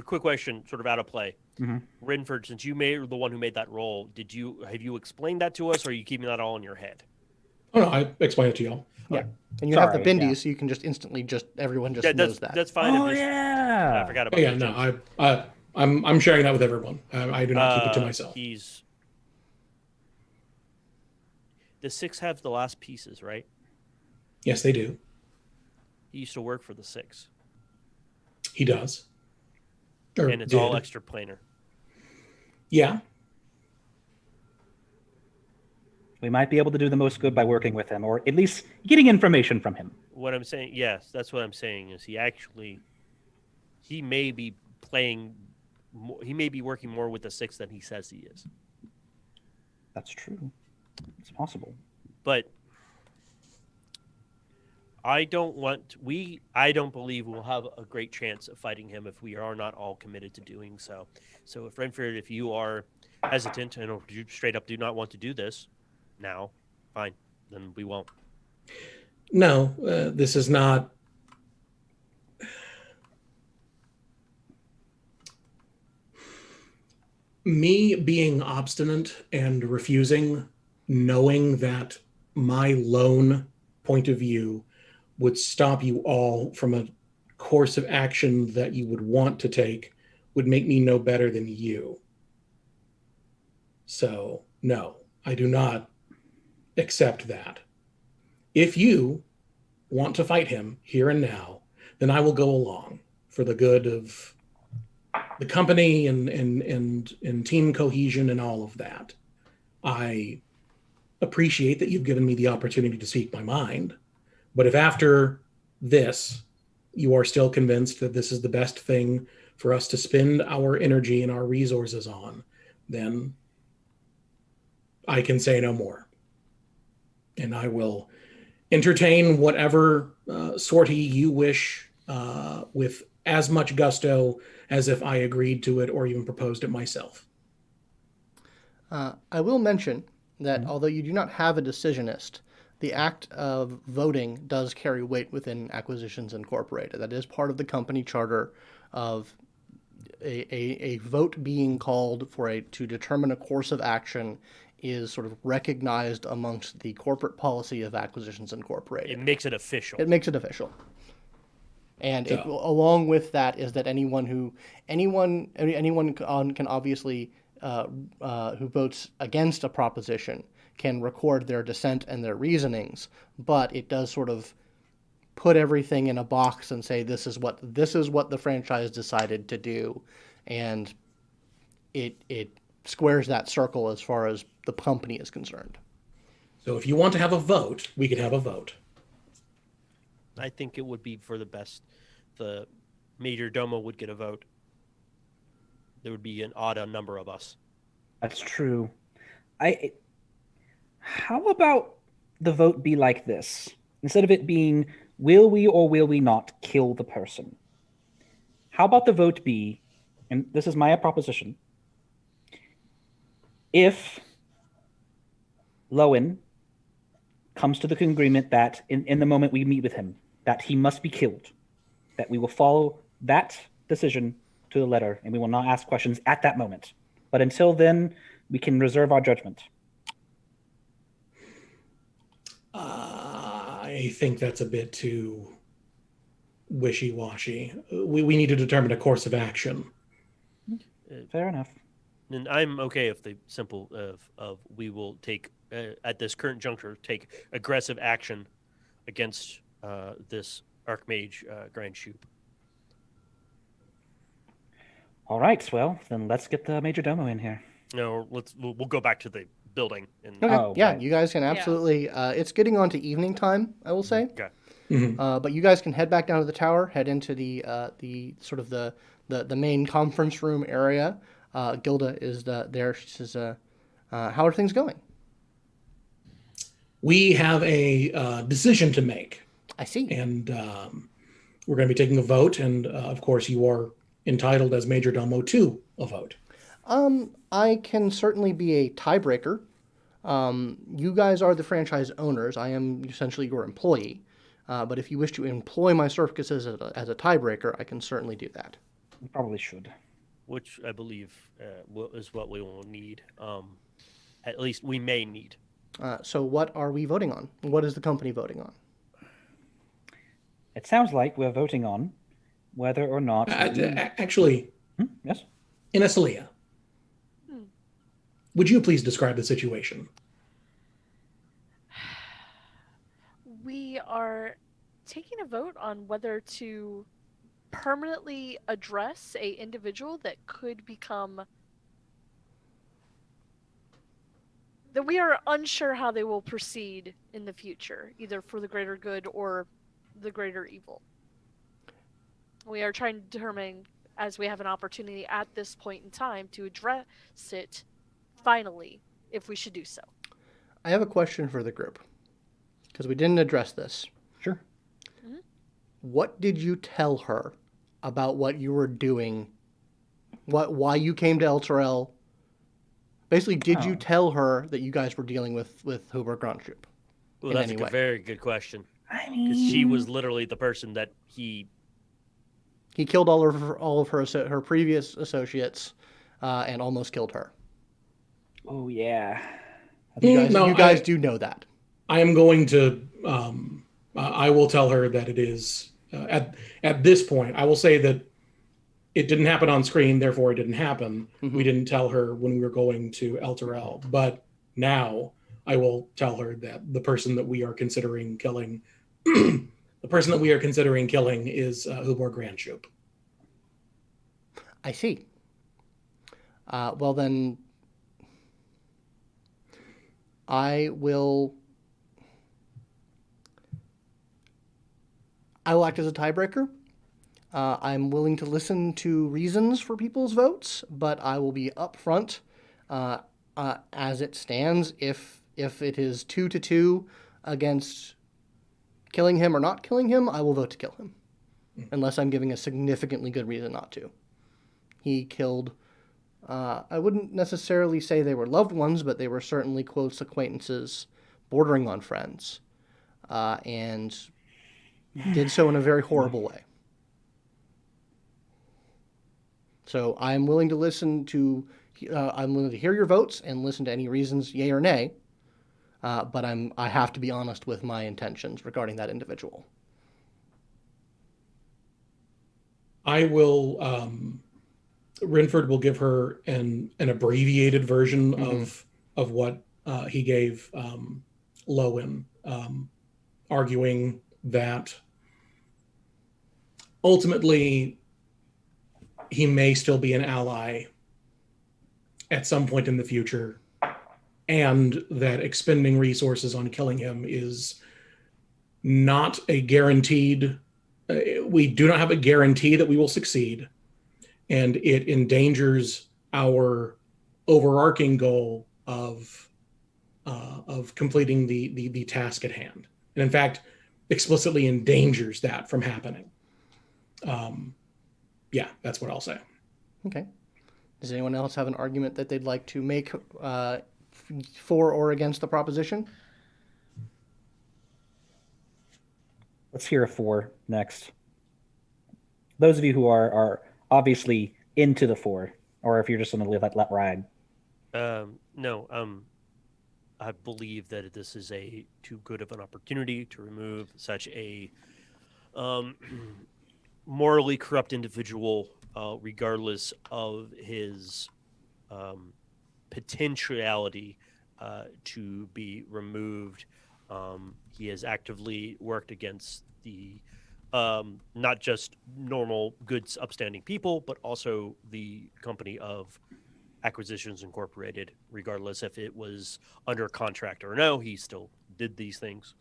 Quick question, sort of out of play. Mm-hmm. Rynford, since you were the one who made that roll, have you explained that to us, or are you keeping that all in your head? Oh, no, I explained it to y'all. Yeah. And you have the bindies, so you can just instantly everyone just knows that. That's fine. Yeah. I forgot about that. Yeah, no, I'm sharing that with everyone. I do not keep it to myself. The Six have the last pieces, right? Yes, they do. He used to work for the Six. He does. And it's all extraplanar. Yeah. We might be able to do the most good by working with him, or at least getting information from him. What I'm saying, yes, that's what I'm saying, is he may be he may be working more with the Six than he says he is. That's true. It's possible. But I don't believe we'll have a great chance of fighting him if we are not all committed to doing so. So if Rynford, if you are hesitant and you straight up do not want to do this now, fine, then we won't. No, this is not. Me being obstinate and refusing, knowing that my lone point of view would stop you all from a course of action that you would want to take, would make me no better than you. So, no, I do not accept that. If you want to fight him here and now, then I will go along for the good of the company and team cohesion and all of that. I appreciate that you've given me the opportunity to speak my mind, but if after this you are still convinced that this is the best thing for us to spend our energy and our resources on, then I can say no more. And I will entertain whatever sortie you wish with as much gusto as if I agreed to it or even proposed it myself. I will mention that although you do not have a decisionist, the act of voting does carry weight within Acquisitions Incorporated. That is part of the company charter of a vote being called to determine a course of action is sort of recognized amongst the corporate policy of Acquisitions Incorporated. It makes it official. It makes it official. And along with that is that anyone can obviously who votes against a proposition can record their dissent and their reasonings, but it does sort of put everything in a box and say this is what the franchise decided to do, and it squares that circle as far as the company is concerned. So if you want to have a vote, we could have a vote. I think it would be for the best. The Major Domo would get a vote. There would be an odd number of us. That's true. How about the vote be like this? Instead of it being, will we or will we not kill the person? How about the vote be, and this is my proposition, if Lowin comes to the agreement that in the moment we meet with him, that he must be killed, that we will follow that decision to the letter, and we will not ask questions at that moment. But until then, we can reserve our judgment. I think that's a bit too wishy-washy. We need to determine a course of action. Fair enough. And I'm okay if the simple of we will take at this current juncture take aggressive action against this Archmage Grand Shoop. All right, well, then let's get the Major Domo in here. No, we'll go back to the building. And Okay. Yeah, you guys can absolutely. It's getting on to evening time, I will say. Okay. Mm-hmm. But you guys can head back down to the tower, head into the sort of the main conference room area. Gilda is there. She says, "How are things going?" We have a decision to make. I see. And we're going to be taking a vote, and of course, you are entitled as Major Domo to a vote. I can certainly be a tiebreaker. You guys are the franchise owners. I am essentially your employee. But if you wish to employ my services as a tiebreaker, I can certainly do that. We probably should. Which I believe is what we will need. At least we may need. So what are we voting on? What is the company voting on? It sounds like we're voting on whether or not... Actually, yes? Inisalia, would you please describe the situation? We are taking a vote on whether to permanently address a individual that could become that we are unsure how they will proceed in the future, either for the greater good or the greater evil. We are trying to determine, as we have an opportunity at this point in time, to address it finally, if we should do so. I have a question for the group, because we didn't address this. Sure. Mm-hmm. What did you tell her about what you were doing? Why you came to Elturel? Basically, did you tell her that you guys were dealing with Hubert Grantrup? Well, that's a very good question. I Because mean, she was literally the person that he killed all of her previous associates, and almost killed her. Oh yeah. You guys do know that. I am going to. I will tell her that it is at this point. I will say that it didn't happen on screen, therefore it didn't happen. Mm-hmm. We didn't tell her when we were going to Elturel, but now I will tell her that the person that we are considering killing, is Hubert Grantrup. I see. Well then, I will act as a tiebreaker. I'm willing to listen to reasons for people's votes, but I will be upfront as it stands. If it is 2-2 against killing him or not killing him, I will vote to kill him, unless I'm giving a significantly good reason not to. He killed, I wouldn't necessarily say they were loved ones, but they were certainly close acquaintances, bordering on friends, and did so in a very horrible way. So I'm willing to listen to, I'm willing to hear your votes and listen to any reasons, yay or nay. But I have to be honest with my intentions regarding that individual. I will. Rynford will give her an abbreviated version of what he gave Lowin, arguing that ultimately he may still be an ally at some point in the future, and that expending resources on killing him is not a guaranteed. We do not have a guarantee that we will succeed, and it endangers our overarching goal of completing the task at hand, and in fact, explicitly endangers that from happening. Yeah, that's what I'll say. Okay. Does anyone else have an argument that they'd like to make for or against the proposition? Let's hear a 4 next. Those of you who are obviously into the 4, or if you're just going to let ride. No. I believe that this is a too good of an opportunity to remove such a morally corrupt individual, regardless of his potentiality to be removed. He has actively worked against the not just normal, good, upstanding people, but also the company of Acquisitions Incorporated, regardless if it was under contract or no, he still did these things.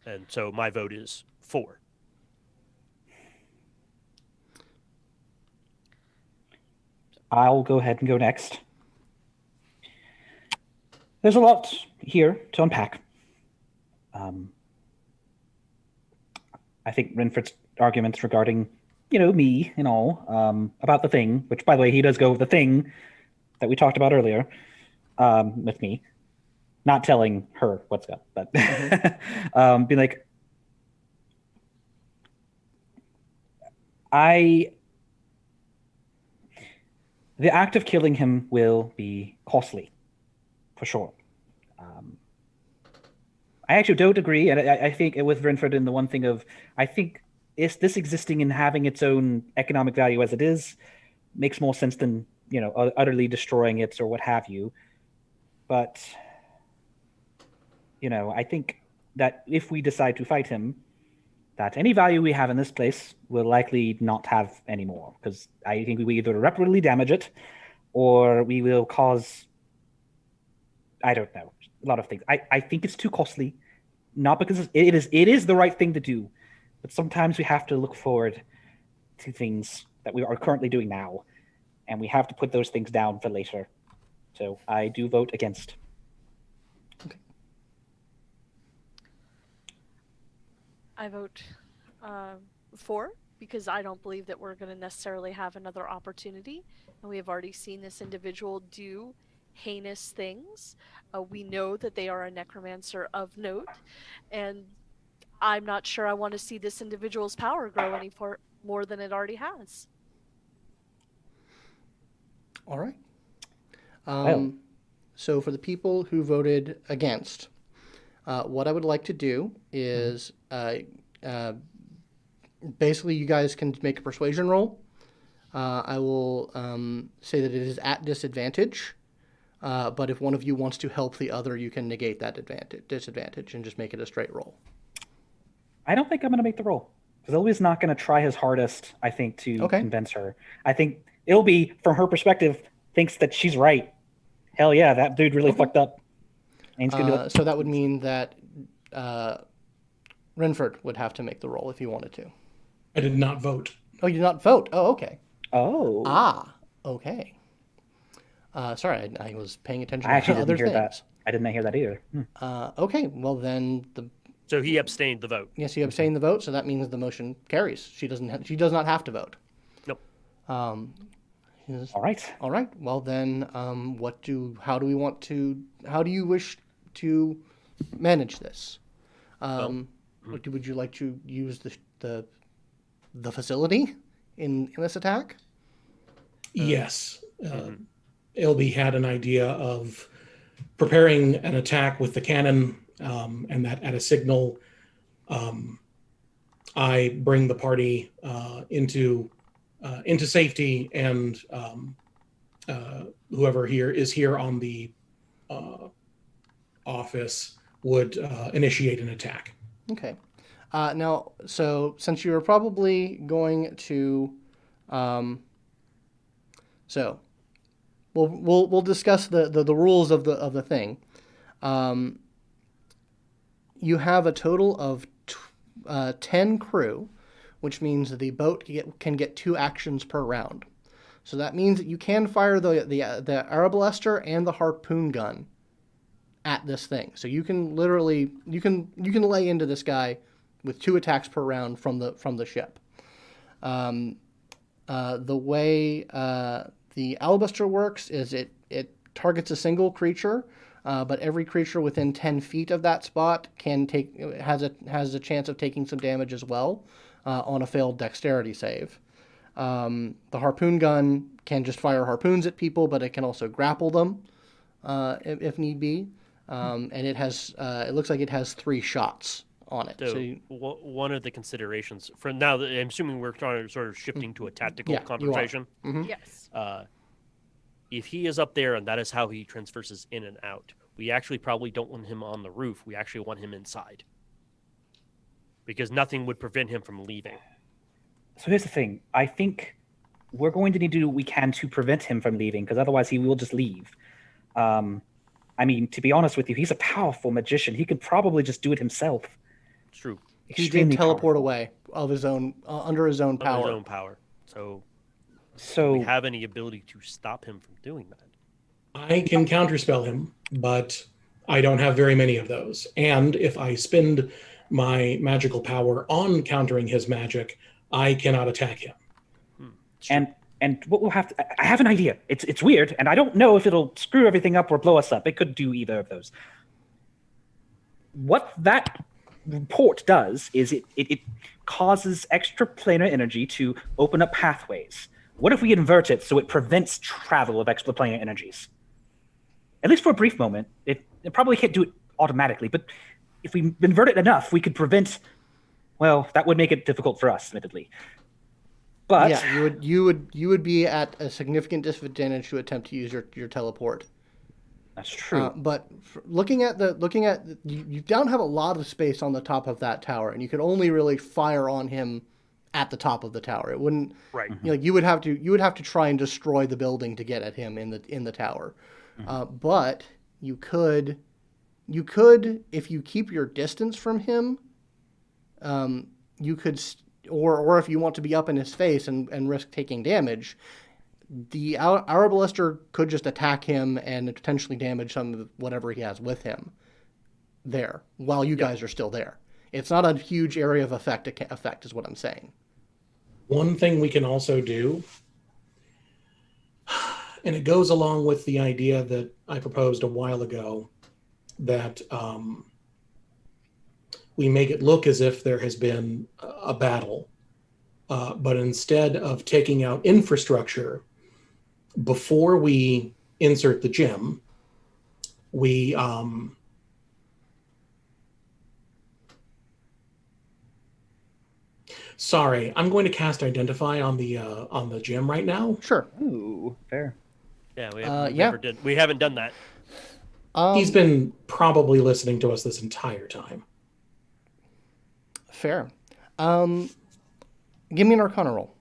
And so my vote is 4. I'll go ahead and go next. There's a lot here to unpack. I think Rynford's arguments regarding, me and all, about the thing, which, by the way, he does go with the thing that we talked about earlier, with me. Not telling her what's up, but being like, the act of killing him will be costly, for sure. I actually don't agree, and I think with Rynford in the one thing of, I think this existing and having its own economic value as it is makes more sense than, utterly destroying it or what have you. But, I think that if we decide to fight him, that any value we have in this place will likely not have any more, because I think we will either irreparably damage it, or we will cause, I don't know, a lot of things. I think it's too costly, not because it is the right thing to do, but sometimes we have to look forward to things that we are currently doing now, and we have to put those things down for later. So I do vote against. Okay. I vote for, because I don't believe that we're going to necessarily have another opportunity. And we have already seen this individual do heinous things. We know that they are a necromancer of note. And I'm not sure I want to see this individual's power grow any more than it already has. All right. So for the people who voted against, what I would like to do is basically you guys can make a persuasion roll. I will say that it is at disadvantage, but if one of you wants to help the other, you can negate that disadvantage and just make it a straight roll. I don't think I'm going to make the roll, because Ilby's not going to try his hardest, I think, to convince her. I think Ilby, from her perspective, thinks that she's right. Hell yeah, that dude really fucked up. And he's gonna be like, so that would mean that Rynford would have to make the roll if he wanted to. I did not vote. Oh, you did not vote? Oh, okay. oh. Okay. Sorry, I was paying attention I actually to didn't other hear things. that. I did not hear that either. Okay, well then So he abstained the vote. yes, you abstained the vote, so that means the motion carries. She does not have to vote. Nope. All right. All right. Well then, how do you wish to manage this? Would you like to use the facility in this attack? Yes. Ilby had an idea of preparing an attack with the cannon, and that at a signal, I bring the party into safety, and whoever is here on the office would initiate an attack. Okay. Now, so since you are probably going to, so we'll discuss the rules of the thing. You have a total of 10 crew, which means that the boat can get 2 actions per round. So that means that you can fire the arbalester and the harpoon gun at this thing. So you can literally you can lay into this guy with 2 attacks per round from the ship. The way the alabaster works is it targets a single creature, but every creature within 10 feet of that spot has a chance of taking some damage as well on a failed dexterity save. The harpoon gun can just fire harpoons at people, but it can also grapple them if need be. And it looks like it has 3 shots on it. So one of the considerations for now, I'm assuming we're trying to sort of shifting to a tactical conversation. Mm-hmm. Yes. If he is up there and that is how he transverses in and out, we actually probably don't want him on the roof. We actually want him inside, because nothing would prevent him from leaving. So here's the thing. I think we're going to need to do what we can to prevent him from leaving, because otherwise he will just leave. I mean, to be honest with you, he's a powerful magician. He could probably just do it himself. It's true. He did teleport away of his own under his own power. Under his own power. So do we have any ability to stop him from doing that? I can counterspell him, but I don't have very many of those. And if I spend my magical power on countering his magic, I cannot attack him. And what we'll have to, I have an idea. It's weird, and I don't know if it'll screw everything up or blow us up. It could do either of those. What that port does is it causes extra planar energy to open up pathways. What if we invert it so it prevents travel of extra planar energies? At least for a brief moment. It probably can't do it automatically, but if we invert it enough, we could prevent. Well, that would make it difficult for us, admittedly. But yeah, you would be at a significant disadvantage to attempt to use your teleport. That's true. But you don't have a lot of space on the top of that tower, and you could only really fire on him at the top of the tower. It wouldn't Right. you would have to try and destroy the building to get at him in the tower. But you could if you keep your distance from him, you could or if you want to be up in his face and risk taking damage, the Arbalester could just attack him and potentially damage some of whatever he has with him there while you guys are still there. It's not a huge area of effect is what I'm saying. One thing we can also do, and it goes along with the idea that I proposed a while ago, that we make it look as if there has been a battle, but instead of taking out infrastructure, before we insert the gem, we sorry, I'm going to cast Identify on the gem right now. Sure. Ooh, fair. Yeah, we yeah. haven't done that. He's been probably listening to us this entire time. Fair. Give me an Arcana roll.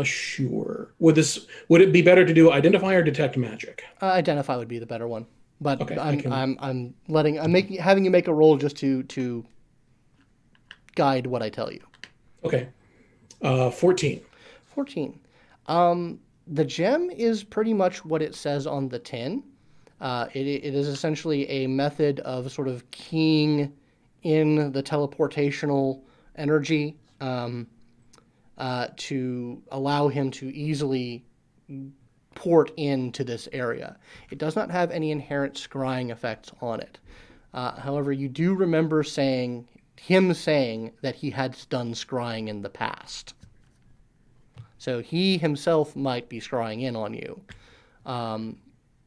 Sure. Would it be better to do Identify or Detect Magic? Identify would be the better one. But Okay, I'm having you make a roll just to guide what I tell you. Okay. 14. 14. The gem is pretty much what it says on the tin. It is essentially a method of sort of keying in the teleportational energy to allow him to easily port into this area. It does not have any inherent scrying effects on it. However, you do remember him saying that he had done scrying in the past. So he himself might be scrying in on you.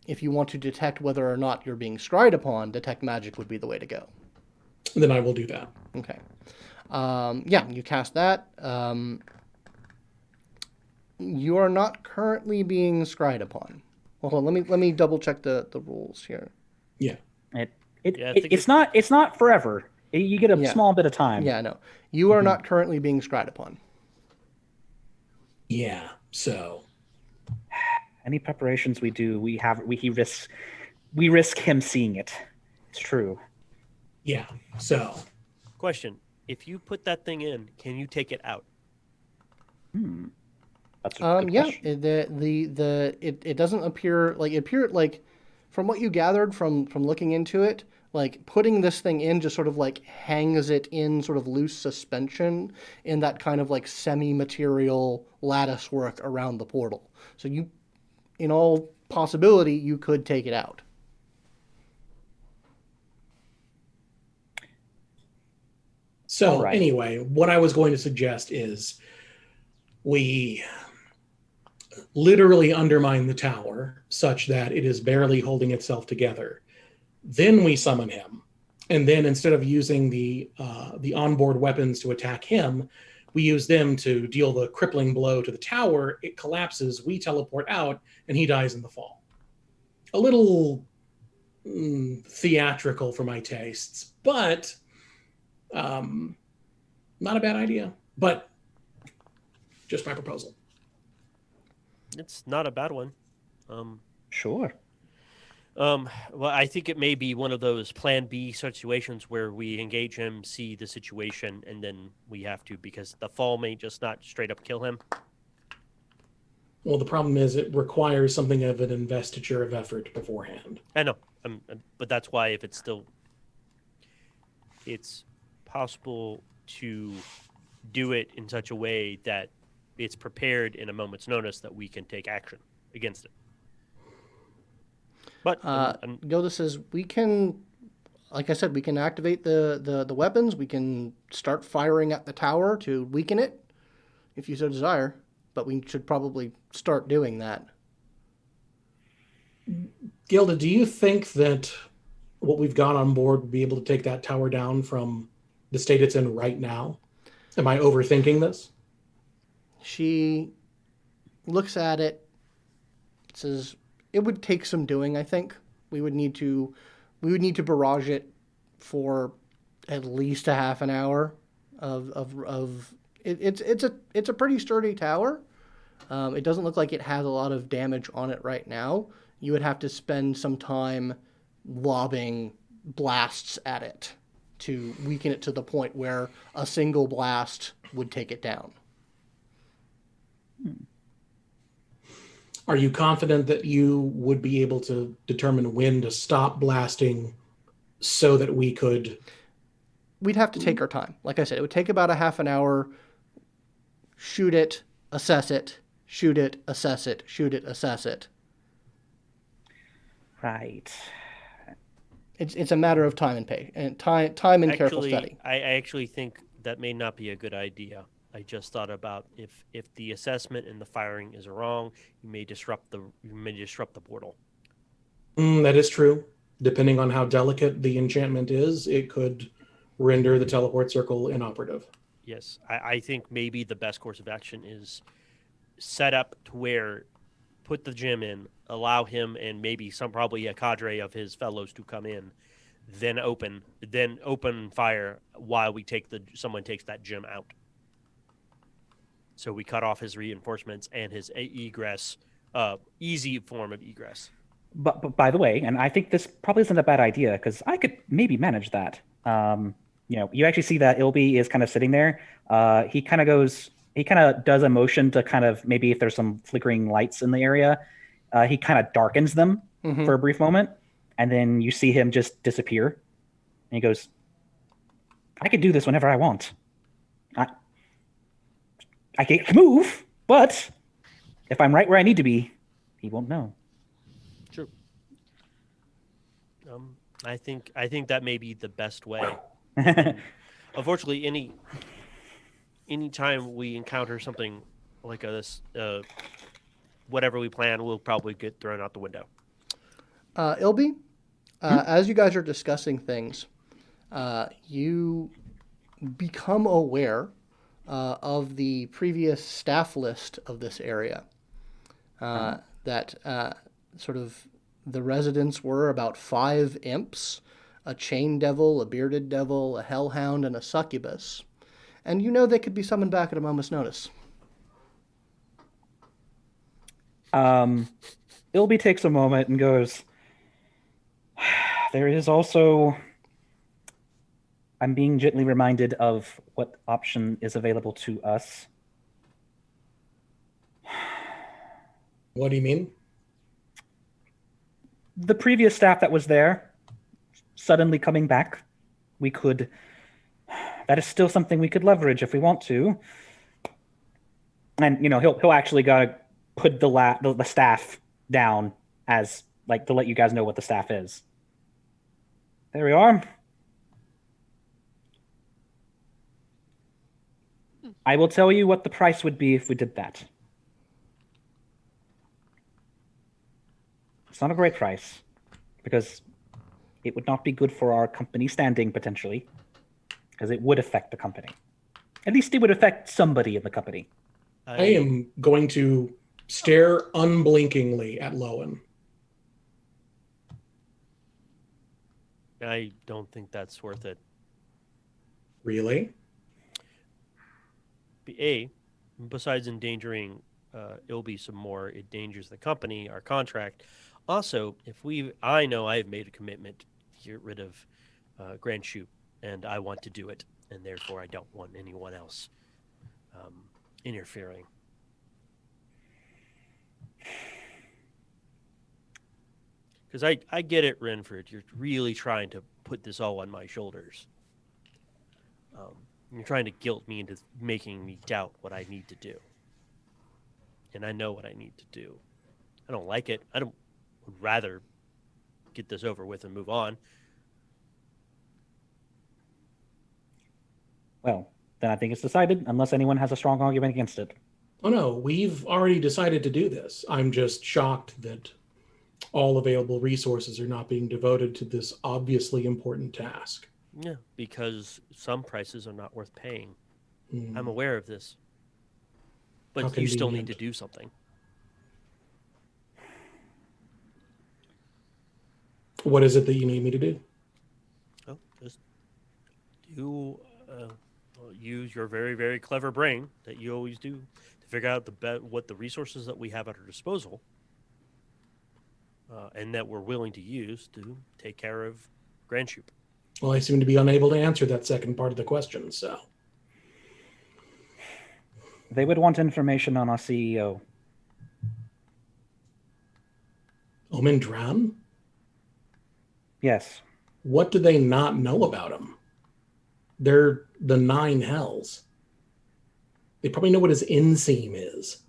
If you want to detect whether or not you're being scryed upon, Detect Magic would be the way to go. Then I will do that. Okay. Yeah, you cast that. You are not currently being scryed upon. Well, hold on, let me double check the rules here. Yeah. It's not forever. You get a small bit of time. Yeah, no. You are not currently being scryed upon. Yeah. So Any preparations we do, we risk him seeing it. It's true. yeah. So Question: if you put that thing in, can you take it out? That's a good Yeah. question. It doesn't appear like from what you gathered from looking into it, like putting this thing in just sort of like hangs it in sort of loose suspension in that kind of like semi-material lattice work around the portal. So you, in all possibility, you could take it out. So right. Anyway, what I was going to suggest is we literally undermine the tower such that it is barely holding itself together. Then we summon him. And then instead of using the onboard weapons to attack him, we use them to deal the crippling blow to the tower. It collapses, we teleport out, and he dies in the fall. A little theatrical for my tastes, but not a bad idea. But just my proposal. It's not a bad one. Sure. Well, I think it may be one of those Plan B situations where we engage him, see the situation, and then we have to, because the fall may just not straight up kill him. Well, the problem is it requires something of an investiture of effort beforehand. I know, but that's why if it's possible to do it in such a way that it's prepared in a moment's notice that we can take action against it. But Gilda says we can, like I said, we can activate the weapons. We can start firing at the tower to weaken it, if you so desire. But we should probably start doing that. Gilda, do you think that what we've got on board would be able to take that tower down from the state it's in right now? Am I overthinking this? She looks at it, says, it would take some doing. I think we would need to barrage it for at least a half an hour it's a pretty sturdy tower. It doesn't look like it has a lot of damage on it right now. You would have to spend some time lobbing blasts at it to weaken it to the point where a single blast would take it down. Are you confident that you would be able to determine when to stop blasting so that we could... We'd have to take our time. Like I said, it would take about a half an hour. Shoot it, assess it, shoot it, assess it, shoot it, assess it. Right. It's a matter of time and careful study. I actually think that may not be a good idea. I just thought about if the assessment and the firing is wrong, you may disrupt the portal. That is true. Depending on how delicate the enchantment is, it could render the teleport circle inoperative. Yes, I think maybe the best course of action is set up to where, put the gym in, allow him and maybe probably a cadre of his fellows to come in, then open fire while someone takes that gym out. So we cut off his reinforcements and his egress, easy form of egress. But by the way, and I think this probably isn't a bad idea because I could maybe manage that. You actually see that Ilby is kind of sitting there. He kind of does a motion to kind of, maybe if there's some flickering lights in the area, he kind of darkens them for a brief moment. And then you see him just disappear. And he goes, I could do this whenever I want. I can't move, but if I'm right where I need to be, he won't know. True. I think that may be the best way. Unfortunately, any time we encounter something like this, whatever we plan will probably get thrown out the window. Ilby, as you guys are discussing things, you become aware of the previous staff list of this area. That sort of the residents were about 5 imps, a chain devil, a bearded devil, a hellhound, and a succubus. And you know they could be summoned back at a moment's notice. Ilby takes a moment and goes, there is also... I'm being gently reminded of what option is available to us. What do you mean? The previous staff that was there, suddenly coming back, that is still something we could leverage if we want to. And, he'll actually gotta put the staff down as, to let you guys know what the staff is. There we are. I will tell you what the price would be if we did that. It's not a great price, because it would not be good for our company standing, potentially, because it would affect the company. At least it would affect somebody in the company. I am going to stare unblinkingly at Lowin. I don't think that's worth it. Really? Besides endangering Ilby some more, it endangers the company, our contract. Also, I know I've made a commitment to get rid of Grand Shoot, and I want to do it, and therefore I don't want anyone else interfering. Because I get it, Rynford. You're really trying to put this all on my shoulders. You're trying to guilt me into making me doubt what I need to do. And I know what I need to do. I don't like it. Would rather get this over with and move on. Well, then I think it's decided, unless anyone has a strong argument against it. Oh no, we've already decided to do this. I'm just shocked that all available resources are not being devoted to this obviously important task. Yeah, because some prices are not worth paying. I'm aware of this. But you still need to do something. What is it that you need me to do? Well, just use your very, very clever brain that you always do to figure out what the resources that we have at our disposal and that we're willing to use to take care of Grand Shoop. Well, I seem to be unable to answer that second part of the question, so. They would want information on our CEO. Omendran? Yes. What do they not know about him? They're the Nine Hells. They probably know what his inseam is.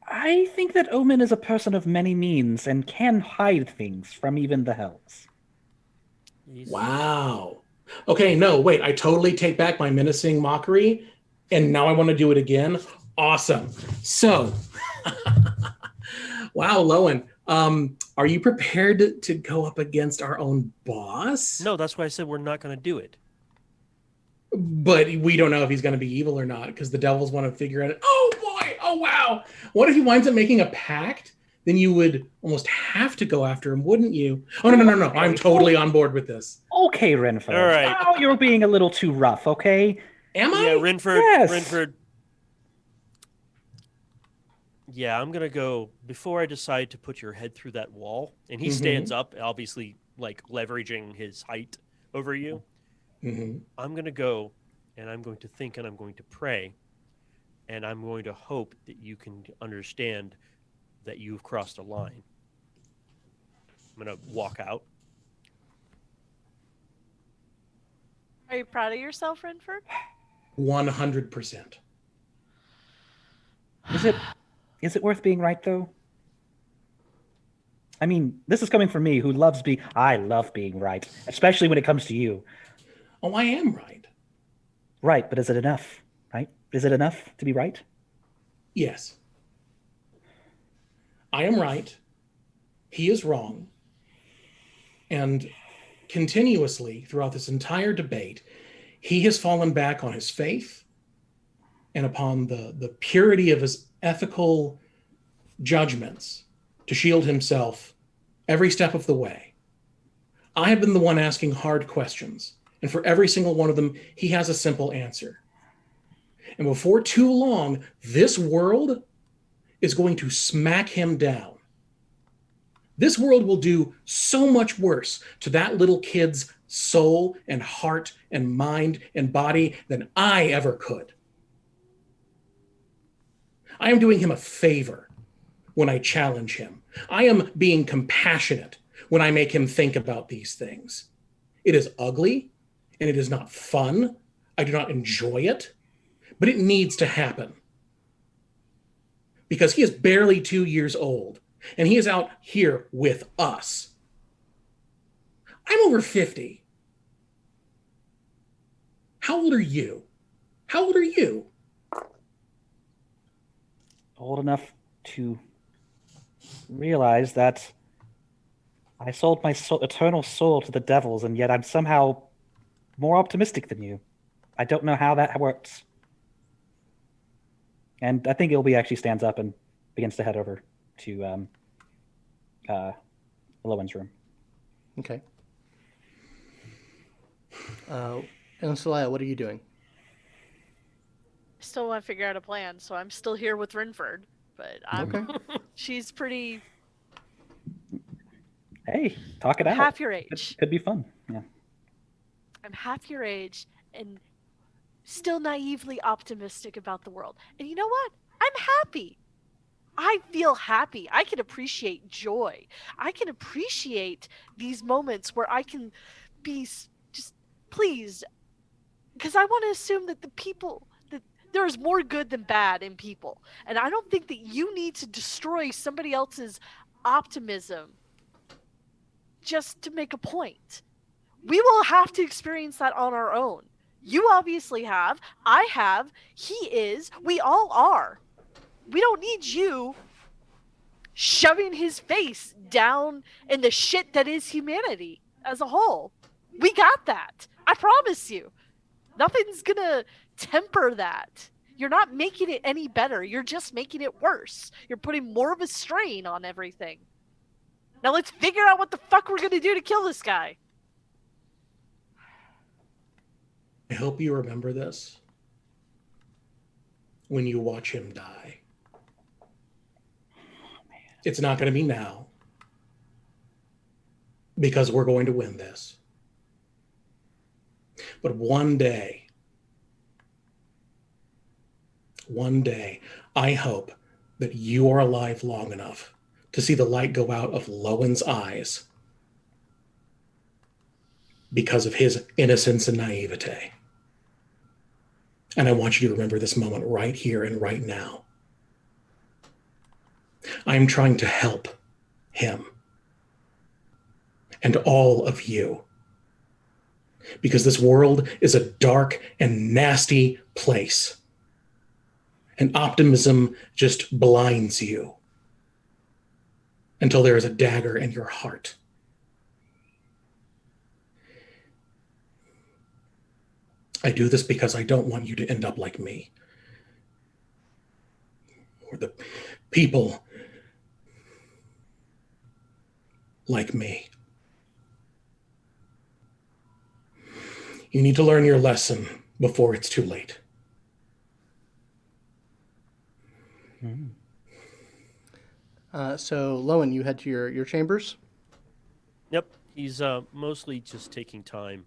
I think that Omen is a person of many means and can hide things from even the Hells. Wow. Okay, no, wait. I totally take back my menacing mockery, and now I want to do it again. Awesome. So, wow, Lowin, are you prepared to go up against our own boss? No, that's why I said we're not going to do it. But we don't know if he's going to be evil or not, because the devils want to figure out, oh boy, oh wow. What if he winds up making a pact? Then you would almost have to go after him, wouldn't you? Oh, no. I'm totally on board with this. Okay, Rynford. All right. Now you're being a little too rough, okay? Am I? Yeah, Rynford. Yes. Rynford. Yeah, I'm going to go, before I decide to put your head through that wall, and he stands up, obviously, like, leveraging his height over you. I'm going to go, and I'm going to think, and I'm going to pray, and I'm going to hope that you can understand that you've crossed a line. I'm going to walk out. Are you proud of yourself, Rynford? 100%. Is it worth being right, though? I mean, this is coming from me, who I love being right, especially when it comes to you. Oh, I am right. Right, but is it enough, right? Is it enough to be right? Yes. I am right. He is wrong. And continuously throughout this entire debate, he has fallen back on his faith and upon the purity of his ethical judgments to shield himself every step of the way. I have been the one asking hard questions, and for every single one of them, he has a simple answer. And before too long, this world is going to smack him down. This world will do so much worse to that little kid's soul and heart and mind and body than I ever could. I am doing him a favor when I challenge him. I am being compassionate when I make him think about these things. It is ugly and it is not fun. I do not enjoy it, but it needs to happen. Because he is barely 2 years old and he is out here with us. I'm over 50. How old are you? How old are you? Old enough to realize that I sold my eternal soul to the devils, and yet I'm somehow more optimistic than you. I don't know how that works. And I think Ilby actually stands up and begins to head over to Lowin's room. Okay. Inisalia, what are you doing? Still want to figure out a plan, so I'm still here with Rynford, but she's pretty Hey, talk it out. half your age. Could be fun. Yeah. I'm half your age and still naively optimistic about the world. And you know what? I'm happy. I feel happy. I can appreciate joy. I can appreciate these moments where I can be just pleased, because I want to assume that there is more good than bad in people. And I don't think that you need to destroy somebody else's optimism just to make a point. We will have to experience that on our own. You obviously have. I have. He is. We all are. We don't need you shoving his face down in the shit that is humanity as a whole. We got that. I promise you. Nothing's gonna temper that. You're not making it any better. You're just making it worse. You're putting more of a strain on everything. And Now let's figure out what the fuck we're gonna do to kill this guy. I hope you remember this when you watch him die. It's not going to be now, because we're going to win this. But one day, I hope that you are alive long enough to see the light go out of Lowin's eyes because of his innocence and naivete. And I want you to remember this moment right here and right now. I'm trying to help him and all of you, because this world is a dark and nasty place, and optimism just blinds you until there is a dagger in your heart. I do this because I don't want you to end up like me, or the people like me. You need to learn your lesson before it's too late. So, Lowin, you head to your chambers? Yep, he's mostly just taking time,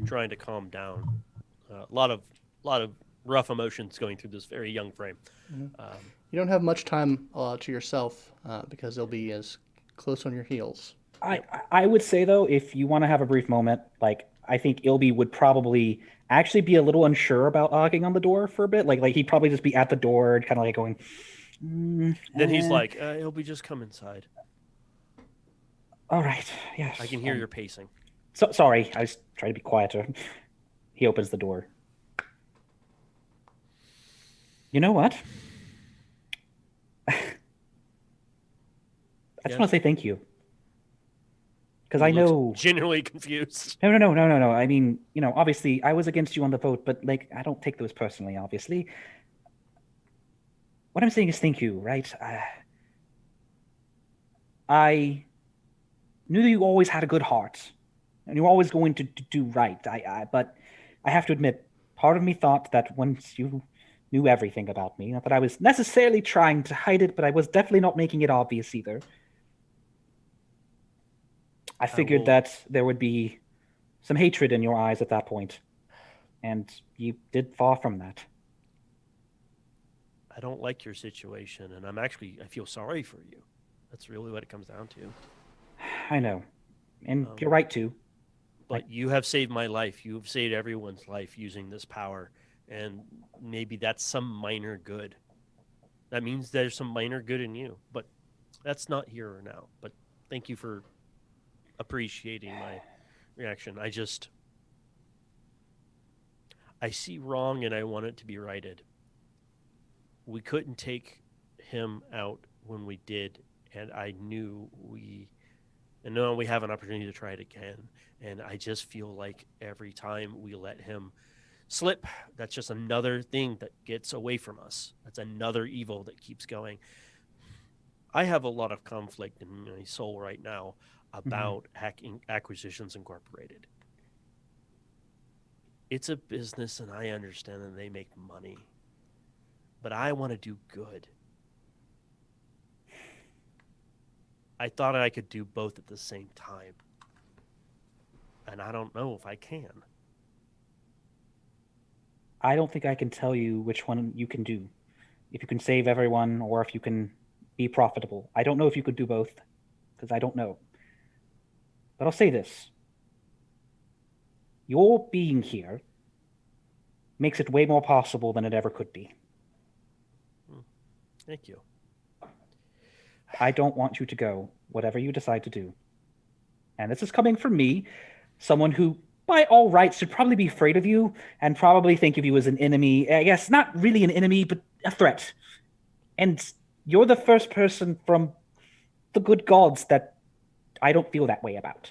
trying to calm down. A lot of rough emotions going through this very young frame. You don't have much time to yourself because they'll be as close on your heels. I would say, though, if you want to have a brief moment, like, I think Ilby would probably actually be a little unsure about knocking on the door for a bit. Like he'd probably just be at the door, kind of like going. Then he's like, Ilby, just come inside. All right, yes. I can hear your pacing. So sorry, I was trying to be quieter. He opens the door. You know what? I just want to say thank you. Because I know... Genuinely confused. No. I mean, obviously, I was against you on the vote, but, I don't take those personally, obviously. What I'm saying is thank you, right? I knew that you always had a good heart, and you were always going to do right. But I have to admit, part of me thought that once you knew everything about me, not that I was necessarily trying to hide it, but I was definitely not making it obvious either. I figured that there would be some hatred in your eyes at that point, and you did far from that. I don't like your situation, and I feel sorry for you. That's really what it comes down to. I know, and you're right too. But you have saved my life. You have saved everyone's life using this power, and maybe that's some minor good. That means there's some minor good in you, but that's not here or now. But thank you for appreciating my reaction. I see wrong and I want it to be righted. We couldn't take him out when we did, and I knew now we have an opportunity to try it again. And I just feel like every time we let him slip, that's just another thing that gets away from us. That's another evil that keeps going. I have a lot of conflict in my soul right now about AcqInc Acquisitions Incorporated. It's a business, and I understand that they make money, but I want to do good. I thought I could do both at the same time, and I don't know if I can. I don't think I can tell you which one you can do. If you can save everyone or if you can be profitable. I don't know if you could do both, because I don't know. But I'll say this. Your being here makes it way more possible than it ever could be. Thank you. I don't want you to go, whatever you decide to do. And this is coming from me, someone who, by all rights, should probably be afraid of you and probably think of you as an enemy. I guess not really an enemy, but a threat. And you're the first person from the good gods that I don't feel that way about.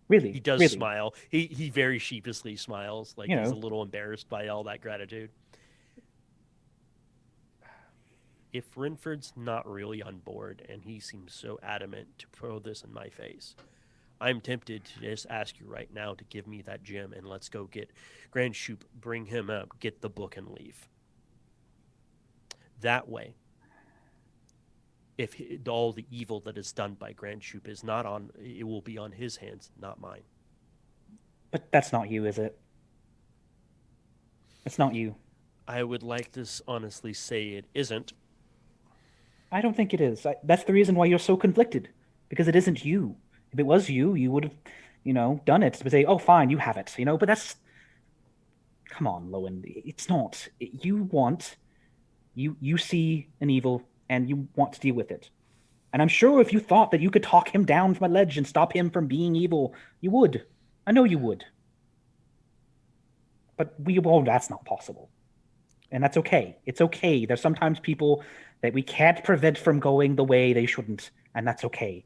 Really. He does really. smile. He very sheepishly smiles, like he's a little embarrassed by all that gratitude. if Rynford's not really on board and he seems so adamant to throw this in my face, I'm tempted to just ask you right now to give me that gem and let's go get Grand Shoop, bring him up, get the book, and leave. That way, if all the evil that is done by Grand Shoop is not on, it will be on his hands, not mine. But that's not you, is it? It's not you. I would like to honestly say it isn't. I don't think it is. That's the reason why you're so conflicted, because it isn't you. If it was you, you would have, done it to say, "Oh, fine, you have it," But that's, come on, Lowin. It's not. You see an evil and you want to deal with it. And I'm sure if you thought that you could talk him down from a ledge and stop him from being evil, you would. I know you would. But that's not possible. And that's okay. It's okay. There's sometimes people that we can't prevent from going the way they shouldn't, and that's okay.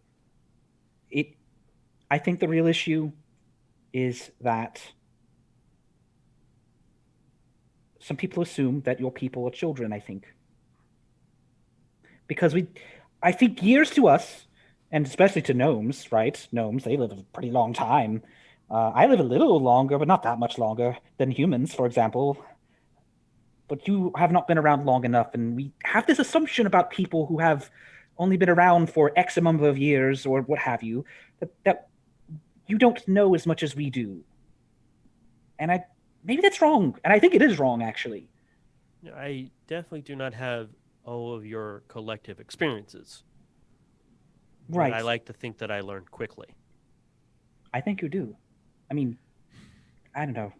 I think the real issue is that some people assume that your people are children, I think. Because I think years to us, and especially to gnomes, right? Gnomes, they live a pretty long time. I live a little longer, but not that much longer than humans, for example. But you have not been around long enough, and we have this assumption about people who have only been around for X number of years or what have you, that you don't know as much as we do. And maybe that's wrong, and I think it is wrong, actually. I definitely do not have all of your collective experiences. Right. But I like to think that I learn quickly. I think you do. I mean, I don't know.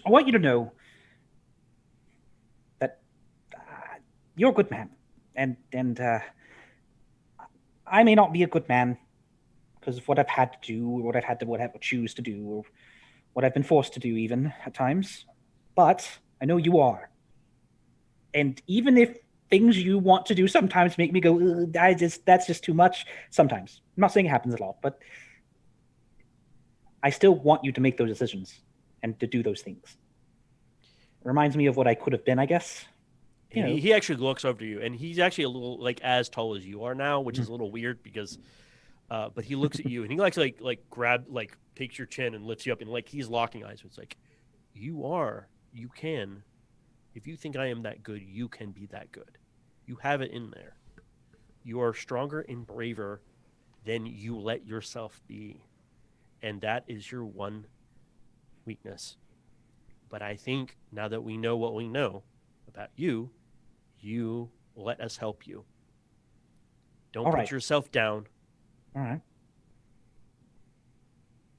I want you to know that you're a good man, and I may not be a good man because of what I've had to do, or what I choose to do, or what I've been forced to do, even at times. But I know you are, and even if things you want to do sometimes make me go, that's just too much. Sometimes, I'm not saying it happens a lot, but I still want you to make those decisions and to do those things. It reminds me of what I could have been, I guess. He actually looks over to you, and he's actually a little like as tall as you are now, which is a little weird because, but he looks at you and he likes takes your chin and lifts you up, and like he's locking eyes. It's like, you can, if you think I am that good, you can be that good. You have it in there. You are stronger and braver than you let yourself be, and that is your one weakness. But I think now that we know what we know about you, you let us help you. Don't put yourself down. All right.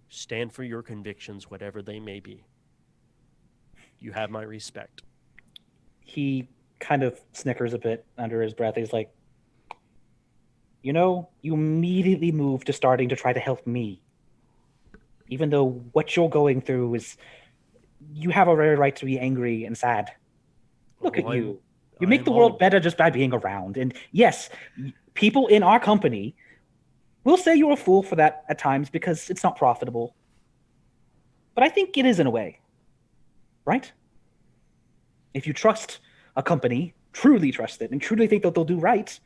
Stand for your convictions, whatever they may be. You have my respect. He kind of snickers a bit under his breath. He's like, you immediately move to starting to try to help me. Even though what you're going through is, you have a very right to be angry and sad. Look at you. You make the world better just by being around. And yes, people in our company will say you're a fool for that at times because it's not profitable. But I think it is in a way. Right? If you trust a company, truly trust it, and truly think that they'll do right,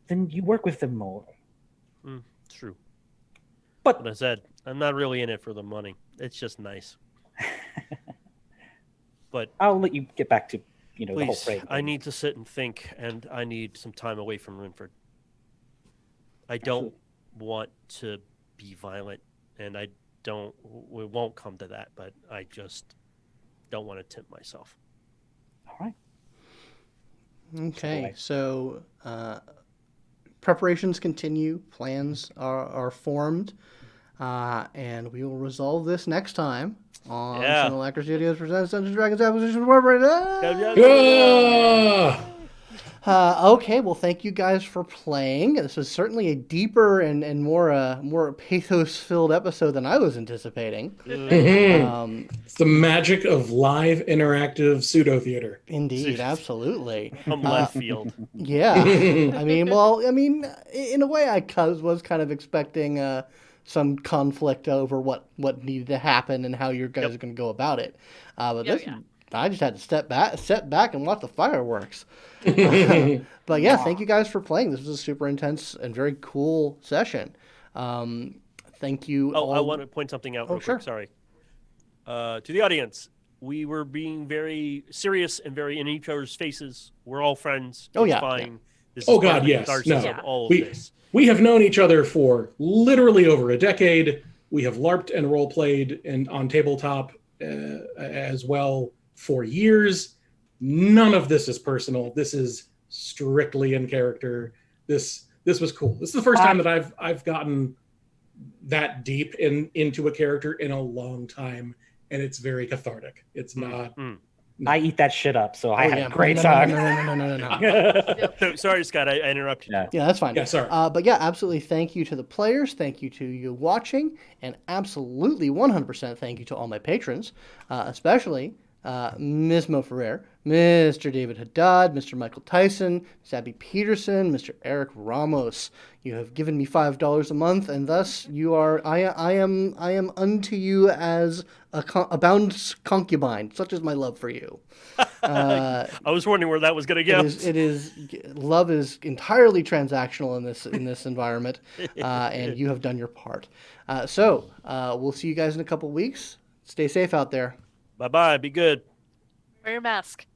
then you work with them more. It's true. But I said, I'm not really in it for the money. It's just nice. But I'll let you get back to, the whole please, trade. I need to sit and think, and I need some time away from Rynford. I don't want to be violent, and we won't come to that, but I just don't want to tempt myself. All right. Okay, so preparations continue, plans are formed, and we will resolve this next time on Sunlight Studios presents Dungeons & Dragons Acquisition Incorporated. Okay, well, thank you guys for playing. This was certainly a deeper and more pathos-filled episode than I was anticipating. It's the magic of live interactive pseudo-theater. Indeed, absolutely. From left field. Yeah. I mean, in a way, I was kind of expecting some conflict over what needed to happen and how your guys are going to go about it. But I just had to step back and watch the fireworks. But yeah, thank you guys for playing. This was a super intense and very cool session. Thank you. Oh, I want to point something out real sure. quick. Sorry. To the audience, we were being very serious and very in each other's faces. We're all friends. Oh, it's yeah. fine. This Oh, is part God, of the yes. catharsis No. of all of We- this. We have known each other for literally over a decade. We have LARPed and role played and on tabletop as well for years. None of this is personal. This is strictly in character. This was cool. This is the first time that I've gotten that deep into a character in a long time, and it's very cathartic. It's not. I eat that shit up, so I had yeah. a great No. time. So, sorry, Scott, I interrupted you. Yeah, that's fine. Yeah, sorry. But yeah, absolutely thank you to the players. Thank you to you watching. And absolutely 100% thank you to all my patrons, especially Ms. Mo Ferrer, Mr. David Haddad, Mr. Michael Tyson, Ms. Abby Peterson, Mr. Eric Ramos. You have given me $5 a month, and thus you are. I am unto you as a bound concubine. Such is my love for you. I was wondering where that was going to go. It is love is entirely transactional in this environment, and you have done your part. So we'll see you guys in a couple weeks. Stay safe out there. Bye-bye. Be good. Wear your mask.